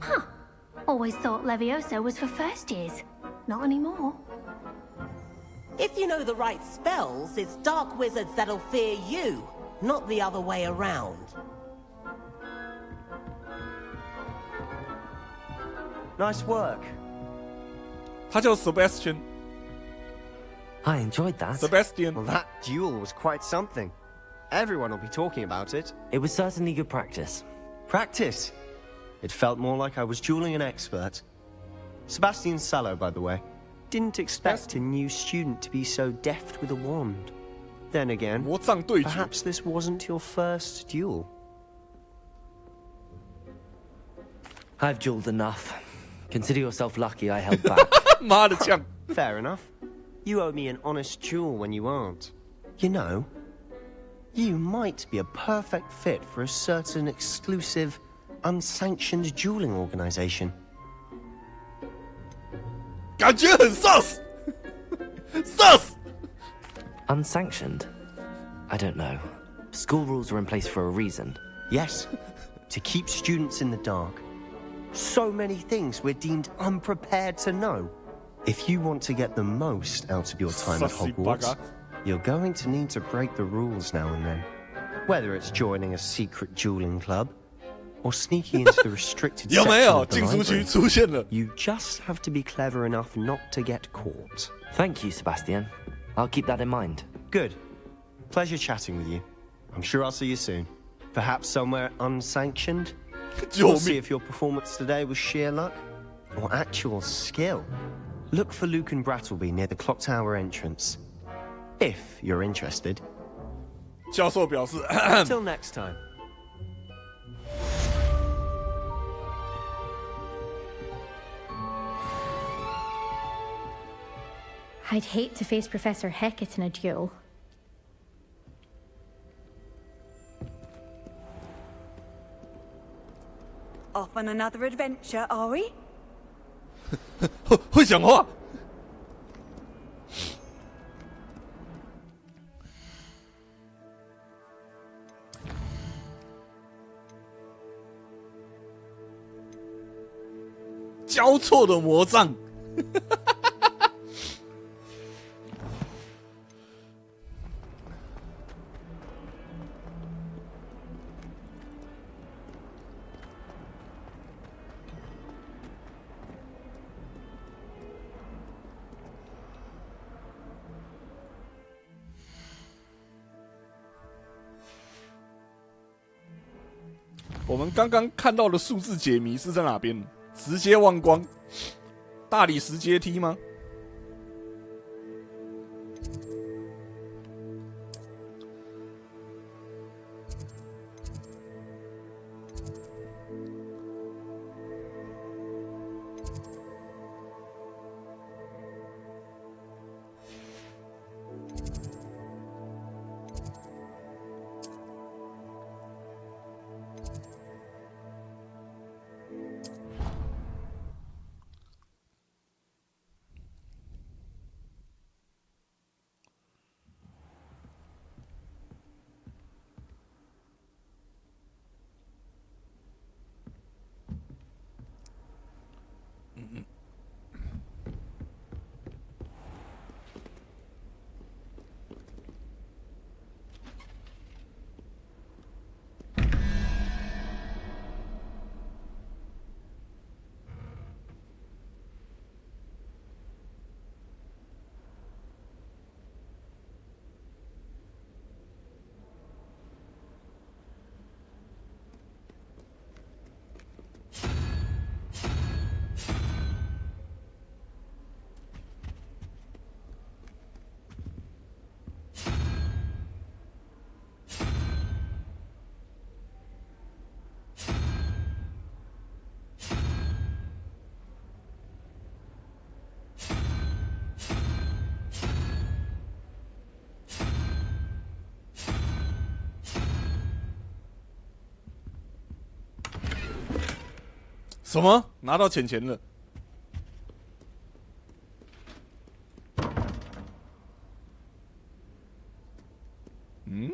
A: Huh. Always thought Levioso was for first years. Not anymore.
N: If you know the right spells, it's dark wizards that'll fear you, not the other way around.
F: Nice work.
B: 他叫 Sebastian.
G: I enjoyed that.
B: Sebastian.
F: Well, that duel was quite something. Everyone will be talking about it.
G: It was certainly good practice.
F: Practice? It felt more like I was dueling an expert. Sebastian Sallow, by the way. Didn't expect a new student to be so deft with a wand. Then again, perhaps this wasn't your first duel.
G: I've dueled enough. Consider yourself lucky I held back.
B: 妈的呛。
F: Fair enough. You owe me an honest duel when you aren't. You know, you might be a perfect fit for a certain exclusive, unsanctioned dueling organization.
B: 感觉很 sus， sus。
G: Unsanctioned? I don't know. School rules are in place for a reason.
F: Yes, to keep students in the dark. So many things we're deemed unprepared to know. If you want to get the most out of your time at Hogwarts, you're going to need to break the rules now and then. Whether it's joining a secret dueling club, or sneaking into the restricted section of the library, you just have to be clever enough not to get caught.
G: Thank you, Sebastian. I'll keep that in mind.
F: Good. Pleasure chatting with you. I'm sure I'll see you soon. Perhaps somewhere unsanctioned? We'll see if your performance today was sheer luck, or actual skill. Look for Luke and Brattleby near the clock tower entrance. If you're interested.
B: 教授表示
F: Till next time.
H: I'd hate to face Professor Hecat in a duel.
R: Off on another adventure, are we?
B: 会讲话。交错的魔杖。我们刚刚看到的数字解谜是在哪边？直接忘光，大理石阶梯吗？什么？拿到钱了？嗯？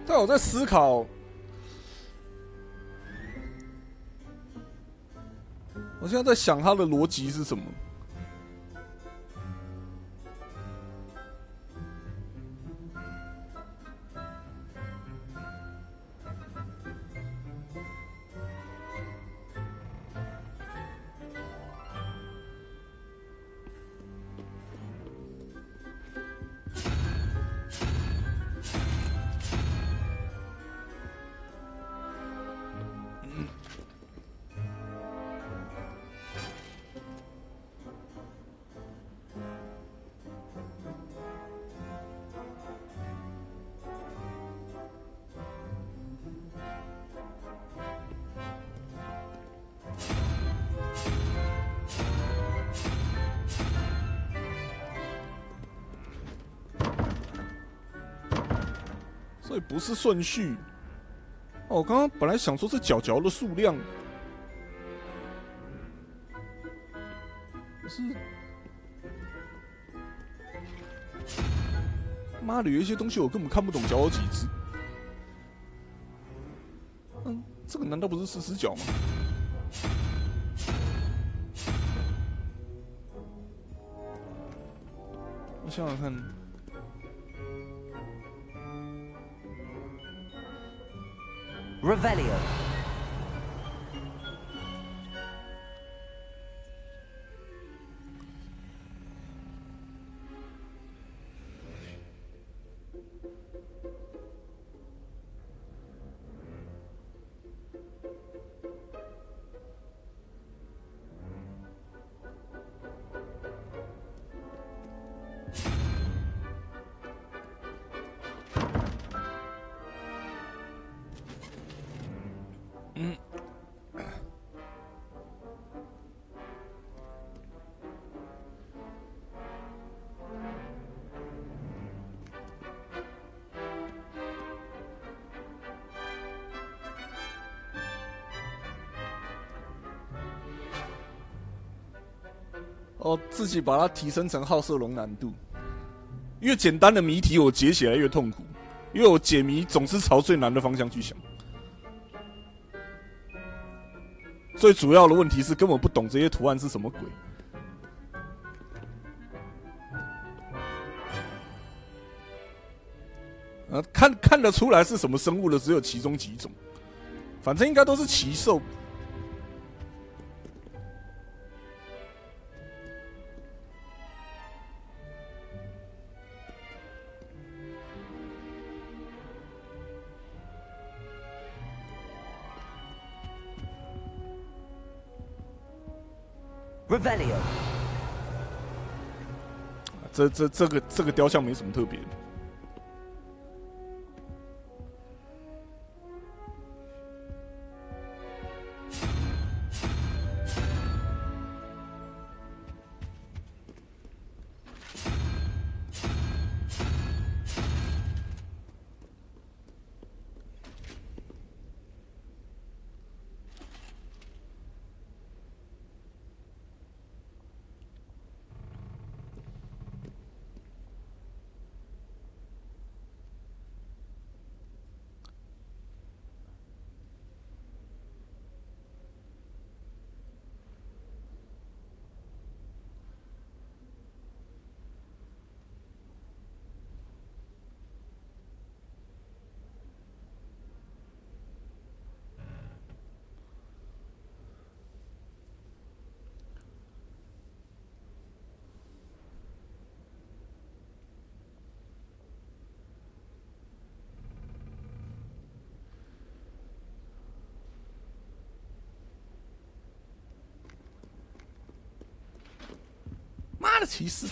B: 但我在思考，我现在在想他的逻辑是什么。所以不是顺序。哦，我刚刚本来想说是角角的数量，可是妈的，有一些东西我根本看不懂角有几只。嗯，这个难道不是40角吗？我想想看。
G: Revelio.
B: 哦，自己把它提升成好色龙难度。越简单的谜题我解起来越痛苦，因为我解谜总是朝最难的方向去想。最主要的问题是根本不懂这些图案是什么鬼。看得出来是什么生物的只有其中几种，反正应该都是奇兽。
G: Revelio.
B: 这个雕像没什么特别的。的歧视！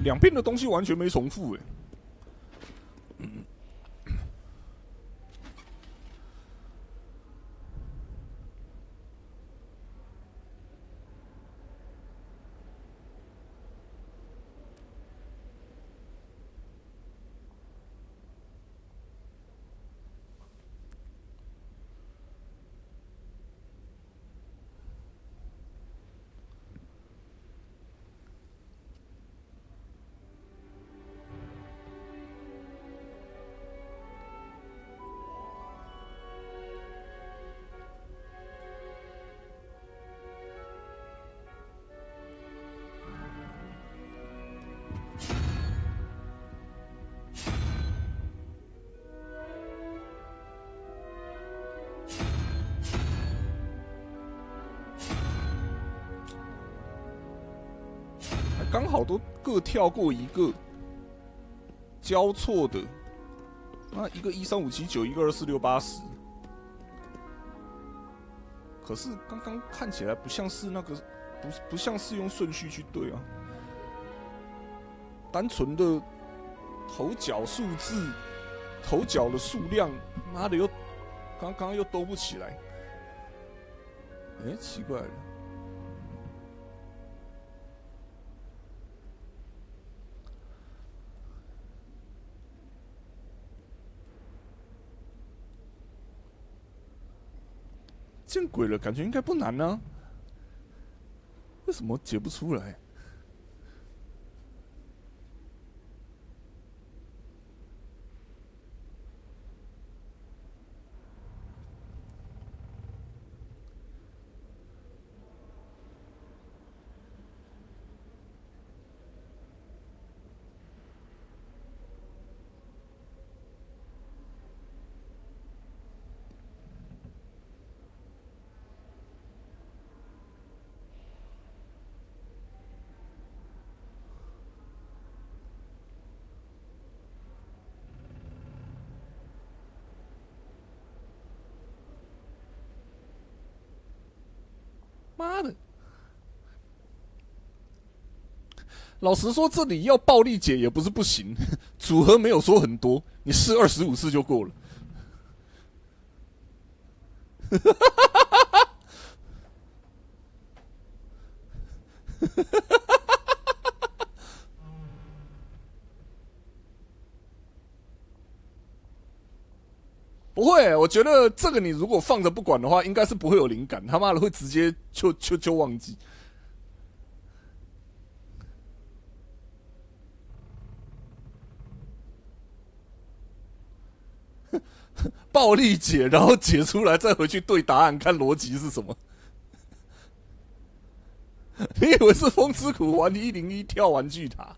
B: 两边的东西完全没重复，刚好都各跳过一个交错的，那一个13579，一个24680，可是刚刚看起来不像是那个，不像是用顺序去对啊，单纯的头角数字、头角的数量，妈的又刚刚又兜不起来，奇怪了。见鬼了，感觉应该不难啊，为什么解不出来？妈的！老实说，这里要暴力解也不是不行，组合没有说很多，你试25次就够了。不会，我觉得这个你如果放着不管的话，应该是不会有灵感，他妈的会直接就忘记。暴力解，然后解出来再回去对答案，看逻辑是什么。你以为是风之谷玩101跳玩具塔？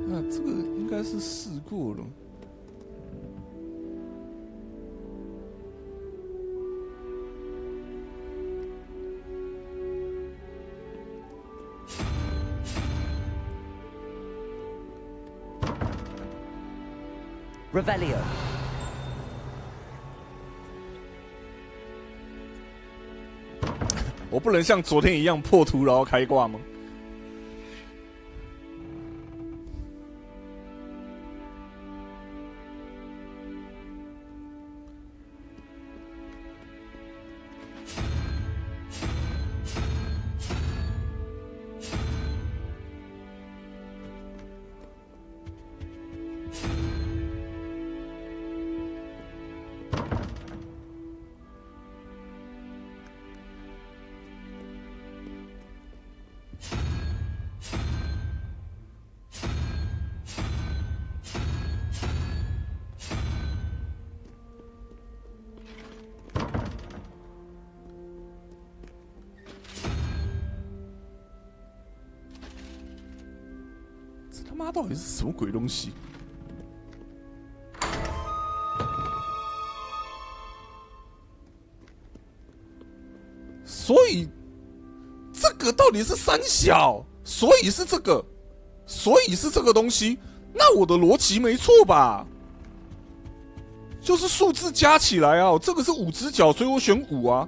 B: 那这个应该是试过了。
D: Revelio.
B: 我不能像昨天一样破图然后开挂吗？他妈到底是什么鬼东西？所以这个到底是三小，所以是这个，所以是这个东西，那我的逻辑没错吧？就是数字加起来啊，这个是5只脚，所以我选5啊。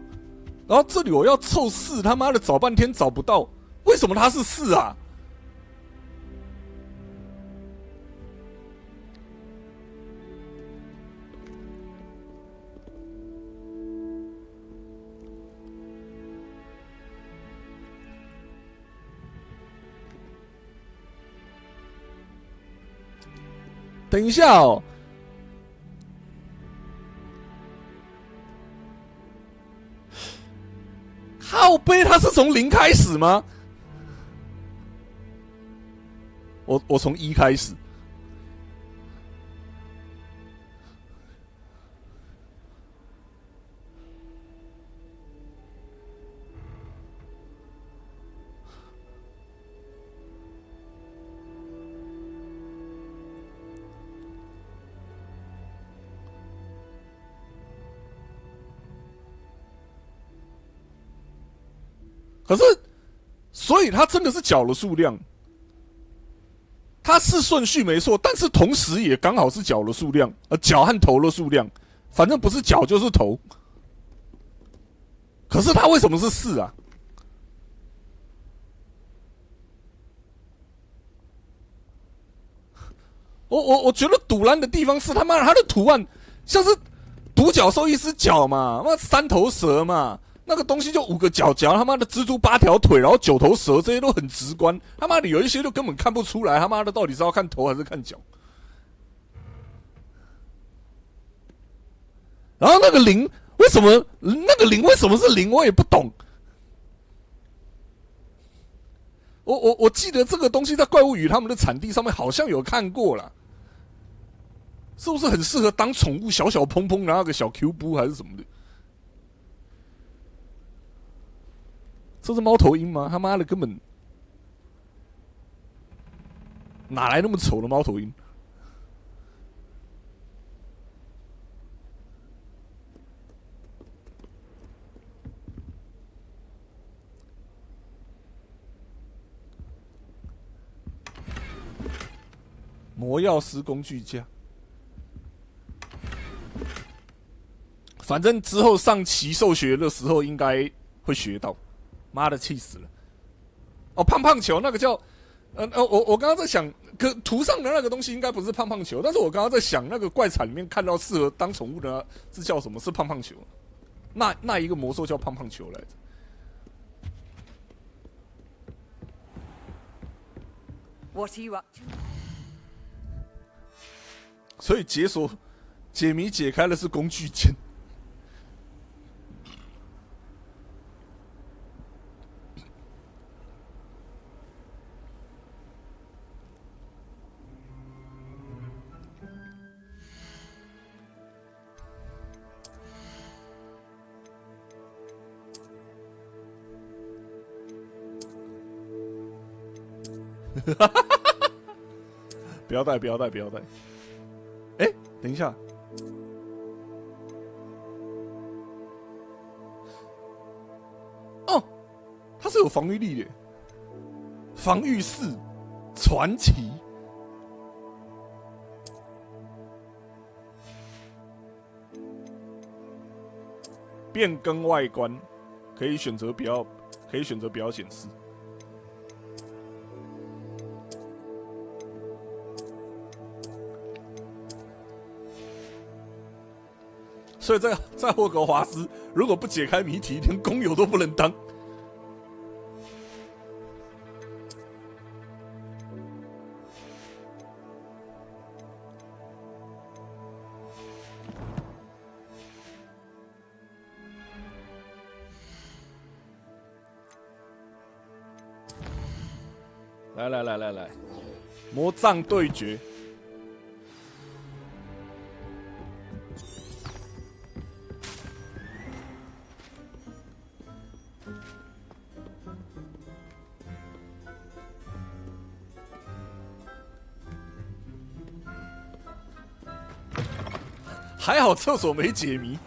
B: 然后这里我要凑4，他妈的找半天找不到，为什么它是4啊？等一下哦，靠背他是从0开始吗？我从1开始。可是，所以他真的是脚的数量，他是顺序没错，但是同时也刚好是脚的数量，脚和头的数量，反正不是脚就是头。可是他为什么是4啊？我觉得堵拦的地方是他妈的他的图案像是独角兽1只脚嘛，妈3头蛇嘛。那个东西就5个脚，他妈的蜘蛛8条腿，然后9头蛇，这些都很直观。他妈的有一些就根本看不出来，他妈的到底是要看头还是看脚。然后那个0为什么是0，我也不懂。我记得这个东西在怪物语他们的产地上面好像有看过啦，是不是很适合当宠物？小小蓬蓬，然后个小 Q 布还是什么的？这是猫头鹰吗？他妈的根本哪来那么丑的猫头鹰？魔药师工具架，反正之后上奇兽学的时候应该会学到。妈的，气死了！哦，胖胖球那个叫，我刚刚在想，可图上的那个东西应该不是胖胖球，但是我刚刚在想，那个怪产里面看到适合当宠物的是叫什么？是胖胖球？那一个魔兽叫胖胖球来着。
R: What are you up to?
B: 所以解谜解开的是工具键。不要带！哎，等一下，哦，它是有防御力的，防御4，传奇。变更外观，可以选择不要显示。所以在霍格华兹，如果不解开谜题，连工友都不能当。来，魔杖对决。还好厕所没解谜。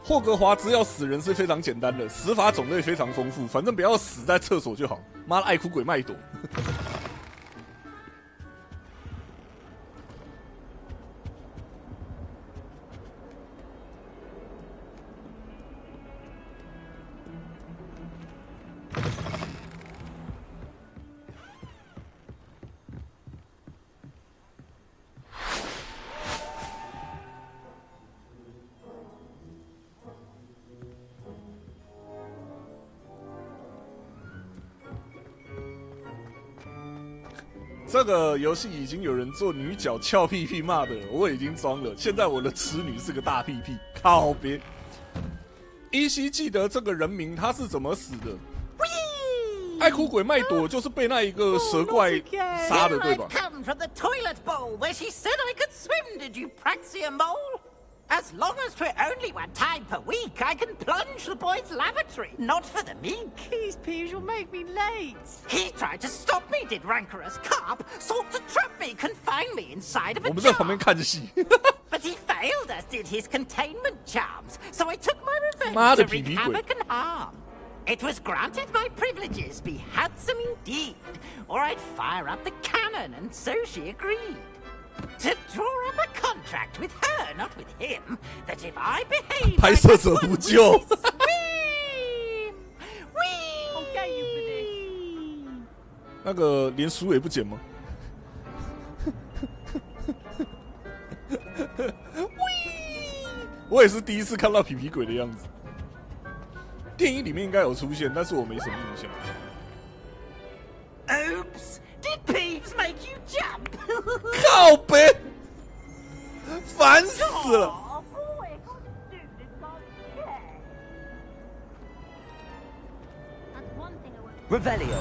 B: 霍格华兹要死人是非常简单的，死法种类非常丰富，反正不要死在厕所就好。妈的，爱哭鬼麦朵。这个游戏已经有人做女角翘屁屁骂的了，我已经装了。现在我的痴女是个大屁屁，靠别！依稀记得这个人名他是怎么死的。爱哭鬼麦朵就是被那一个蛇怪杀的，对吧？
D: Come from the toilet bowl where she said I could swim. Did you praxia mole? As long as 'twere only 1 time per week, I can plunge the boy's lavatory. Not for the meek.
H: These peeves will make me late.
D: He tried to stop me, did rancorous carp. Sought to trap me, confine me inside of a
B: 我们在旁边看戏。
D: But he failed us, did his containment charms. So I took my revenge
B: 妈的
D: to
B: 皮
D: wreak
B: 皮鬼
D: havoc and harm. It was granted my privileges be handsome indeed, or I'd fire up the cannon, and so she agreed. To draw up a contract with her, not with him, that if I behave
B: 拍摄者不救。
H: I'll get you for this.
B: 那个连书也不剪吗？我也是第一次看到皮皮鬼的样子。电影里面应该有出现，但是我没什么印象。
D: Oops! Did Peeves make you jump?
B: 靠北，烦死了！
G: Revelio.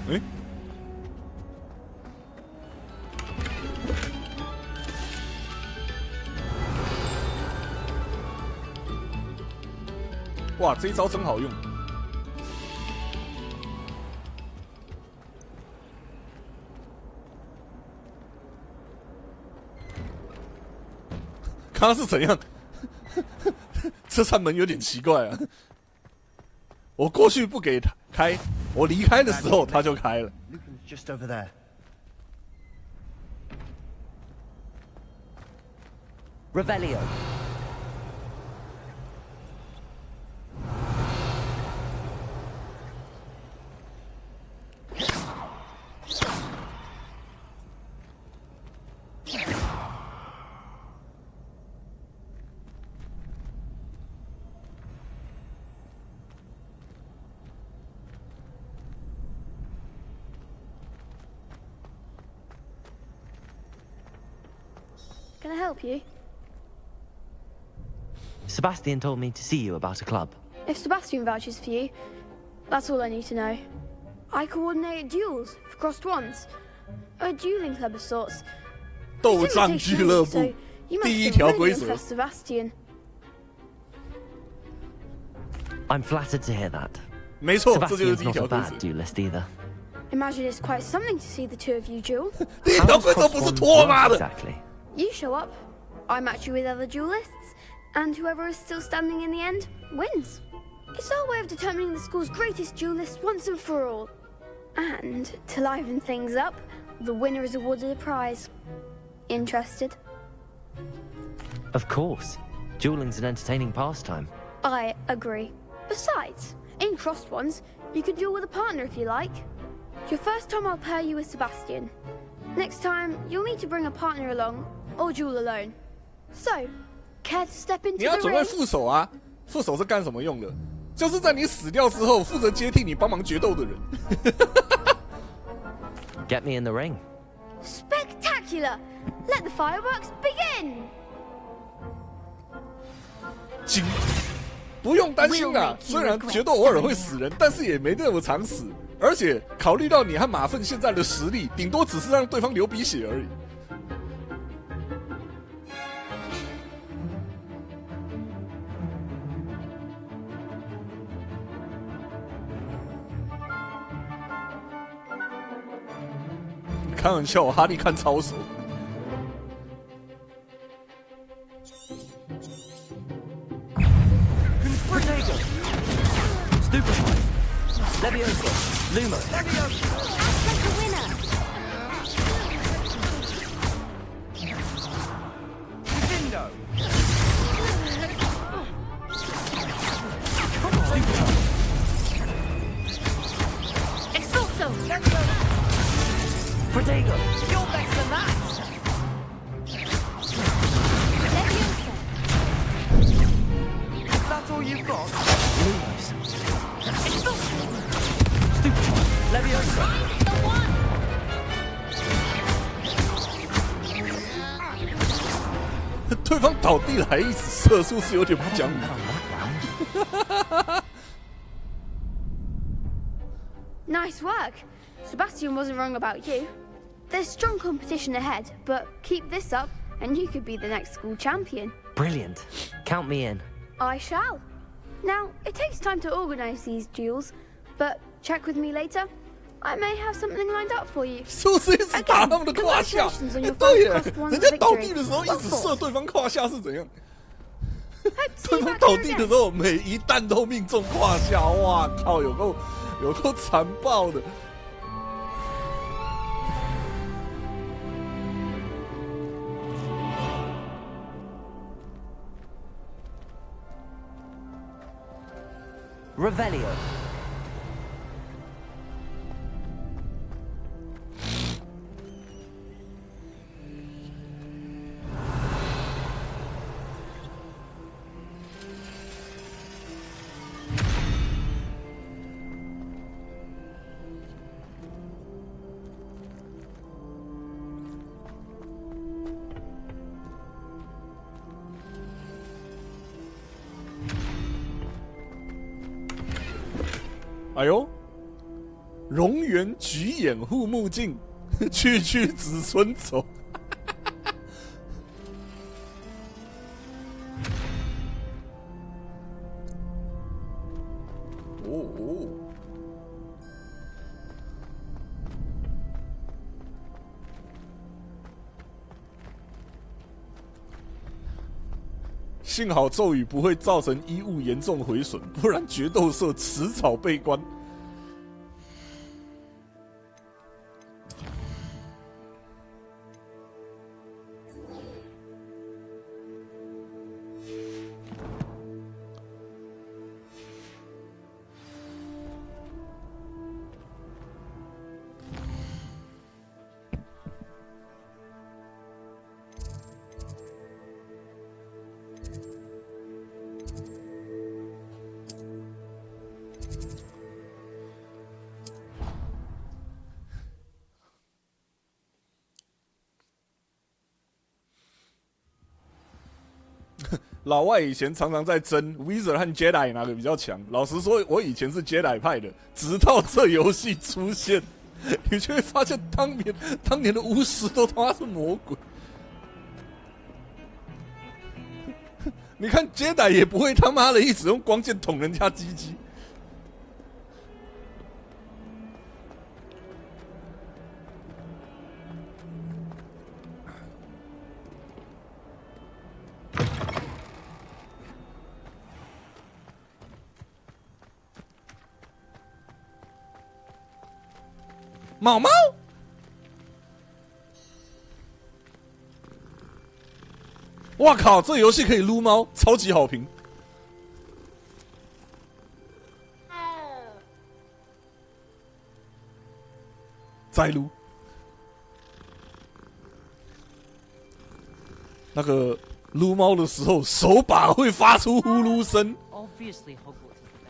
B: Eh? 哇，这一招真好用！刚刚是怎样？这扇门有点奇怪啊！我过去不给他开，我离开的时候他就开了。
F: Just over there.
G: Revelio.
H: Can I help you?
G: Sebastian told me to see you about a club.
H: If Sebastian vouches for you, that's all I need to know. I coordinate duels for crossed ones. A dueling club of sorts.
B: 斗战俱乐部
H: So you
B: 第一
H: must
B: 条
H: have
B: 规
H: really
B: 则。
H: impressed Sebastian.
G: I'm flattered to hear that.
B: 没错，这就是
G: Sebastian's
B: 第一
G: not
B: 条
G: a
B: 规
G: bad
B: 则。
G: duelist either.
H: Imagine it's quite something to see the two of you duel.
B: 第一条规则不是拖妈的。
G: Exactly.
H: You show up, I match you with other duelists, and whoever is still standing in the end wins. It's our way of determining the school's greatest duelist once and for all. And to liven things up, the winner is awarded a prize. Interested?
G: Of course. Dueling's an entertaining pastime.
H: I agree. Besides, in crossed ones, you can duel with a partner if you like. Your first time I'll pair you with Sebastian. Next time, you'll need to bring a partner along, or duel alone. So, care to step into
B: 你要
H: the
B: 准备
H: ring?
B: 副手啊！副手是干什么用的？就是在你死掉之后，负责接替你帮忙决斗的人。
G: Get me in the ring.
H: Spectacular! Let the fireworks begin!
B: 金，不用担心啊！虽然决斗偶尔会死人，但是也没那么常死。而且考虑到你和马粪现在的实力，顶多只是让对方流鼻血而已。开玩笑，哈利看超熟。
G: Protego! Stupefy! Leviosa! Lumo!
H: Act like a winner!
E: Vindo!
H: Expulso!
G: Protego!
E: You're better than that!
H: Leviosa!
E: Is that all you've got?
G: Lumos!
H: Expulso!
G: Stupefy! Leviosa!
H: The one!
B: 对方倒地了还一直射速是有点不讲理。
H: Nice work. Sebastian wasn't wrong about you. There's strong competition ahead, but keep this up and you could be the next school champion.
G: Brilliant. Count me in.
H: I shall. Now, it takes time to organize these duels, but check with me later. I may have something lined up for you.
B: 是不是一直打他们的胯下？
H: Congratulations on your
B: 对耶
H: first crossed ones
B: 人家倒地
H: victory.
B: 的时候一
H: Well
B: 直射
H: fought.
B: 对方胯下是怎样？
H: Hope to see
B: 对
H: you
B: 方
H: back
B: 倒
H: here
B: 地
H: again.
B: 的时候，每一弹都命中胯下，哇靠，有够残暴的。
G: Revelio.
B: 哎呦，龙源举眼护目镜，区区子孙走。哦。幸好咒语不会造成衣物严重毁损，不然决斗社迟早被关。老外以前常常在争 Wizard 和 Jedi 哪个比较强。老实说，我以前是 Jedi 派的，直到这游戏出现，你就会发现当年的巫师都他妈是魔鬼。你看 Jedi 也不会他妈的一直用光剑捅人家鸡鸡。毛毛，哇靠！这游戏可以撸猫，超级好评。再撸，那个撸猫的时候，手把会发出呼噜声。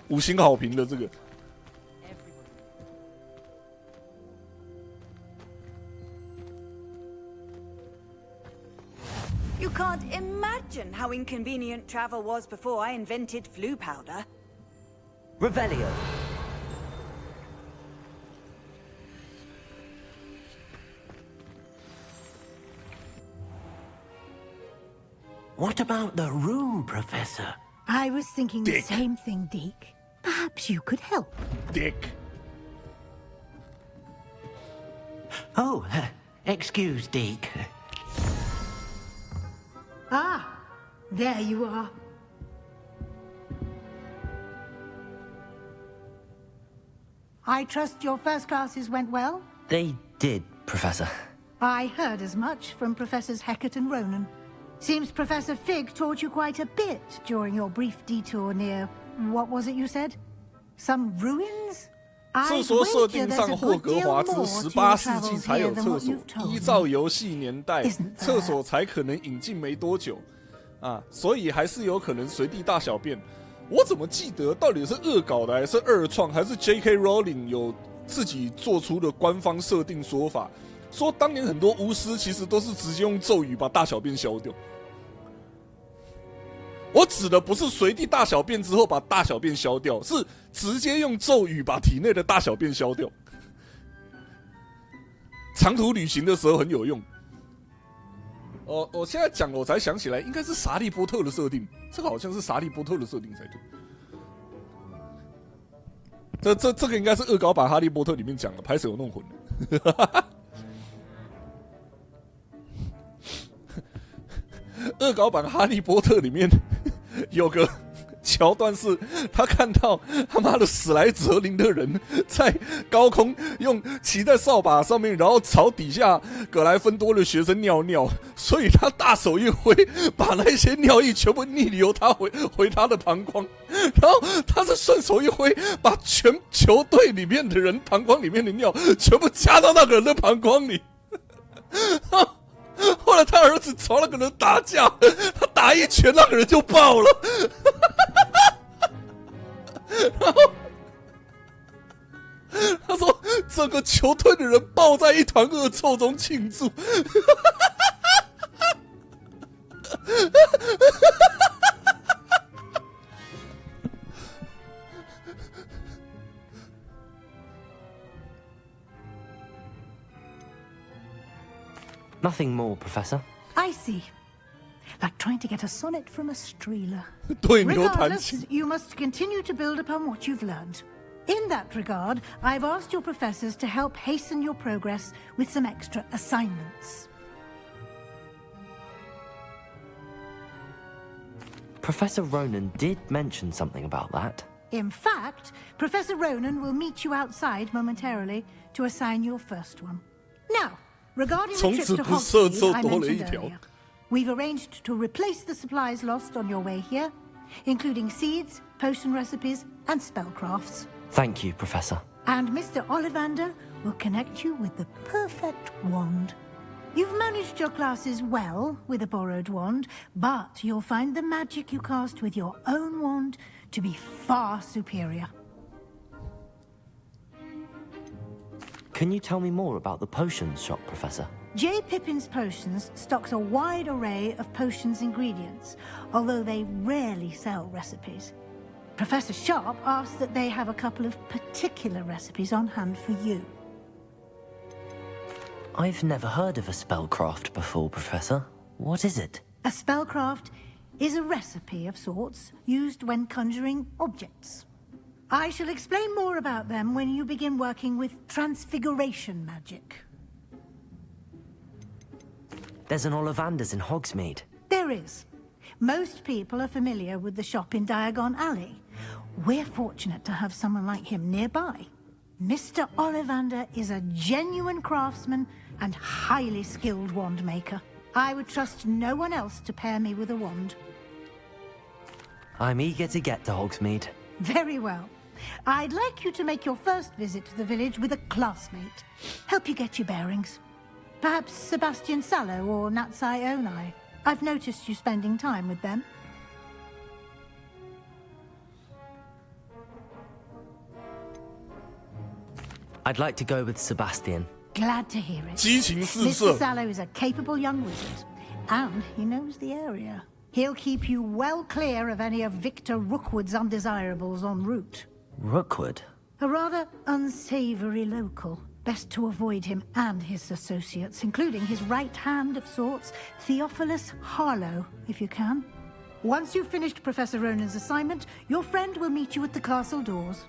B: 5星好评的这个。
R: You can't imagine how inconvenient travel was before I invented flu powder.
G: Revelio.
U: What about the room, Professor?
K: I was thinking the same thing, Deke. Perhaps you could help.
B: Dick.
U: Oh, excuse, Deke.
K: Ah, there you are. I trust your first classes went well?
G: They did, Professor.
K: I heard as much from Professors Hecat and Ronan. Seems Professor Fig taught you quite a bit during your brief detour near... what was it you said? Some ruins?
B: 厕所设定上，霍格华兹18世纪才有厕所，依照游戏年代，厕所才可能引进没多久，啊，所以还是有可能随地大小便。我怎么记得到底是恶搞的，还是二创，还是 J.K. Rowling 有自己做出的官方设定说法，说当年很多巫师其实都是直接用咒语把大小便消掉。我指的不是随地大小便之后把大小便消掉，是直接用咒语把体内的大小便消掉。长途旅行的时候很有用。我现在讲了，我才想起来，应该是沙利波特的设定，这个好像是沙利波特的设定才对。这个应该是恶搞版哈利波特里面讲的，拍摄有弄混了。恶搞版《哈利波特》里面有个桥段是，他看到他妈的史莱哲林的人在高空用骑在扫把上面，然后朝底下葛莱芬多的学生尿尿，所以他大手一挥，把那些尿液全部逆流他回他的膀胱，然后他是顺手一挥，把全球队里面的人膀胱里面的尿全部加到那个人的膀胱里。后来他儿子朝那个人打架，他打一拳，那个人就爆了。然后他说，整个球队的人抱在一团恶臭中庆祝。
G: Nothing more, Professor.
K: I see. Like trying to get a sonnet from a streeler.
B: 对牛弹琴。
K: Regardless, you must continue to build upon what you've learned. In that regard, I've asked your professors to help hasten your progress with some extra assignments.
G: Professor Ronan did mention something about that.
K: In fact, Professor Ronan will meet you outside momentarily to assign your first one. Now, regarding the trip to Hogsmeade I mentioned earlier, we've arranged to replace the supplies lost on your way here, including seeds, potion recipes, and spellcrafts.
G: Thank you, Professor.
K: And Mr. Ollivander will connect you with the perfect wand. You've managed your classes well with a borrowed wand, but you'll find the magic you cast with your own wand to be far superior.
G: Can you tell me more about the potions shop, Professor?
K: J. Pippin's Potions stocks a wide array of potions ingredients, although they rarely sell recipes. Professor Sharp asked that they have a couple of particular recipes on hand for you.
G: I've never heard of a spellcraft before, Professor. What is it?
K: A spellcraft is a recipe of sorts used when conjuring objects. I shall explain more about them when you begin working with transfiguration magic.
G: There's an Ollivanders in Hogsmeade.
K: There is. Most people are familiar with the shop in Diagon Alley. We're fortunate to have someone like him nearby. Mr. Ollivander is a genuine craftsman and highly skilled wand maker. I would trust no one else to pair me with a wand.
G: I'm eager to get to Hogsmeade.
K: Very well. I'd like you to make your first visit to the village with a classmate. Help you get your bearings. Perhaps Sebastian Sallow or Natsai Onai. I've noticed you spending time with them.
G: I'd like to go with Sebastian.
K: Glad to hear it.
B: Mr.
K: Mr. Sallow is a capable young wizard, and he knows the area. He'll keep you well clear of any of Victor Rookwood's undesirables en route.
G: Rookwood?
K: A rather unsavory local. Best to avoid him and his associates, including his right hand of sorts, Theophilus Harlow, if you can. Once you've finished Professor Ronan's assignment, your friend will meet you at the castle doors.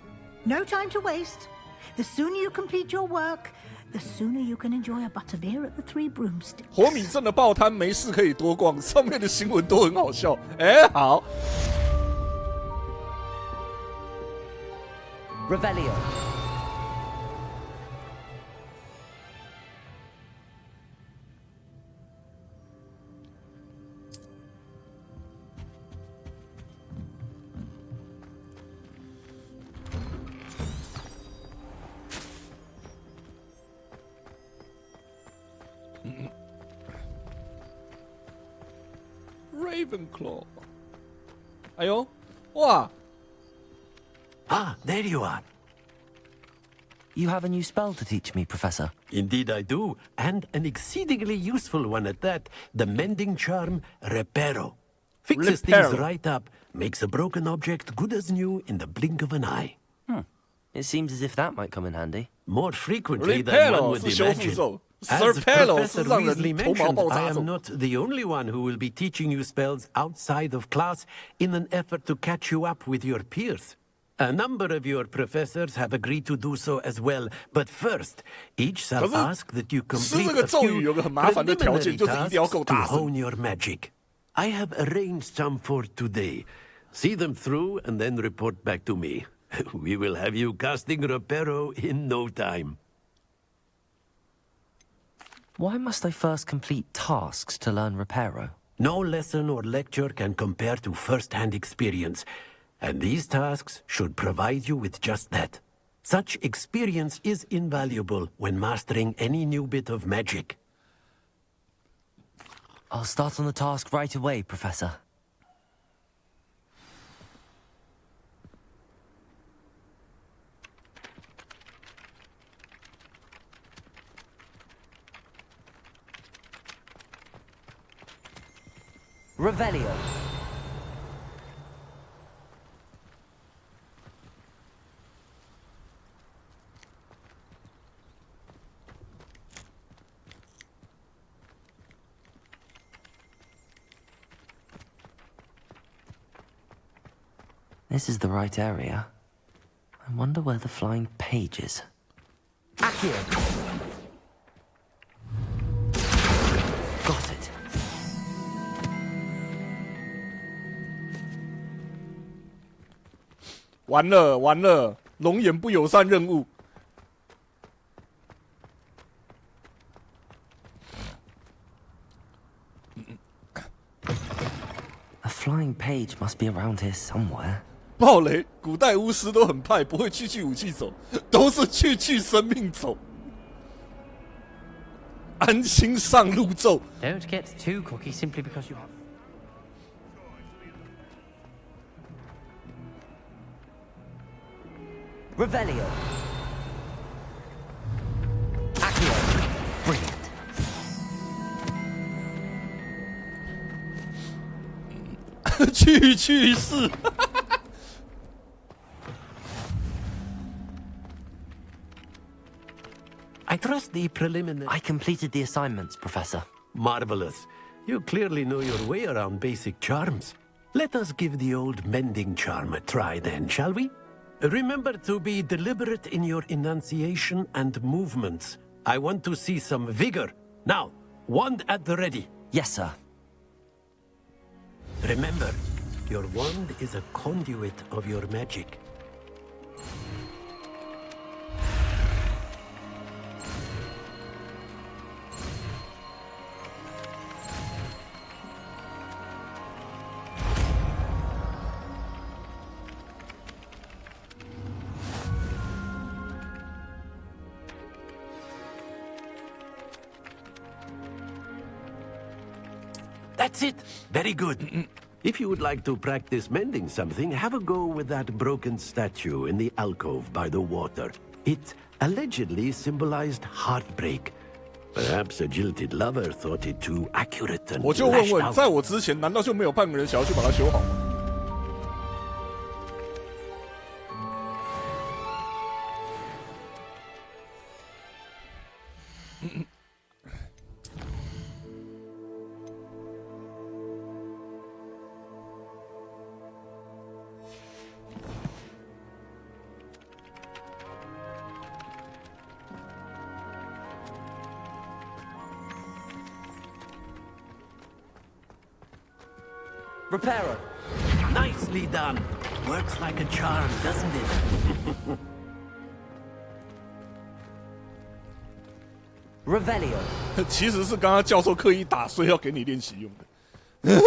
K: No time to waste. The sooner you complete your work, the sooner you can enjoy a butterbeer at the Three Broomsticks.
B: 火米镇的报摊没事可以多逛，上面的新闻都很好笑。哎，好。
G: Revelio.
B: Ravenclaw. 哎呦，哇！
U: Ah, there you are.
G: You have a new spell to teach me, Professor.
U: Indeed I do, and an exceedingly useful one at that. The mending charm, Reparo. Fixes things right up, makes a broken object good as new in the blink of an eye.
G: It seems as if that might come in handy.
U: More frequently than one would imagine. As Professor Weasley mentioned, I am not the only one who will be teaching you spells outside of class in an effort to catch you up with your peers. A number of your professors have agreed to do so as well, but first, each shall ask that you complete a few preliminary tasks to hone your magic. I have arranged some for today. See them through and then report back to me. We will have you casting Reparo in no time.
G: Why must I first complete tasks to learn Reparo?
U: No lesson or lecture can compare to first-hand experience, and these tasks should provide you with just that. Such experience is invaluable when mastering any new bit of magic.
G: I'll start on the task right away, Professor. Revelio. This is the right area. I wonder where the flying page is. Accio! Got it.
B: 完了完了，龙眼不友善任务。
G: A flying page must be around here somewhere.
B: 暴雷，古代巫师都很派，不会去武器走，都是去生命走。安心上路咒。
E: Don't get too cocky simply because you are.
G: Revelio. Accio. Brilliant.
B: 去世。
U: I trust the preliminary.
G: I completed the assignments, Professor.
U: Marvelous. You clearly know your way around basic charms. Let us give the old mending charm a try then, shall we? Remember to be deliberate in your enunciation and movements. I want to see some vigor. Now, wand at the ready.
G: Yes, sir.
U: Remember, your wand is a conduit of your magic. That's it. Very good. If you would like to practice mending something, have a go with that broken statue in the alcove by the water. It allegedly symbolized heartbreak. Perhaps a jilted lover thought it too accurate and
B: 我就问
U: lashed
B: 问，
U: out.
B: 在我之前，难道就没有半个人想要去把它修好吗？Repairer.
U: Nicely done. Works like a charm, doesn't it?
G: Revelio.
B: 其实是刚刚教授刻意打碎要给你练习用的。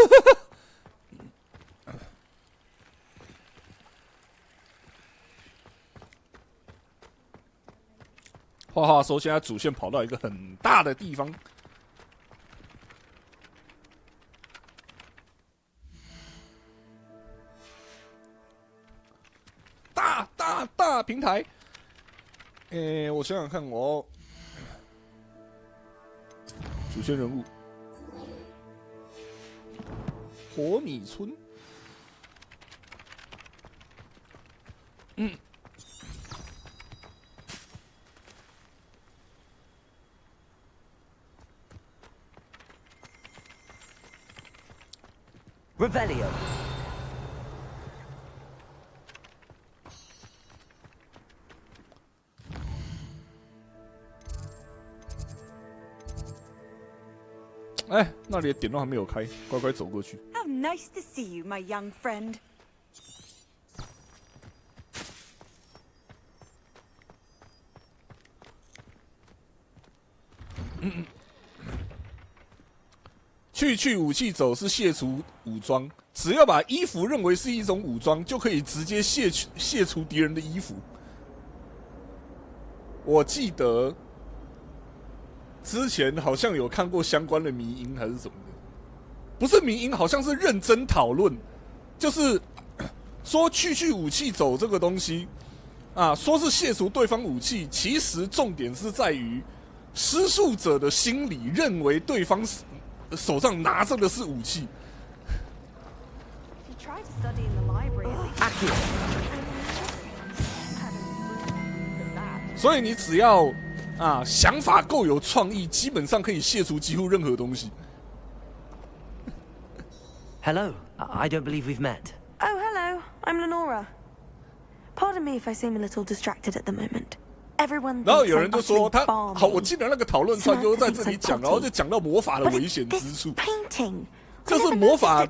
B: 画画说，现在主线跑到一个很大的地方。大平台，我想想看，我主线人物火米村，Revelio. 哎，那里的点都还没有开，乖乖走过去。
R: How nice to see you, my young friend.
B: 去武器走是卸除武装，只要把衣服认为是一种武装，就可以直接卸除敌人的衣服。我记得之前好像有看过相关的迷因还是什么的，不是迷因，好像是认真讨论，就是说去武器走这个东西啊，说是卸除对方武器，其实重点是在于施术者的心理认为对方手上拿着的是武器。所以你只要想法够有创意，基本上可以卸除几乎任何东西。
G: Hello, I don't believe we've met.
P: Oh, hello. I'm Lenora. Pardon me if I seem a little distracted at the moment. Everyone
B: 然后
P: thinks
B: 有
P: I'm
B: 人就说
P: utterly
B: 好，
P: balmy.
B: 我记得那个讨论串就是在这里讲，然后就讲到魔法的危险之处。就是魔法，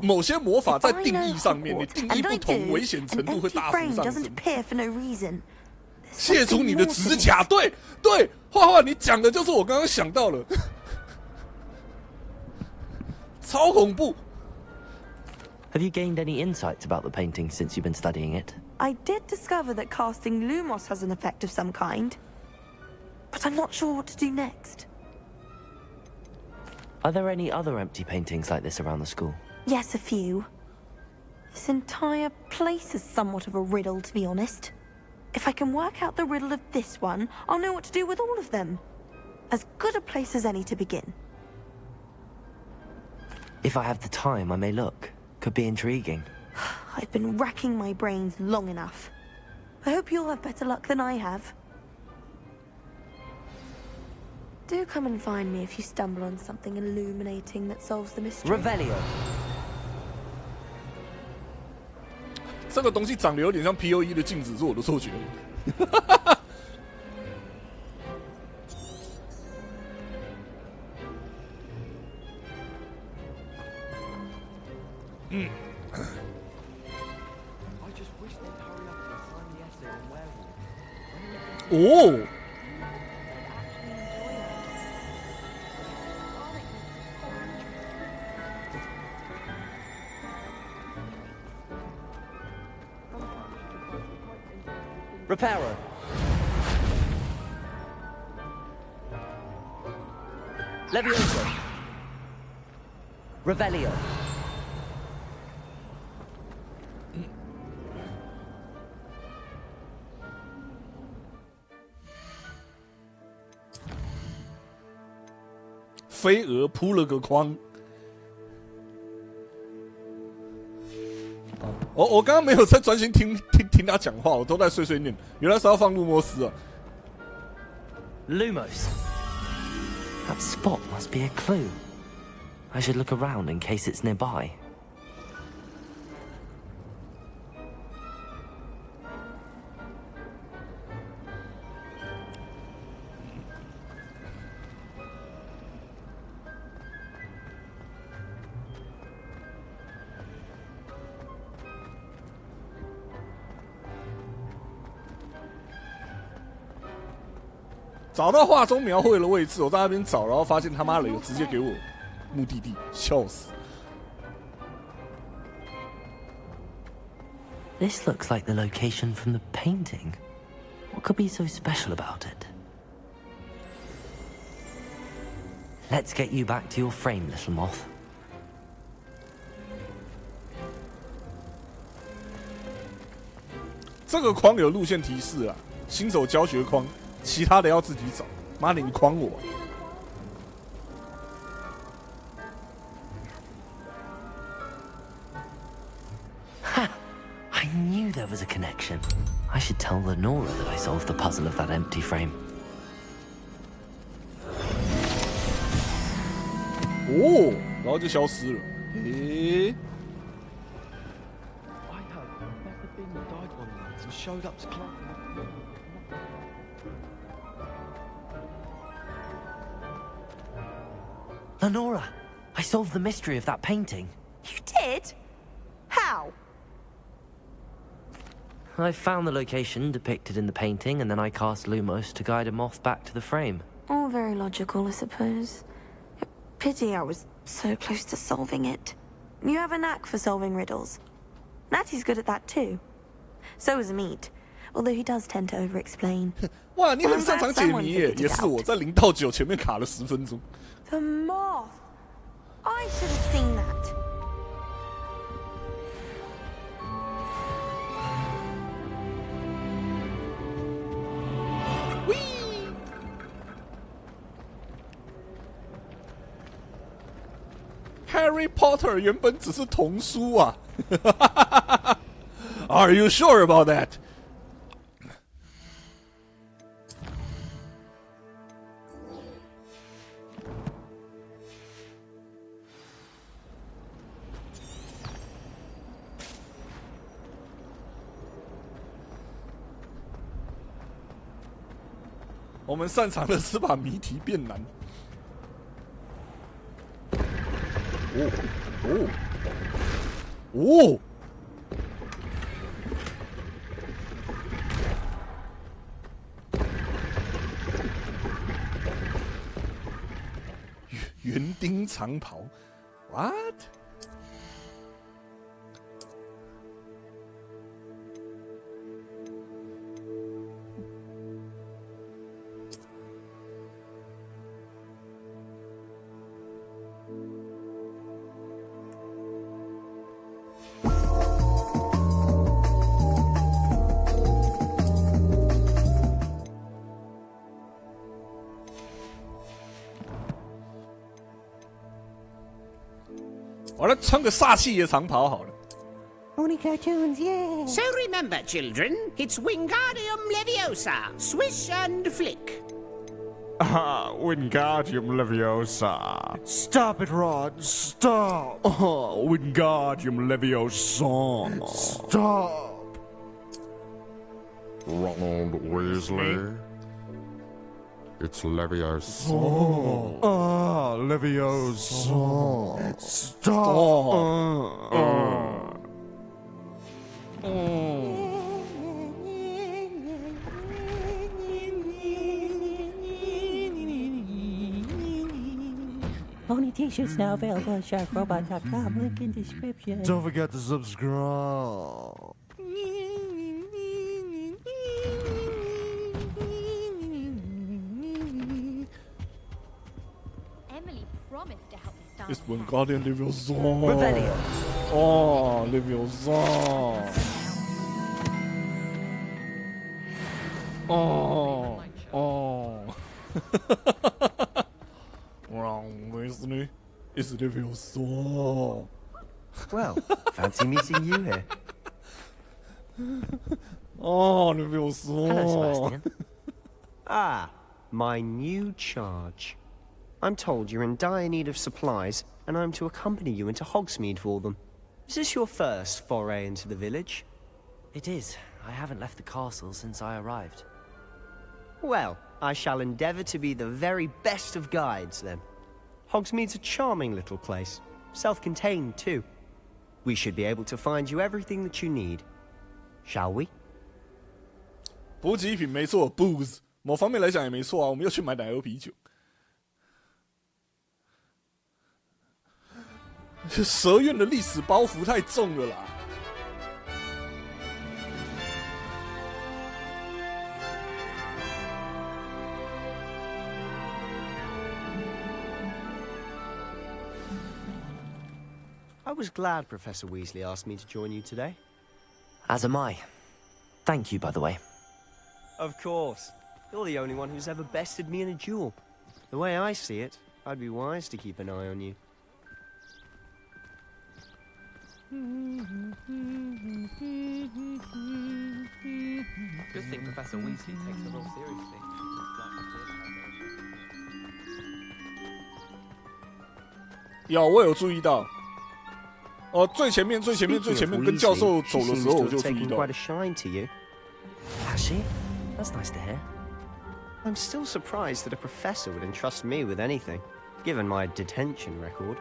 B: 某些魔法在定义上面，你定义不同，危险程度会大幅上升。卸除你的指甲，对，画画，你讲的就是我刚刚想到了，超恐怖。
G: Have you gained any insights about the painting since you've been studying it?
P: I did discover that casting Lumos has an effect of some kind, but I'm not sure what to do next.
G: Are there any other empty paintings like this around the school?
P: Yes, a few. This entire place is somewhat of a riddle, to be honest. If I can work out the riddle of this one, I'll know what to do with all of them. As good a place as any to begin.
G: If I have the time, I may look. Could be intriguing.
P: I've been racking my brains long enough. I hope you'll have better luck than I have. Do come and find me if you stumble on something illuminating that solves the mystery.
G: Revelio.
B: 这个东西长得有点像 POE 的镜子，是我的错觉。嗯。哦。
G: Reparo. Levioso. Revelio.
B: 飞蛾铺了个框。我刚刚没有在专心听他讲话，我都在碎碎念。原来是要放路莫斯啊。
G: Lumos. That spot must be a clue. I should look around in case it's nearby.
B: 找到画中描绘的位置，我在那边找，然后发现他妈的有直接给我目的地，笑死。
G: This looks like the location from the painting. What could be so special about it? Let's get you back to your frame, little moth.
B: 这个框有路线提示啊，新手教学框。 其他的要自己找，妈的，你诓我！
G: Ha! I knew there was a connection. I should tell Lenora that I solved the puzzle of that empty frame.
B: 哦，然后就消失了。诶。
O: I heard Professor Bing died one night and showed up to class.
G: Lenora, I solved the mystery of that painting.
P: You did? How?
G: I found the location depicted in the painting, and then I cast Lumos to guide a moth back to the frame.
P: All very logical, I suppose. Pity I was so close to solving it. You have a knack for solving riddles. Natty's good at that too. So is Meat, although he does tend to over-explain.
B: 哇，你很擅长解谜耶！也是我在0到9前面卡了10分钟。
P: The moth! I should have seen that.
B: Whee! Harry Potter 原本只是童书啊。Are you sure about that? 我们擅长的是把谜题变难。哦哦哦！园丁长袍 ，what？我来穿个煞气的长袍好了。
N: Only cartoons, yeah.
L: So remember, children, it's Wingardium Leviosa. Swish and flick.
V: Wingardium Leviosa.
W: Stop it, Rod. Stop.
V: Oh, Wingardium Leviosa.
W: Stop.
X: Ronald Weasley. It's Leviosa.
W: Leviosa. Stop.
N: Only t-shirts now available at sharkrobot.com. Link in description.
W: Don't forget to subscribe.
A: Emily promised to help me start.
B: It's Wingardium Leviosa.
A: Revelio.
B: Oh, Leviosa. Oh. Ron Weasley is Leviosa.
F: Well, fancy meeting you here.
B: Oh, Leviosa.
F: Hello, Sebastian. Ah, my new charge. I'm told you're in dire need of supplies, and I'm to accompany you into Hogsmeade for them. Is this your first foray into the village?
G: It is. I haven't left the castle since I arrived.
F: Well, I shall endeavour to be the very best of guides, then. Hogsmeade's a charming little place. Self-contained, too. We should be able to find you everything that you need. Shall we?
B: 补给品没错 ，booze。某方面来讲也没错啊，我们又去买奶油啤酒。蛇院的历史包袱太重了啦。
F: I was glad Professor Weasley asked me to join you today.
G: As am I. Thank you, by the way.
F: Of course. You're the only one who's ever bested me in a duel. The way I see it, I'd be wise to keep an eye on you.
E: Good thing Professor Weasley takes it all seriously.
B: 有，我有注意到。哦，最前面跟教授走的时候我就注意到。
F: Has she? That's nice to hear. I'm still surprised that a professor would entrust me with anything, given my detention record.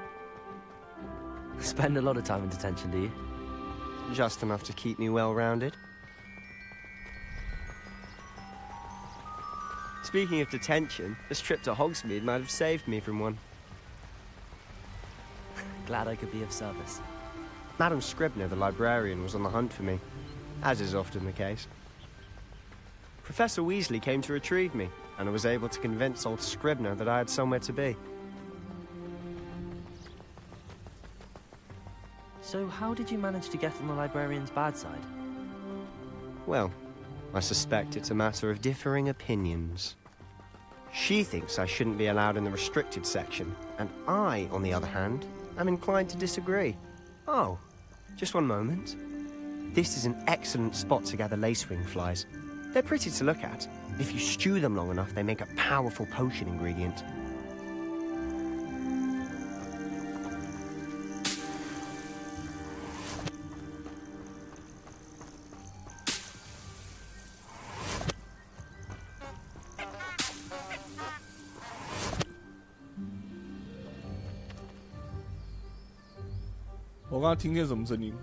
G: Spend a lot of time in detention, do you?
F: Just enough to keep me well-rounded. Speaking of detention, this trip to Hogsmeade might have saved me from one.
G: Glad I could be of service.
F: Madam Scribner, the librarian, was on the hunt for me, as is often the case. Professor Weasley came to retrieve me, and I was able to convince old Scribner that I had somewhere to be.
G: So how did you manage to get on the librarian's bad side?
F: Well, I suspect it's a matter of differing opinions. She thinks I shouldn't be allowed in the restricted section, and I, on the other hand, am inclined to disagree. Oh, just one moment. This is an excellent spot to gather lacewing flies. They're pretty to look at. If you stew them long enough, they make a powerful potion ingredient.
B: 我刚刚听见什么声音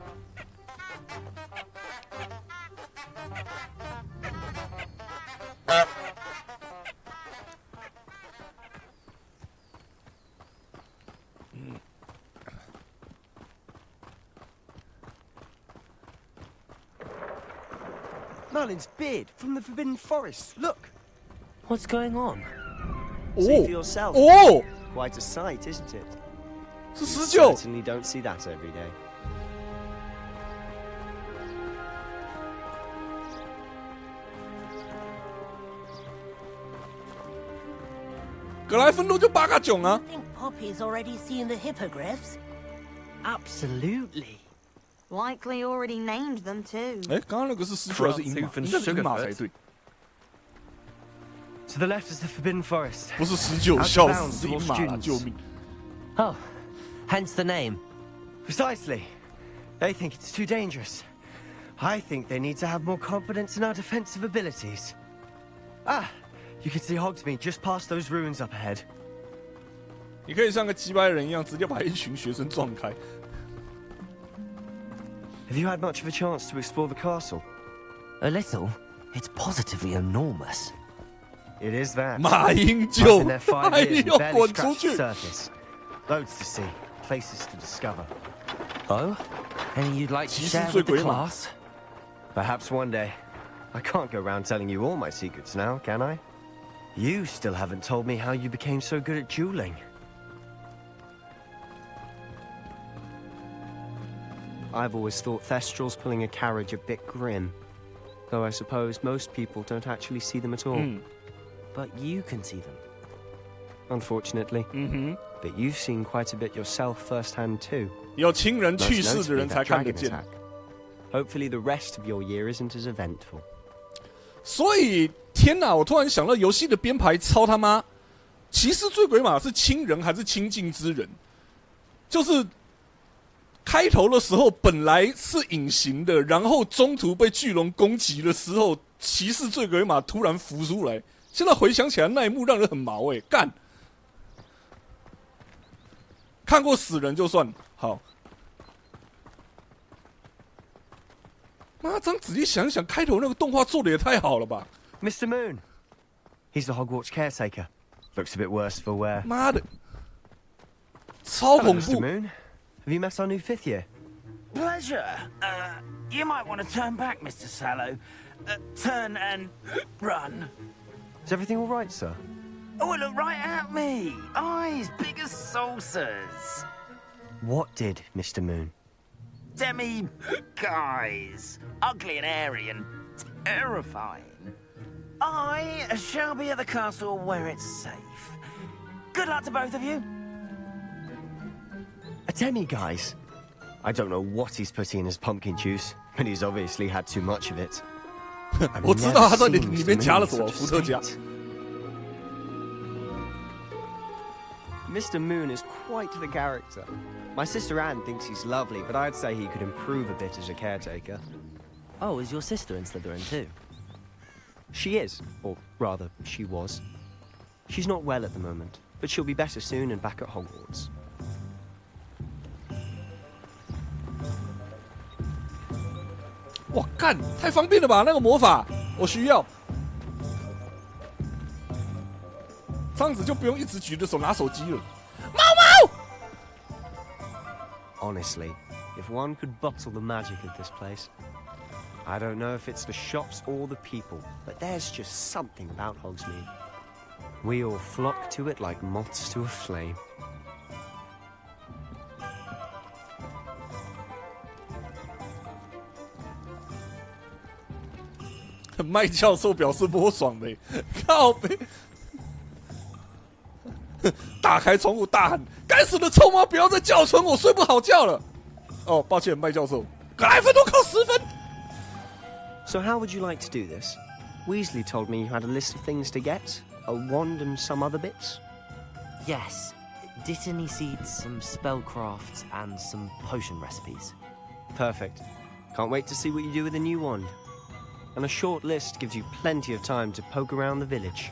B: ？Merlin's
F: beard from the Forbidden Forest. Look.
G: What's going on?
F: See for yourself.
B: Oh!
F: Quite a sight, isn't it? You
B: 19
F: certainly don't see that every day.
B: 格莱芬多就8个囧啊！
N: Think Poppy's already seen the hippogriffs?
Q: Absolutely.
P: Likely already named them too.
B: 哎，刚刚那个是狮鹫还是鹰马？应该是鹰马才对。
Q: To the left is the Forbidden Forest.
B: 不是19，笑死，是鹰马啦！救命！
G: Oh, hence the name.
Q: Precisely. They think it's too dangerous. I think they need to have more confidence in our defensive abilities. Ah, you can see Hogsmeade just past those ruins up ahead.
B: 你可以像个鸡掰人一样，直接把一群学生撞开。
Q: Have you had much of a chance to explore the castle?
G: A little. It's positively enormous.
Q: It is that.
B: 马英九，
Q: 哎
B: 呦，滚出去
Q: ！Loads to see, places to discover.
G: Oh, any you'd like to share with the class?
Q: Perhaps one day. I can't go around telling you all my secrets now, can I? You still haven't told me how you became so good at dueling. I've always thought Thestrals pulling a carriage a bit grim, though I suppose most people don't actually see them at all.
G: But you can see them.
Q: Unfortunately. But you've seen quite a bit yourself firsthand too.
B: 有亲人去世的人才看得见。
Q: Hopefully the rest of your year isn't as eventful.
B: 所以，天哪！我突然想到，游戏的编排超他妈，骑士醉鬼马是亲人还是亲近之人？就是开头的时候本来是隐形的，然后中途被巨龙攻击的时候，骑士醉鬼马突然浮出来。现在回想起来，那一幕让人很毛哎，干！看过死人就算好。 妈，这样仔细想想，开头那个动画做的也太好了吧
Q: ！Mr. Moon, he's the Hogwarts caretaker. Looks a bit worse for wear.
B: 妈的，超恐怖
Q: ！Mr. Moon, have you met our new fifth year?
I: Pleasure. You might want to turn back, Mr. Sallow. Turn and run.
Q: Is everything all right, sir?
I: Oh, look right at me. Eyes big as saucers.
Q: What did, Mr. Moon?
I: Demi-guys. Ugly and airy and terrifying. I shall be at the castle where it's safe. Good luck to both of you.
Q: A demi-guise? I don't know what he's putting in his pumpkin juice, but he's obviously had too much of it.
B: 我知道他在里面加了什么伏特加。
Q: Mr. Moon is quite the character. My sister Anne thinks he's lovely, but I'd say he could improve a bit as a caretaker.
G: Oh, is your sister in Slytherin too?
Q: She is, or rather, she was. She's not well at the moment, but she'll be better soon and back at Hogwarts.
B: 哇，干，太方便了吧！那个魔法，我需要。这样子就不用一直举着手拿手机了。猫猫。
Q: Honestly, if one could bottle the magic of this place. I don't know if it's the shops or the people, but there's just something about Hogsmeade. We all flock to it like moths to a flame.
B: 麦教授表示不爽的，靠北。打开窗户大喊：“该死的臭猫，不要再叫春，我睡不好觉了。”哦，抱歉，麦教授，格莱芬多扣10分。
Q: So how would you like to do this? Weasley told me you had a list of things to get, a wand and some other bits.
G: Yes, Dittany seeds, some spellcrafts, and some potion recipes.
Q: Perfect. Can't wait to see what you do with the new wand. And a short list gives you plenty of time to poke around the village.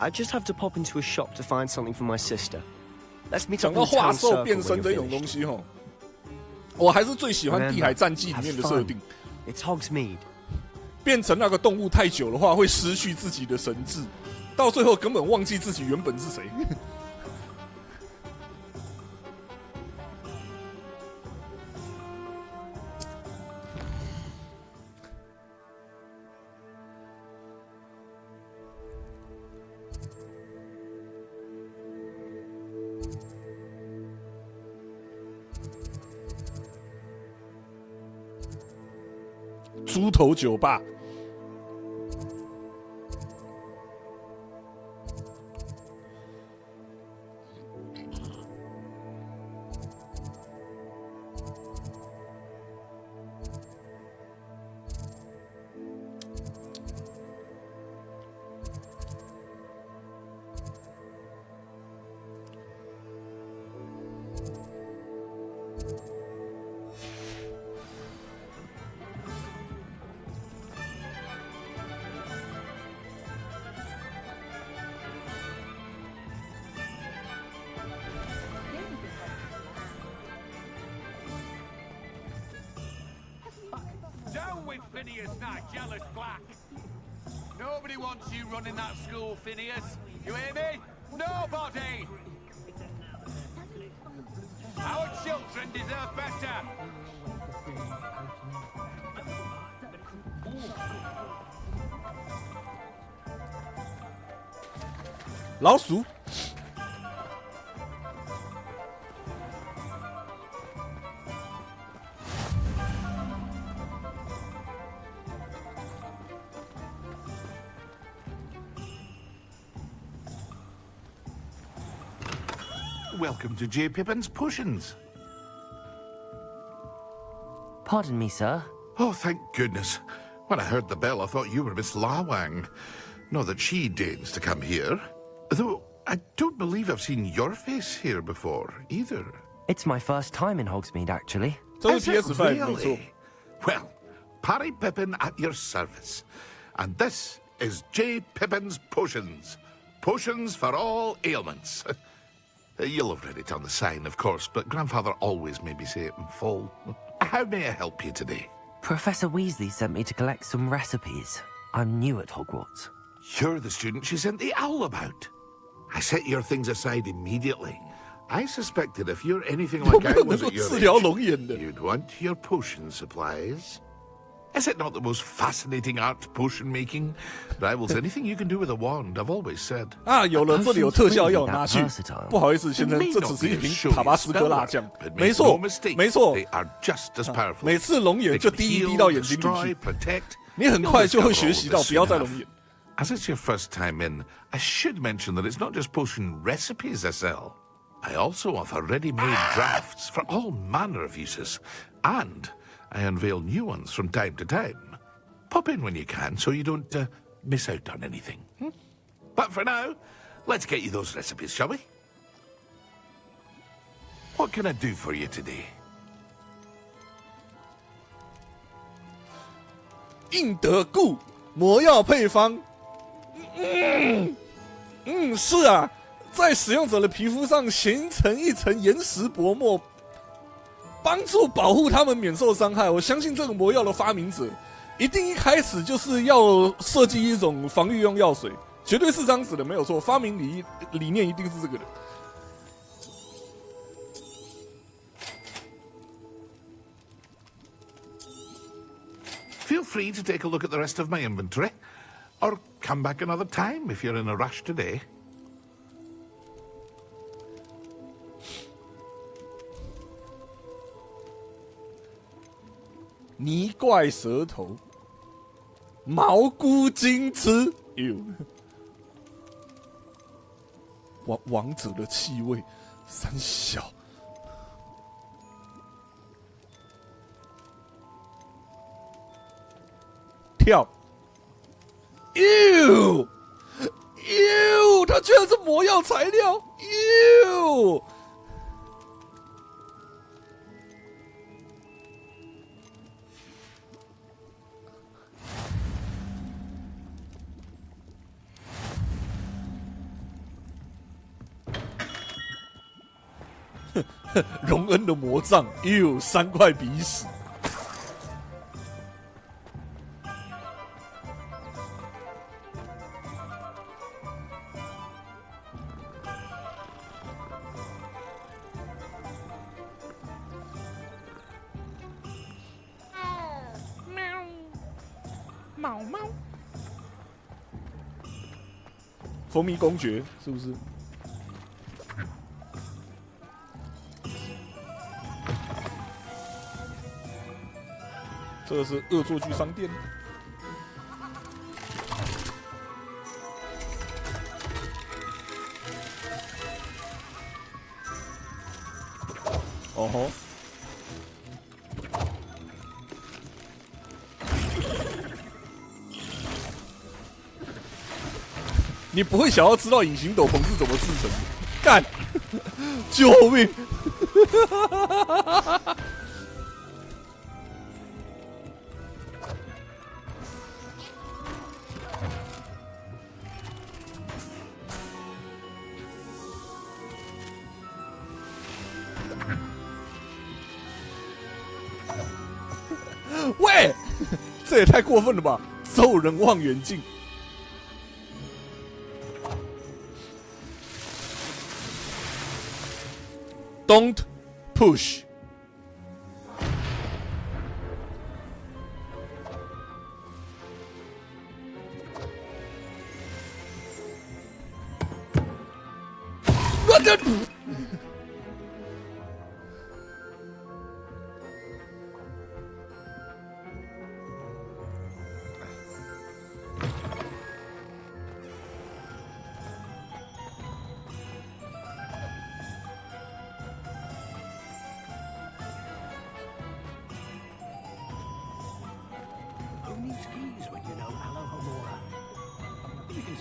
Q: I just have to pop into a shop to find something for my sister. Let's meet up in the town circle when you're finished.
B: 我还是最喜欢《地海战记》里面的设定。
Q: It's Hogsmeade.
B: 变成那个动物太久的话，会失去自己的神智，到最后根本忘记自己原本是谁。猪头酒吧。
J: with Phineas, that jealous black. Nobody wants you running that school, Phineas. You hear me? Nobody! Our children deserve better.
B: 老鼠。
U: Welcome to J. Pippin's Potions.
G: Pardon me, sir.
U: Oh, thank goodness. When I heard the bell, I thought you were Miss Lawang. Not that she deigns to come here. Though, I don't believe I've seen your face here before, either.
G: It's my first time in Hogsmeade, actually.
U: Is it really? Well, Parry Pippin at your service. And this is J. Pippin's Potions. Potions for all ailments. You'll have read it on the sign, of course, but Grandfather always made me say it in full. How may I help you today?
G: Professor Weasley sent me to collect some recipes. I'm new at Hogwarts.
U: You're the student she sent the owl about. I set your things aside immediately. I suspected if you're anything like I was at your age, you'd want your potion supplies. Is it not the most fascinating art, potion making? Rivals anything you can do with a wand, I've always said.
B: 啊，有了，这里有特效要拿去。不好意思，先生，这只是一瓶塔巴斯科辣酱。没错，没错。每次龙眼就滴一滴到眼睛里去，你很快就会学习到，不要再龙眼。
U: As it's your first time in, I should mention that it's not just potion recipes I sell. I also offer ready-made drafts for all manner of uses, and I unveil new ones from time to time. Pop in when you can so you don't miss out on anything. But for now, let's get you those recipes, shall we? What can I do for you today?
B: 印得固魔药配方。是啊，在使用者的皮肤上形成一层岩石薄膜，帮助保护他们免受伤害。我相信这个魔药的发明者一定一开始就是要设计一种防御用药水，绝对是这样子的，没有错。发明理念一定是这个的。
U: Feel free to take a look at the rest of my inventory, or come back another time if you're in a rush today.
B: 泥怪舌头，毛菇金枝，王者的气味，三小。跳，它居然是魔药材料，荣恩的魔杖，3块鼻屎。
M: 毛毛，
B: 蜂蜜公爵是不是？这个是恶作剧商店。哦吼！你不会想要知道隐形斗篷是怎么制成的？干！救命！喂，这也太过分了吧！兽人望远镜。Don't push。我的。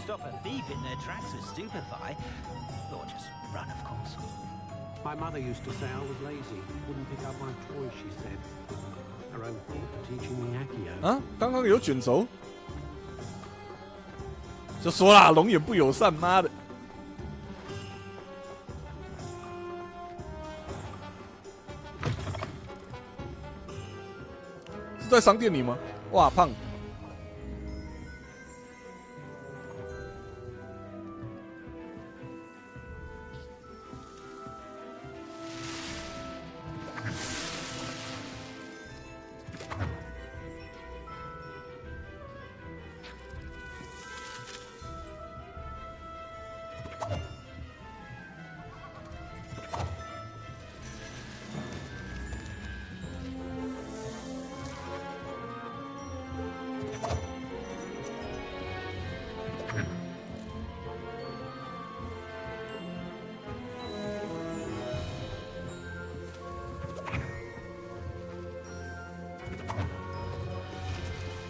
C: Stop a thief in their tracks with stupefy, or just run, of course.
M: My mother used to say I was lazy, wouldn't pick up my toys, she said. Her own fault for teaching me Accio.
B: 啊，刚刚有卷轴，就说啦，龙眼不友善，妈的！是在商店里吗？哇，胖！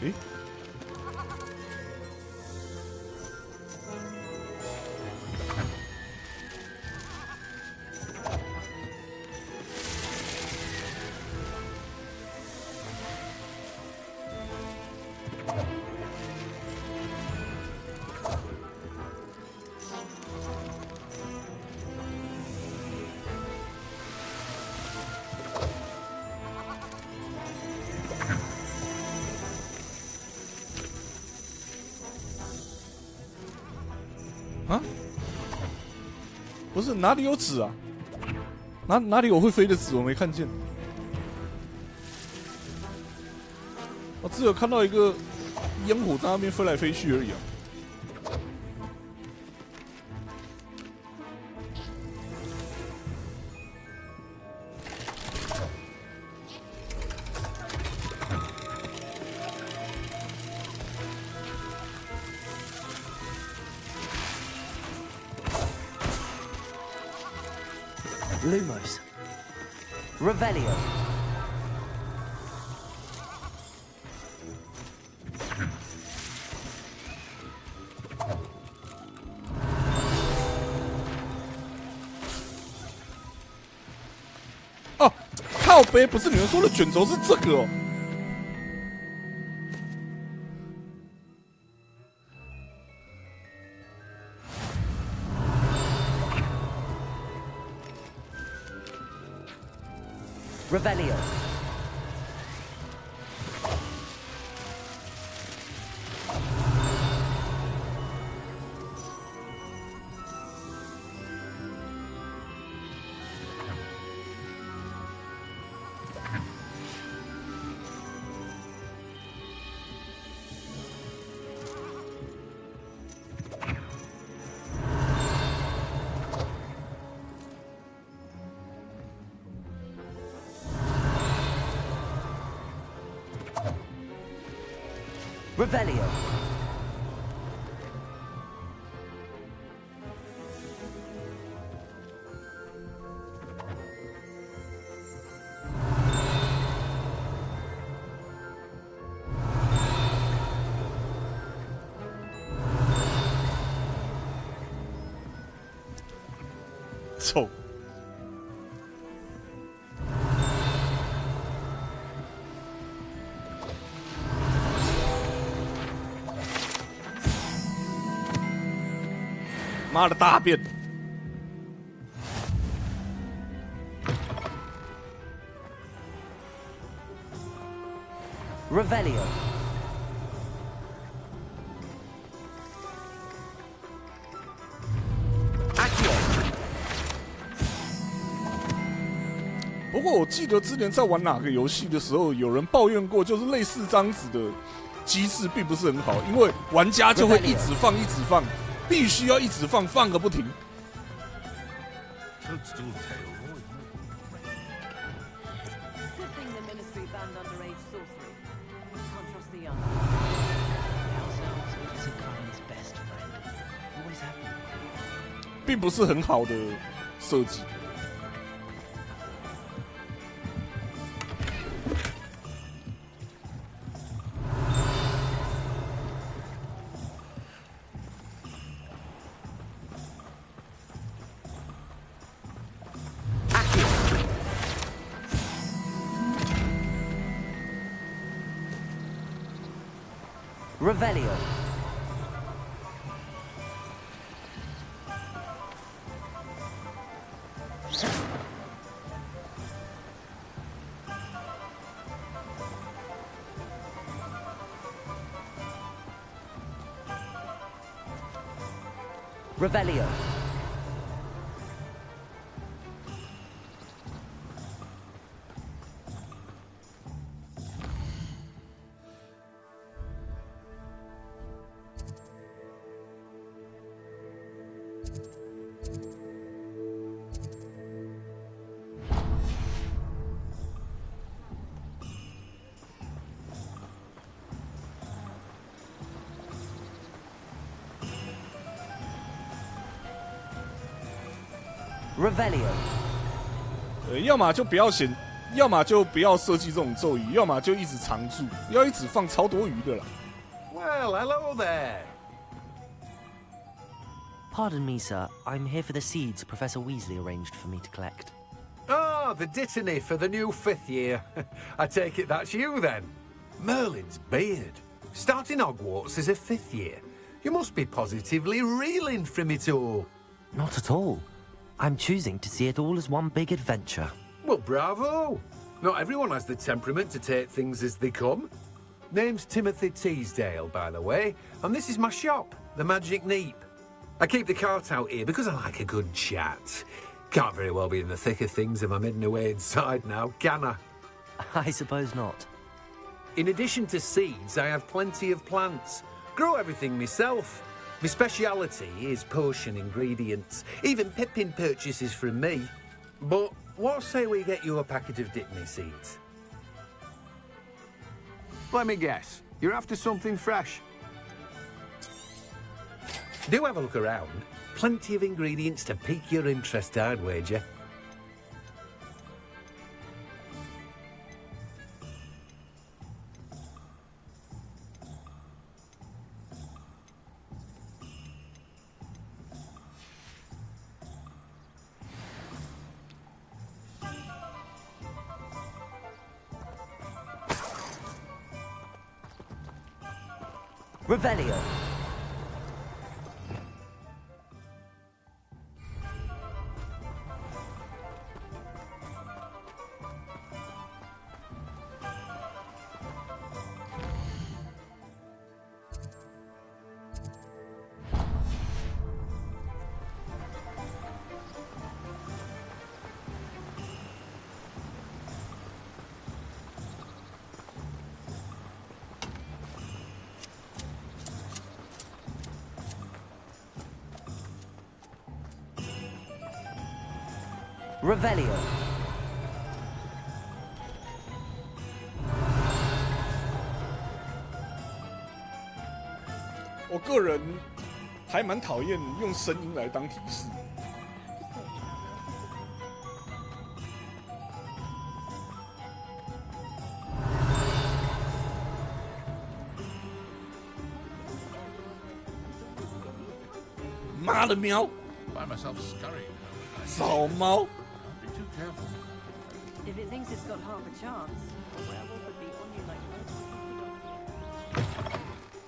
B: 诶，啊？不是哪里有纸啊？哪里有会飞的纸？我没看见。我只有看到一个烟火在那边飞来飞去而已啊。
G: Lumos. Revelio.
B: 哦，靠背不是你们说的卷轴是这个哦。
G: Revelio. Revelio.
B: 臭。妈的大便！
G: Revelio.
B: 过我记得之前在玩哪个游戏的时候，有人抱怨过，就是类似这样子的机制并不是很好，因为玩家就会一直放，一直放，必须要一直放，放个不停。并不是很好的设计。
G: Revelio. Revelio. Revelio.
B: 要么就不要选，要么就不要设计这种咒语，要么就一直常驻，要一直放超多余的啦。
U: Well, hello there.
G: Pardon me, sir. I'm here for the seeds Professor Weasley arranged for me to collect.
U: Ah, the dittany for the new 5th year. I take it that's you then. Merlin's beard. Starting Hogwarts as a 5th year. You must be positively reeling from it all.
G: Not at all. I'm choosing to see it all as one big adventure.
U: Well, bravo! Not everyone has the temperament to take things as they come. Name's Timothy Teasdale, by the way, and this is my shop, the Magic Neep. I keep the cart out here because I like a good chat. Can't very well be in the thick of things if I'm hidden away inside now, can I?
G: I suppose not.
U: In addition to seeds, I have plenty of plants. Grow everything myself. My speciality is potion ingredients. Even Pippin purchases from me. But what say we get you a packet of Dittany seeds?
J: Let me guess. You're after something fresh.
U: Do have a look around. Plenty of ingredients to pique your interest, I'd wager.
G: Revelio. Revelio.
B: 我个人还蛮讨厌用声音来当提示。妈的喵！
J: Find myself scurrying.
B: 扫猫。
J: Be too careful.
D: If it thinks it's got half a chance, a werewolf would be on you like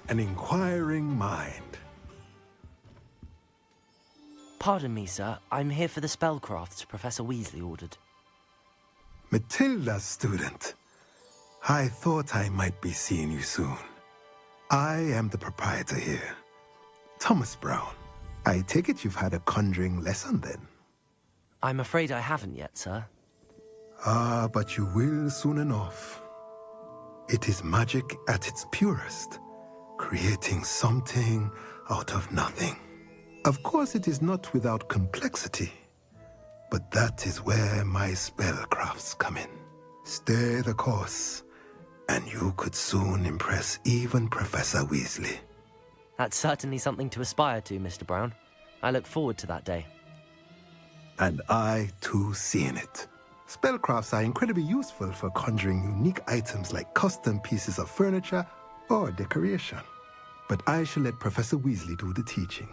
W: An inquiring mind.
G: Pardon me, sir. I'm here for the spellcrafts Professor Weasley ordered.
W: Matilda, student. I thought I might be seeing you soon. I am the proprietor here, Thomas Brown. I take it you've had a conjuring lesson then?
G: I'm afraid I haven't yet, sir.
W: Ah, but you will soon enough. It is magic at its purest, creating something out of nothing. Of course, it is not without complexity, but that is where my spellcrafts come in. Stay the course, and you could soon impress even Professor Weasley.
G: That's certainly something to aspire to, Mr. Brown. I look forward to that day.
W: And I, too, see in it. Spellcrafts are incredibly useful for conjuring unique items like custom pieces of furniture or decoration. But I shall let Professor Weasley do the teaching.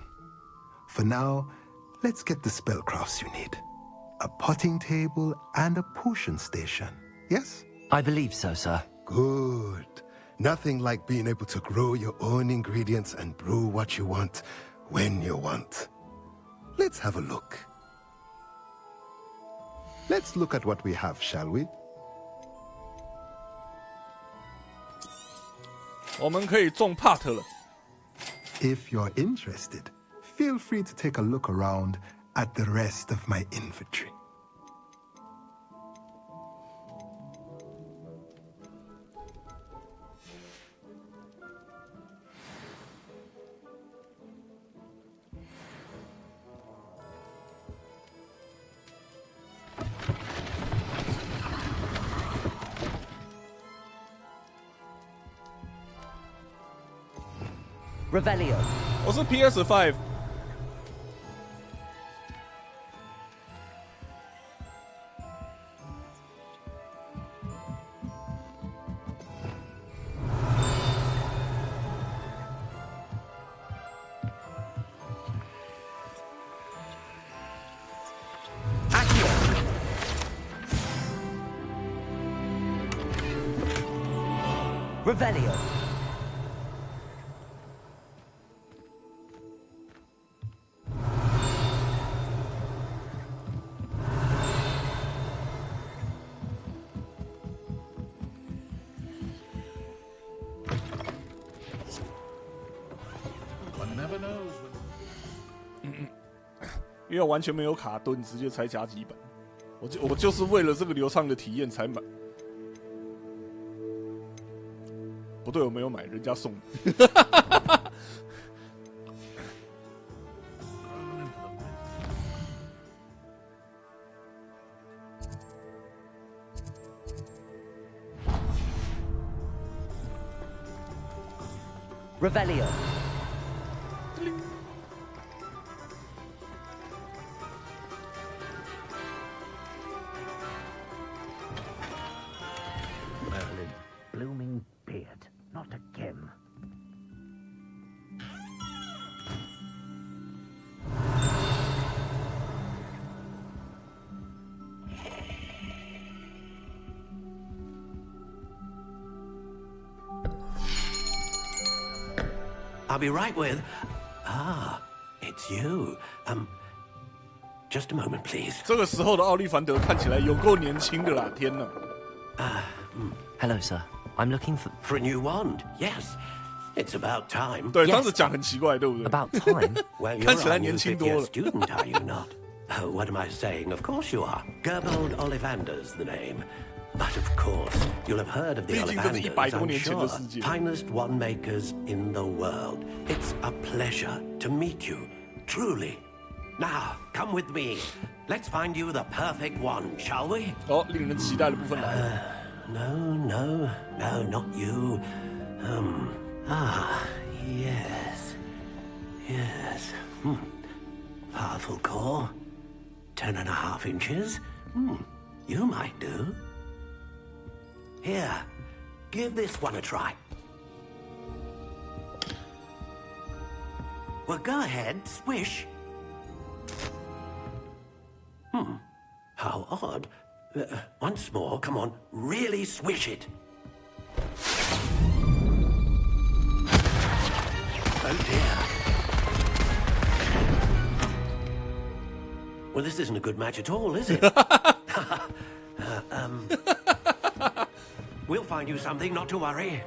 W: For now, let's get the spellcrafts you need. A potting table and a potion station, yes?
G: I believe so, sir.
W: Good. Nothing like being able to grow your own ingredients and brew what you want when you want. Let's have a look. Let's look at what we have, shall we?
B: 我们可以种 pot 了。
W: If you're interested, feel free to take a look around at the rest of my inventory.
G: Revelio.
B: 我是 PS5。Revelio.
J: One never knows.
B: 因为完全没有卡顿，直接拆加几版。我就是为了这个流畅的体验才买。不对，我没有买，人家送的。
G: Revelio.
U: Merlin, blooming beard, not again. I'll be right with... Ah, it's you. Just a moment, please.
B: 这个时候的奥利凡德看起来有够年轻的啦！天哪！
G: Hello, sir. I'm looking
U: for a new wand. Yes, it's about time.
B: 对，这样子讲很奇怪，对不对
G: ？About time.
U: Well,
B: 看
U: you're
B: 起来
U: a
B: 年
U: new
B: 轻
U: fifth
B: 多
U: year
B: 了。
U: student, are you not? Oh, what am I saying? Of course you are. Gerbold Ollivander's the name. But of course, you'll have heard of the
B: 毕竟这是100
U: Ollivanders,
B: 多
U: I'm
B: 年前的
U: sure.
B: 世界。
U: Finest wand makers in the world. It's a pleasure to meet you, truly. Now, come with me. Let's find you the perfect wand, shall we?
B: 哦，令人期待的部分来了。
U: No, not you. Yes. Powerful core. 10.5 inches. You might do. Here, give this one a try. Well, go ahead, swish. How odd. Once more, come on, really swish it. Oh dear. Well, this isn't a good match at all, is it? We'll find you something, not to worry.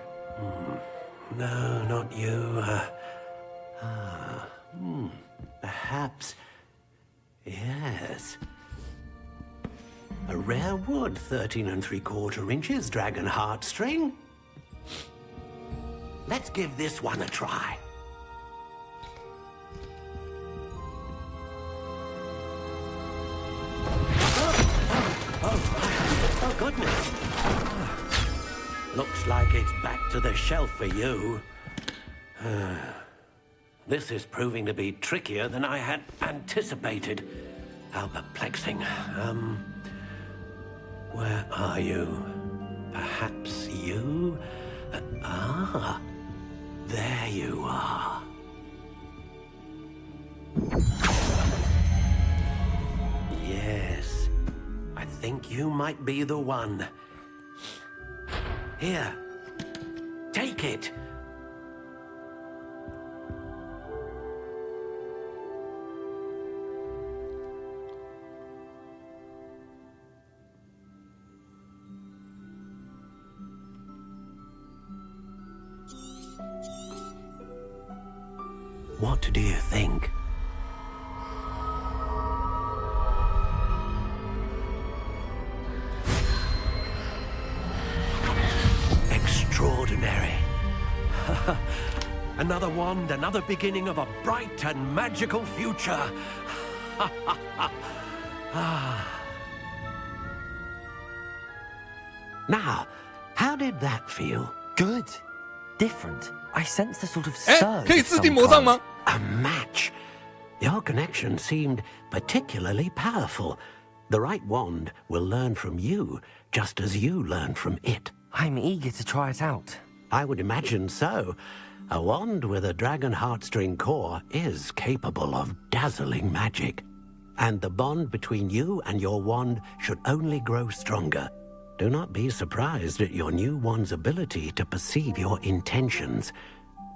U: No, not you. Perhaps. Yes. A rare wood, 13 3/4 inches, dragon heartstring. Let's give this one a try. Oh, goodness. Looks like it's back to the shelf for you. This is proving to be trickier than I had anticipated. How perplexing. Where are you? Perhaps you? There you are. Yes, I think you might be the one. Here, take it. What do you think? Extraordinary. Another wand, another beginning of a bright and magical future. Now, how did that feel?
G: Good. Different. I sense a sort of surge.
B: 可以自定魔杖吗？
U: A match. Your connection seemed particularly powerful. The right wand will learn from you, just as you learn from it.
G: I'm eager to try it out.
U: I would imagine so. A wand with a dragon heartstring core is capable of dazzling magic. And the bond between you and your wand should only grow stronger. Do not be surprised at your new wand's ability to perceive your intentions,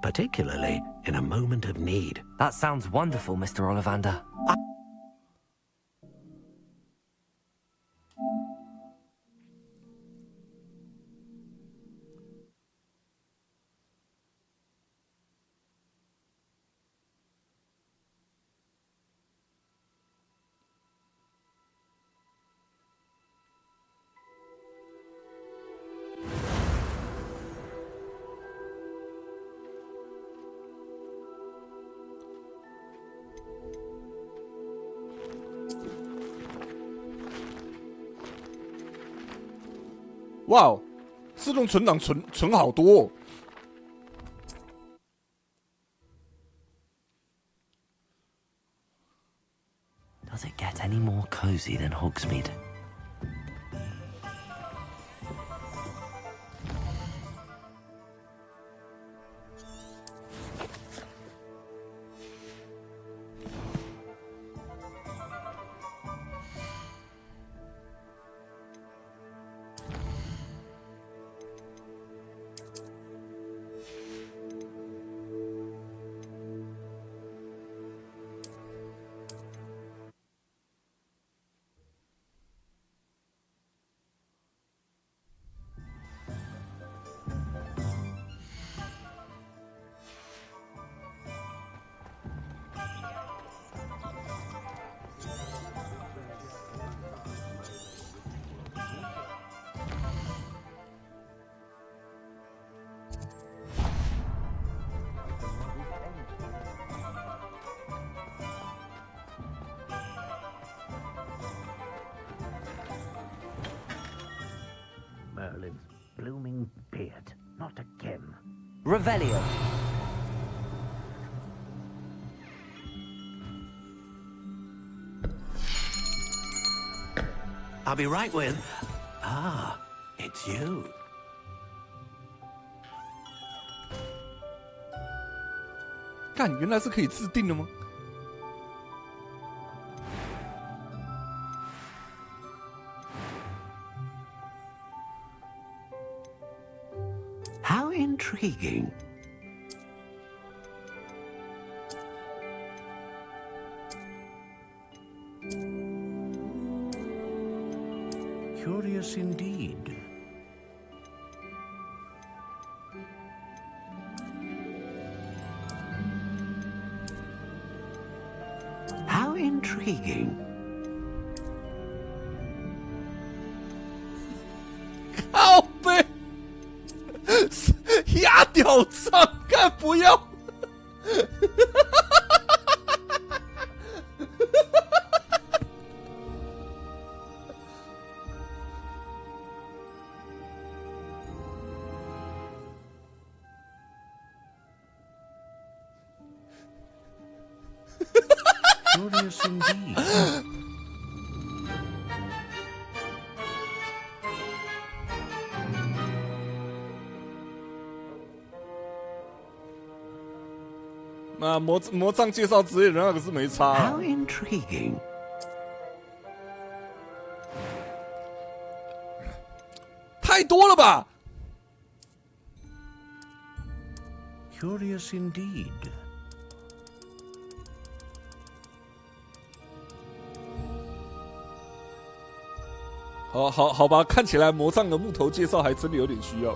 U: particularly in a moment of need.
G: That sounds wonderful, Mr. Ollivander.
B: 哇哦，自动存档存好多哦。
G: Does it get any more cozy than Hogsmeade?
M: Merlin's blooming beard. Not again.
G: Revelio.
U: I'll be right with... Ah, it's you.
B: "干，原来是可以自定的吗？
U: How intriguing.
M: Curious indeed.
U: How intriguing.
B: 压屌杖，干不要！Curious
U: indeed.
B: 那魔杖介绍之类的那个是没差、啊。
U: How intriguing.
B: 太多了吧
U: Curious indeed.
B: 好吧，看起来魔杖的木头介绍还真的有点需要。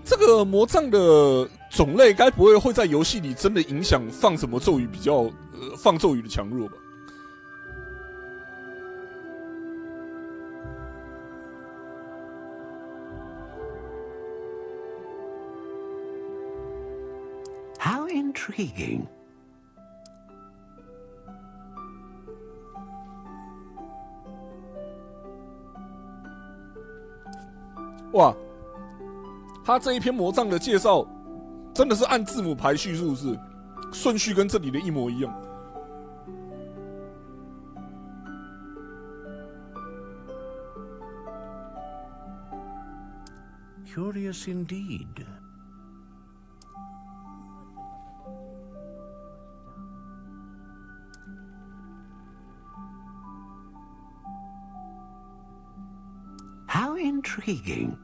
B: 这个魔杖的种类该不会在游戏里真的影响放什么咒语比较放咒语的强弱吧？
U: How intriguing.
B: 哇，他这一篇魔杖的介绍真的是按字母排序，是不是？顺序跟这里的一模一样。
U: Curious indeed. How intriguing.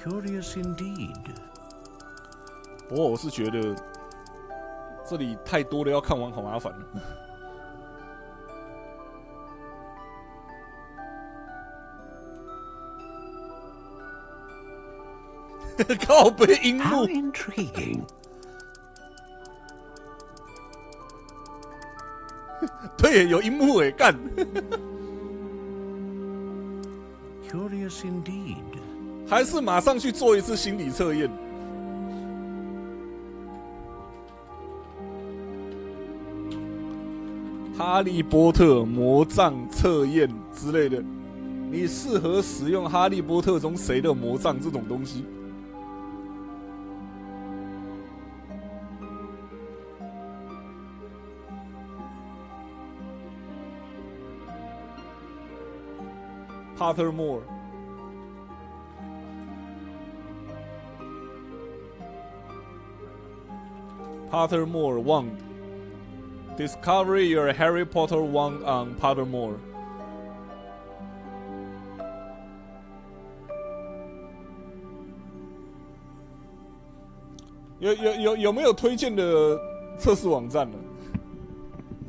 U: Curious indeed.
B: 不过我是觉得这里太多了，要看完好麻烦了。靠背樱木。
U: How intriguing.
B: 对，有樱木哎，干。
U: Curious indeed.
B: 还是马上去做一次心理测验。哈利波特魔杖测验之类的，你适合使用哈利波特中谁的魔杖这种东西？Pottermore。 Pottermore wand. Discover your Harry Potter wand on Pottermore. 有没有推荐的测试网站呢？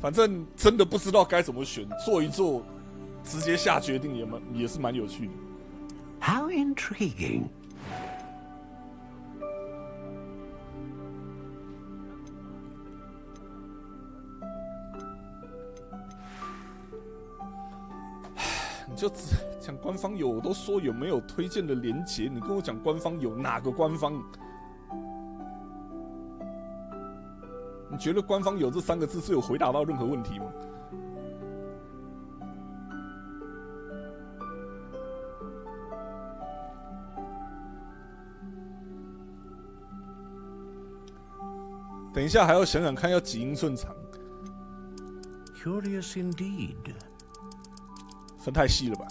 B: 反正真的不知道该怎么选，做一做，直接下决定也是蛮有趣的。
U: How intriguing.
B: 你就只讲官方有，我都说有没有推荐的连结，你跟我讲官方有哪个官方？你觉得官方有这3个字是有回答到任何问题吗？等一下还要想想看要几英寸长。
U: Curious indeed.
B: 分太细了吧？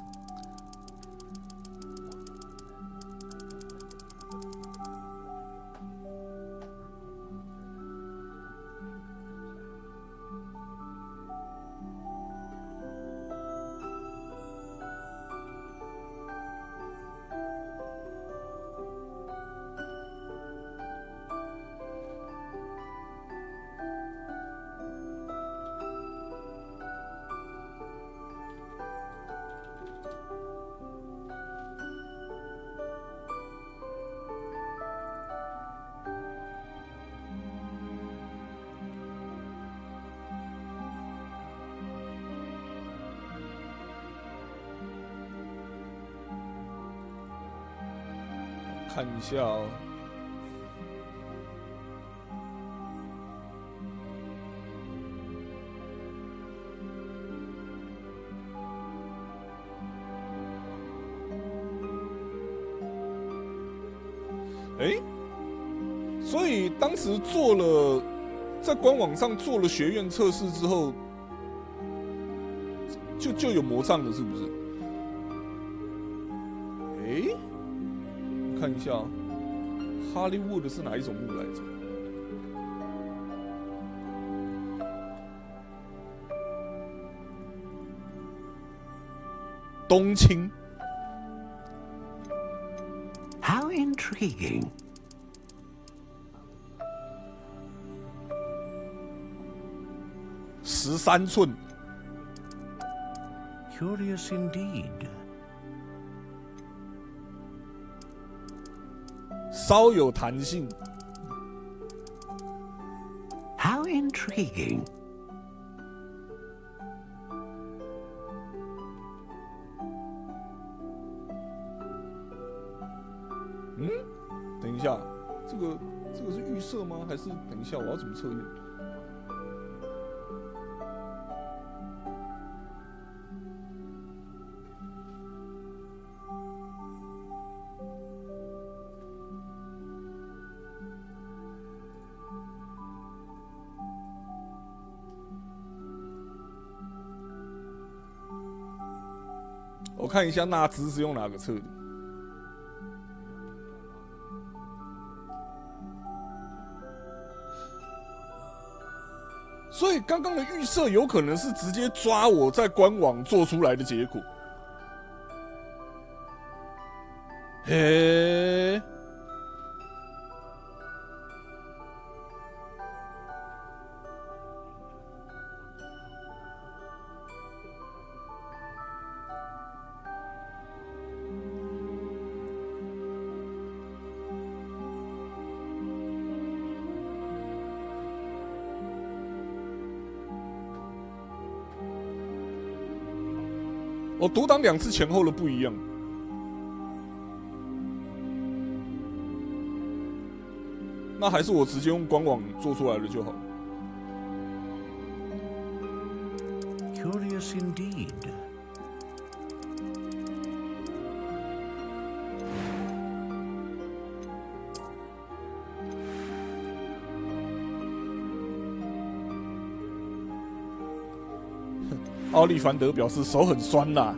B: 看一下哦。所以当时做了，在官网上做了学院测试之后，就有魔杖了，是不是？我看一下哦，哈利沃的是哪一种木来着？冬青。
U: How intriguing.
B: 13寸。
U: Curious indeed.
B: 稍有弹性。
U: How intriguing.
B: 等一下，这个是预设吗？还是等一下我要怎么测验？我看一下纳兹是用哪个测的。所以刚刚的预设有可能是直接抓我在官网做出来的结果。嘿，我读档2次前后的不一样。那还是我直接用官网做出来的就好。
U: Curious indeed.
B: 奥利凡德表示手很酸啦。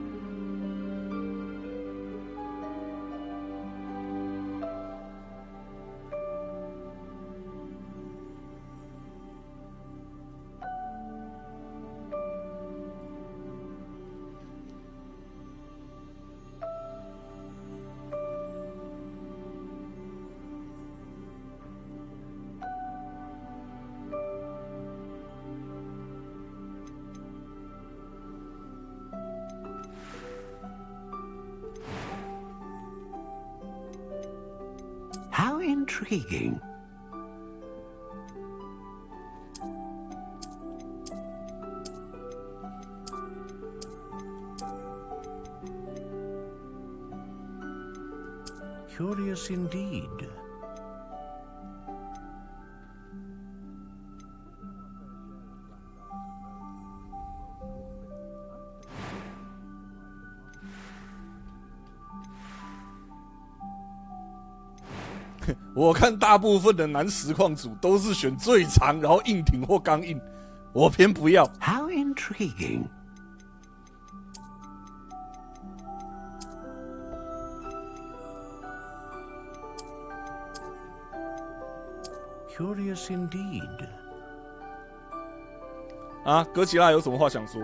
U: How intriguing. Curious indeed.
B: 我看大部分的男实况组都是选最长，然后硬挺或刚硬，我偏不要。
U: How intriguing. Curious indeed.
B: 啊，哥吉拉有什么话想说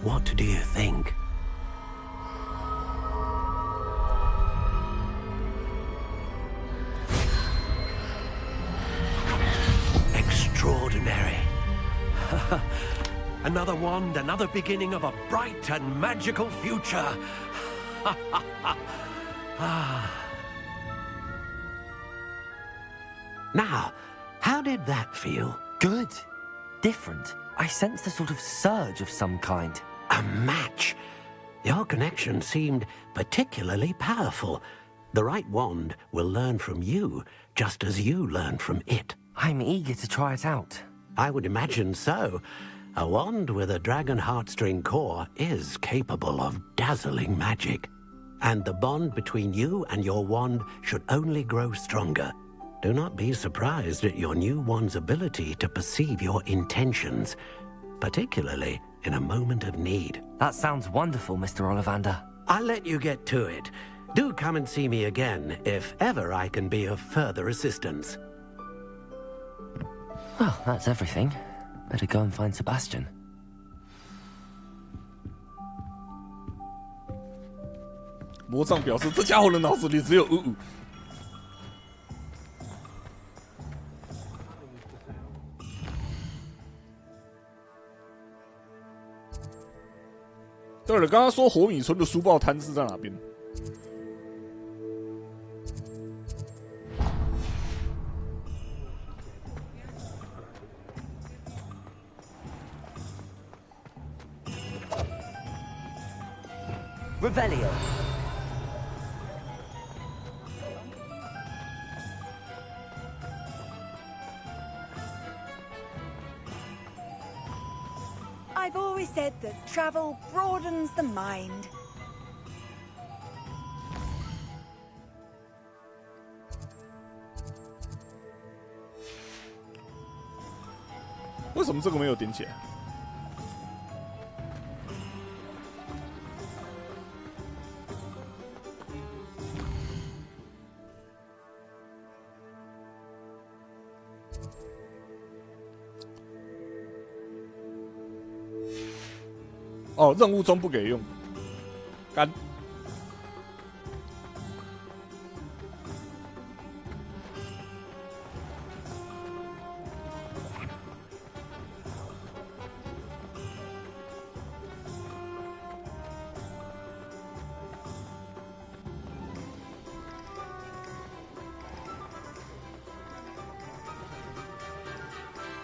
B: ？What
U: do you think? Extraordinary. Another wand, another beginning of a bright and magical future. Now, how did that feel?
G: Good. Different. I sensed a sort of surge of some kind.
U: A match. Your connection seemed particularly powerful. The right wand will learn from you, just as you learn from it.
G: I'm eager to try it out.
U: I would imagine so. A wand with a dragon heartstring core is capable of dazzling magic. And the bond between you and your wand should only grow stronger. Do not be surprised at your new wand's ability to perceive your intentions, particularly in a moment of need.
G: That sounds wonderful, Mr. Ollivander.
U: I'll let you get to it. Do come and see me again if ever I can be of further assistance.
G: Well, that's everything. Better go and find Sebastian.
B: 魔杖表示这家伙的脑子里只有55。对了，刚刚说火米村的书报摊是在哪边？
G: Revelio.
R: I've always said that travel broadens the mind.
B: 为什么这个没有点起来？ 哦，任务中不给用，干。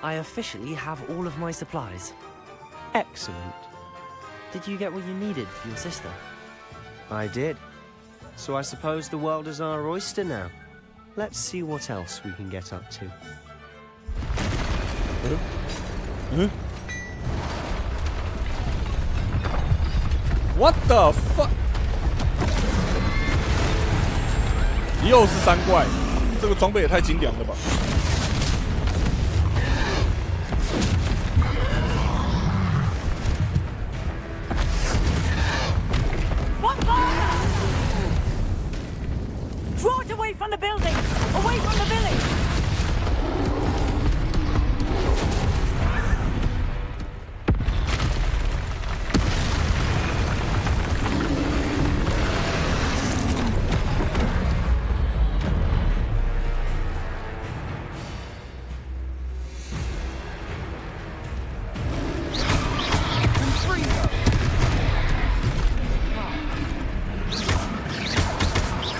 G: I officially have all of my supplies.
F: Excellent.
G: Did you get what you needed for your sister?
F: I did. So I suppose the world is our oyster now. Let's see what else we can get up to.
B: What the fuck？ 又是三怪，这个装备也太精良了吧！
R: Draw it away from the building! Away from the village!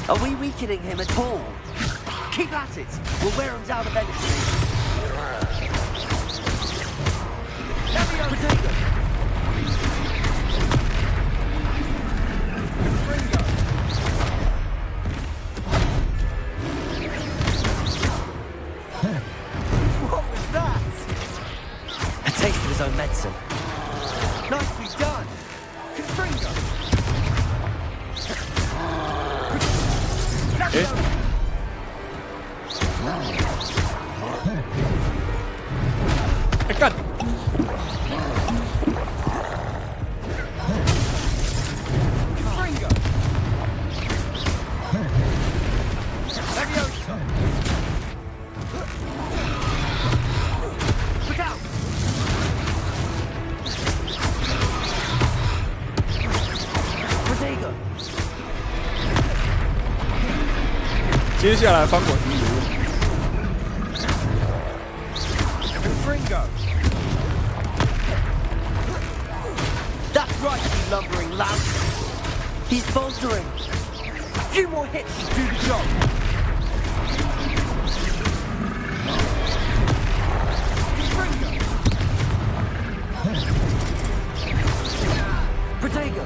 G: Are we weakening him at all? Keep at it. We'll wear him down eventually. Potato.
R: What was that?
G: A taste of his own medicine.
R: Nicely done! Confringo!
B: 哎，哎干！接下来翻滚鱼油。
G: That's right, you lumbering lout. He's faltering. A few more hits to do the job.
Q: Protego!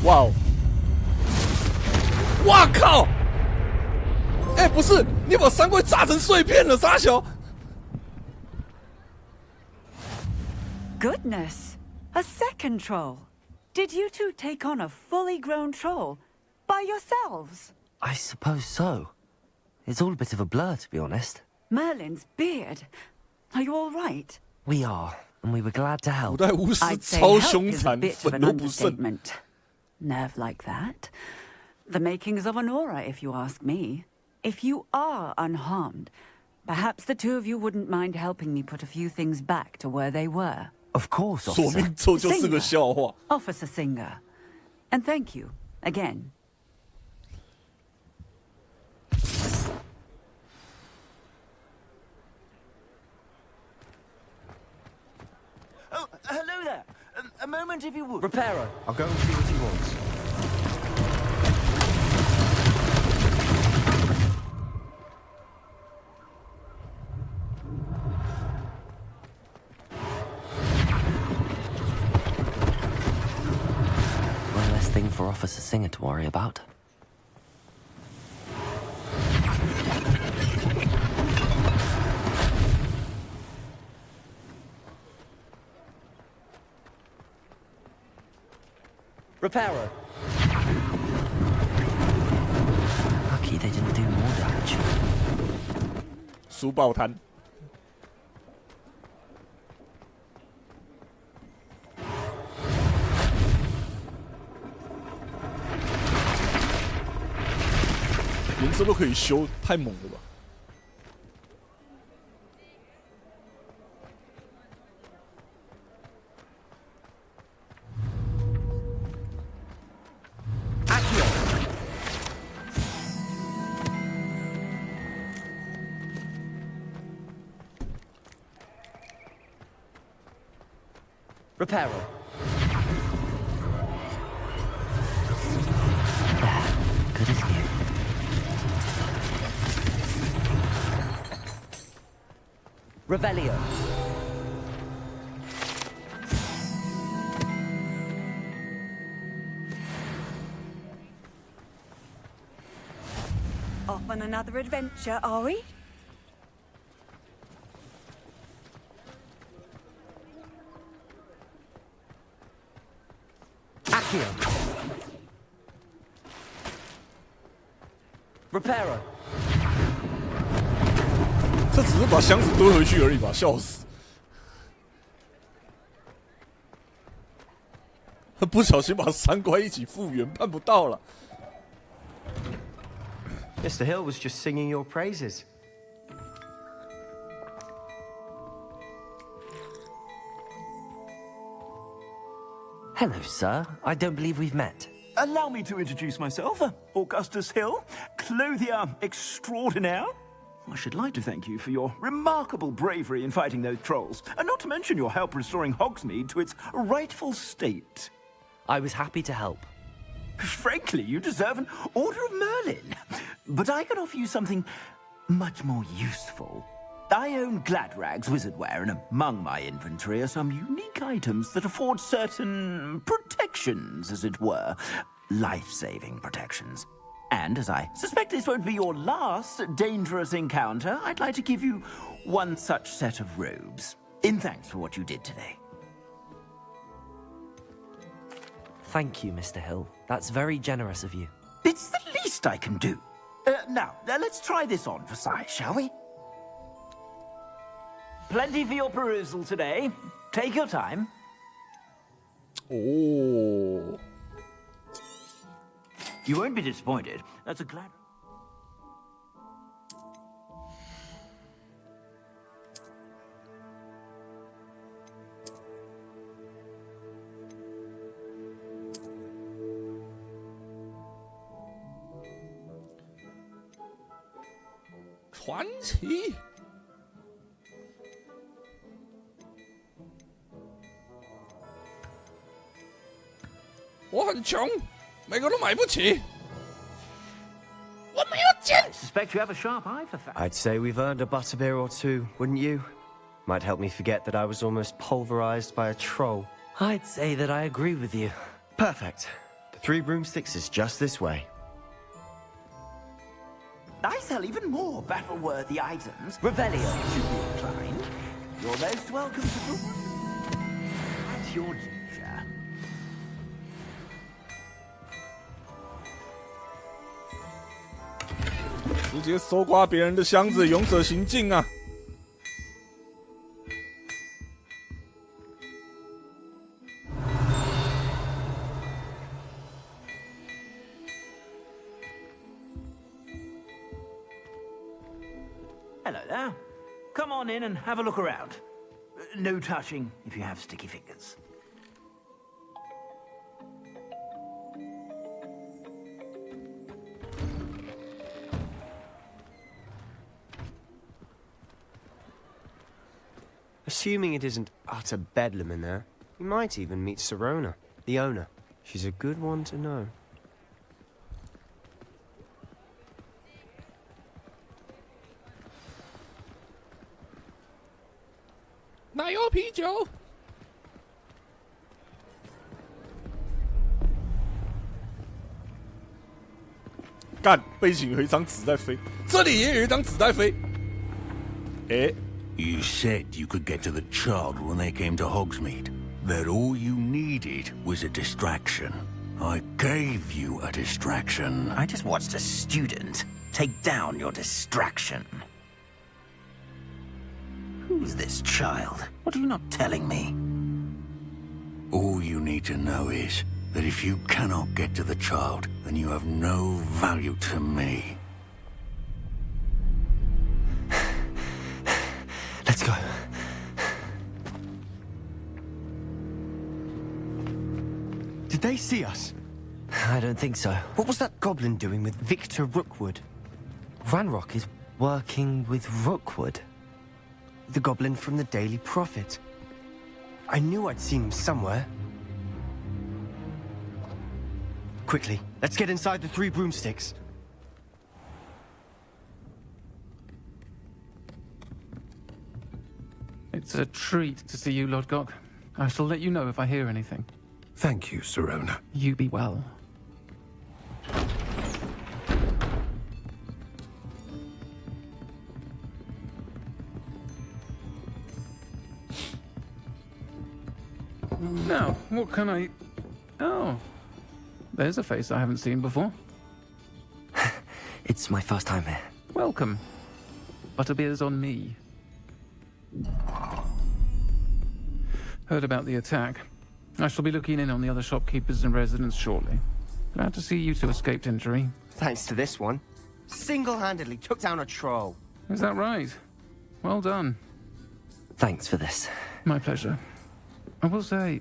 B: Wow! 哇靠！哎，不是，你把三龟炸成碎片了，傻小。
R: Goodness! A second troll. Did you two take on a fully grown troll by yourselves?
G: I suppose so. It's all a bit of a blur, to be honest.
R: Merlin's beard. Are you all right?
G: We are, and we were glad to help.
R: I'd say help is a bit of an understatement. Nerve like that. The makings of an aura, if you ask me. If you are unharmed, perhaps the two of you wouldn't mind helping me put a few things back to where they were.
G: Of course,
B: 索命咒就是个笑话。
R: Officer Singer. And thank you, again.
I: Oh, hello there. A moment, if you would.
F: Reparo. I'll go and see what he wants.
G: One less thing for Officer Singer to worry about.
F: Reparo.
G: Lucky they didn't do more damage.
B: 书报摊。颜色都可以修，太猛了吧！
F: Reparo.
G: Good as new.
F: Revelio.
R: Off on another adventure, are we?
F: Accio. Reparo.
B: 这只是把箱子堆回去而已吧，笑死！不小心把三关一起复原，办不到了。
F: Mr. Hill was just singing your praises.
G: Hello, sir. I don't believe we've met.
I: Allow me to introduce myself, Augustus Hill, clothier extraordinaire. I should like to thank you for your remarkable bravery in fighting those trolls, and not to mention your help restoring Hogsmeade to its rightful state.
G: I was happy to help.
I: Frankly, you deserve an Order of Merlin. But I can offer you something much more useful. I own Gladrag's wizardware, and among my inventory are some unique items that afford certain protections, as it were. Life-saving protections. And as I suspect this won't be your last dangerous encounter, I'd like to give you one such set of robes, in thanks for what you did today.
G: Thank you, Mr. Hill. That's very generous of you.
I: It's the least I can do. Now, let's try this on for size, shall we? Plenty for your perusal today. Take your time.
B: Oh.
I: You won't be disappointed. That's a glad...
B: Twenty. 我很穷，每个都买不起。
I: 我没有钱。I suspect you have a sharp eye for facts.
F: I'd say we've earned a butterbeer or two, wouldn't you? Might help me forget that I was almost pulverized by a troll.
Q: I'd say that I agree with you.
F: Perfect. The 3 broomsticks is just this way.
I: I sell even more battle-worthy items. Revelio should be inclined. You're most welcome to the at your leisure.
B: 直接搜刮别人的箱子，勇者行径啊！
I: Hello there. Come on in and have a look around. No touching if you have sticky fingers.
F: Assuming it isn't utter bedlam in there, you might even meet Sirona, the owner. She's a good one to know.
B: 奶油啤酒。干，背景有一张纸在飞，这里也有一张纸在飞。哎
H: You said you could get to the child when they came to Hogsmeade. That all you needed was a distraction. I gave you a distraction.
I: I just watched a student take down your distraction. Who's this child? What are you not telling me?
H: All you need to know is that if you cannot get to the child, then you have no value to me.
F: Let's go. Did they see us?
Q: I don't think so.
F: What was that goblin doing with Victor Rookwood?
Q: Ranrock is working with Rookwood.
F: The goblin from the Daily Prophet. I knew I'd seen him somewhere. Quickly, let's get inside the 3 broomsticks.
K: It's a treat to see you, Lodgok. I shall let you know if I hear anything.
W: Thank you, Sirona.
K: You be well. Now, what can I... Oh. There's a face I haven't seen before.
Q: It's my first time here.
K: Welcome. Butterbeer's on me. Heard about the attack. I shall be looking in on the other shopkeepers and residents shortly. Glad to see you two escaped injury.
F: Thanks to this one. Single-handedly took down a troll.
K: Is that right? Well done.
Q: Thanks for this.
K: My pleasure. I will say,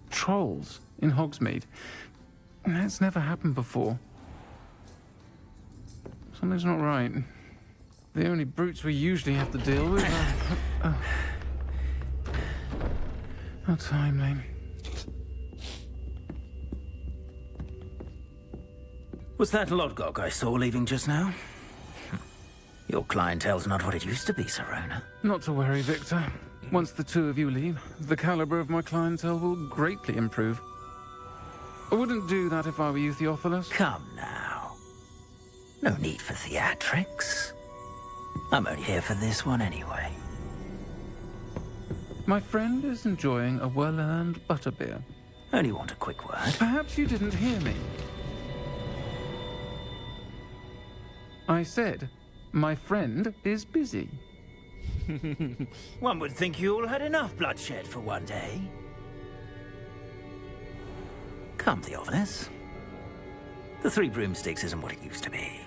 K: trolls in Hogsmeade. That's never happened before. Something's not right. The only brutes we usually have to deal with are... How timely.
I: Was that Lodgok I saw leaving just now? Your clientele's not what it used to be, Sirona.
K: Not to worry, Victor. Once the 2 of you leave, the caliber of my clientele will greatly improve. I wouldn't do that if I were you, Theophilus.
I: Come now. No need for theatrics. I'm only here for this one anyway.
K: My friend is enjoying a well-earned butterbeer.
I: Only want a quick word.
K: Perhaps you didn't hear me. I said, my friend is busy.
I: One would think you all had enough bloodshed for one day. Come, Theophilus. The 3 broomsticks isn't what it used to be.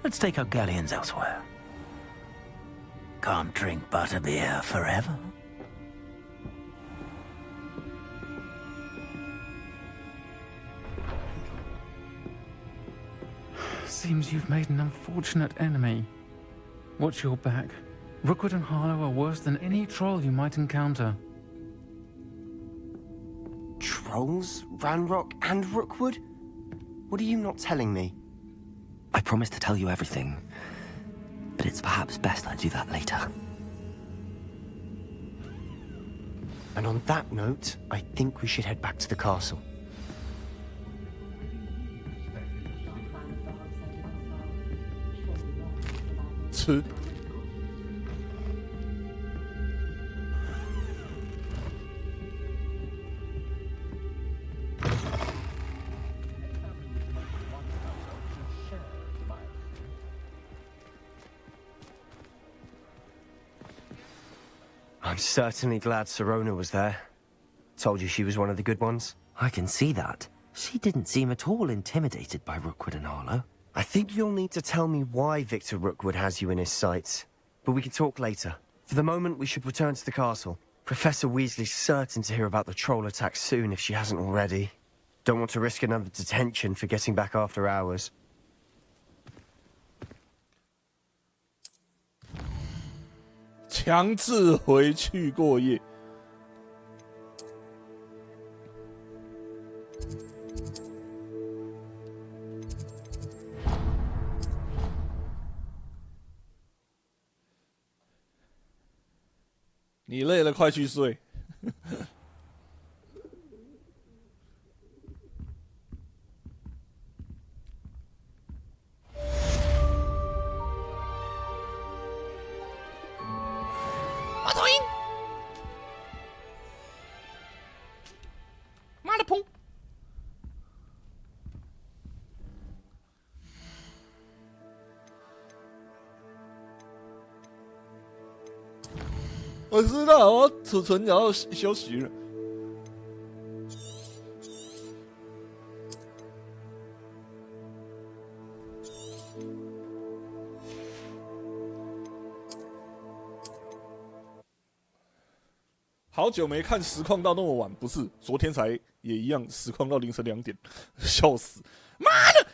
I: Let's take our galleons elsewhere. Can't drink butterbeer forever.
K: Seems you've made an unfortunate enemy. Watch your back. Rookwood and Harlow are worse than any troll you might encounter.
F: Troll? Trolls, Ranrock, and Rookwood? What are you not telling me?
G: I promised to tell you everything, but it's perhaps best I do that later.
F: And on that note, I think we should head back to the castle.
B: Two.
F: I'm certainly glad Sirona was there. Told you she was one of the good ones.
G: I can see that. She didn't seem at all intimidated by Rookwood and Harlow.
F: I think you'll need to tell me why Victor Rookwood has you in his sights. But we can talk later. For the moment, we should return to the castle. Professor Weasley's certain to hear about the troll attack soon if she hasn't already. Don't want to risk another detention for getting back after hours.
B: 强制回去过夜。你累了，快去睡。
L: 马头鹰，妈的砰！
B: 我知道，我储存然后休息了。好久没看实况到那么晚，不是昨天才也一样，实况到凌晨2点，笑死！妈的！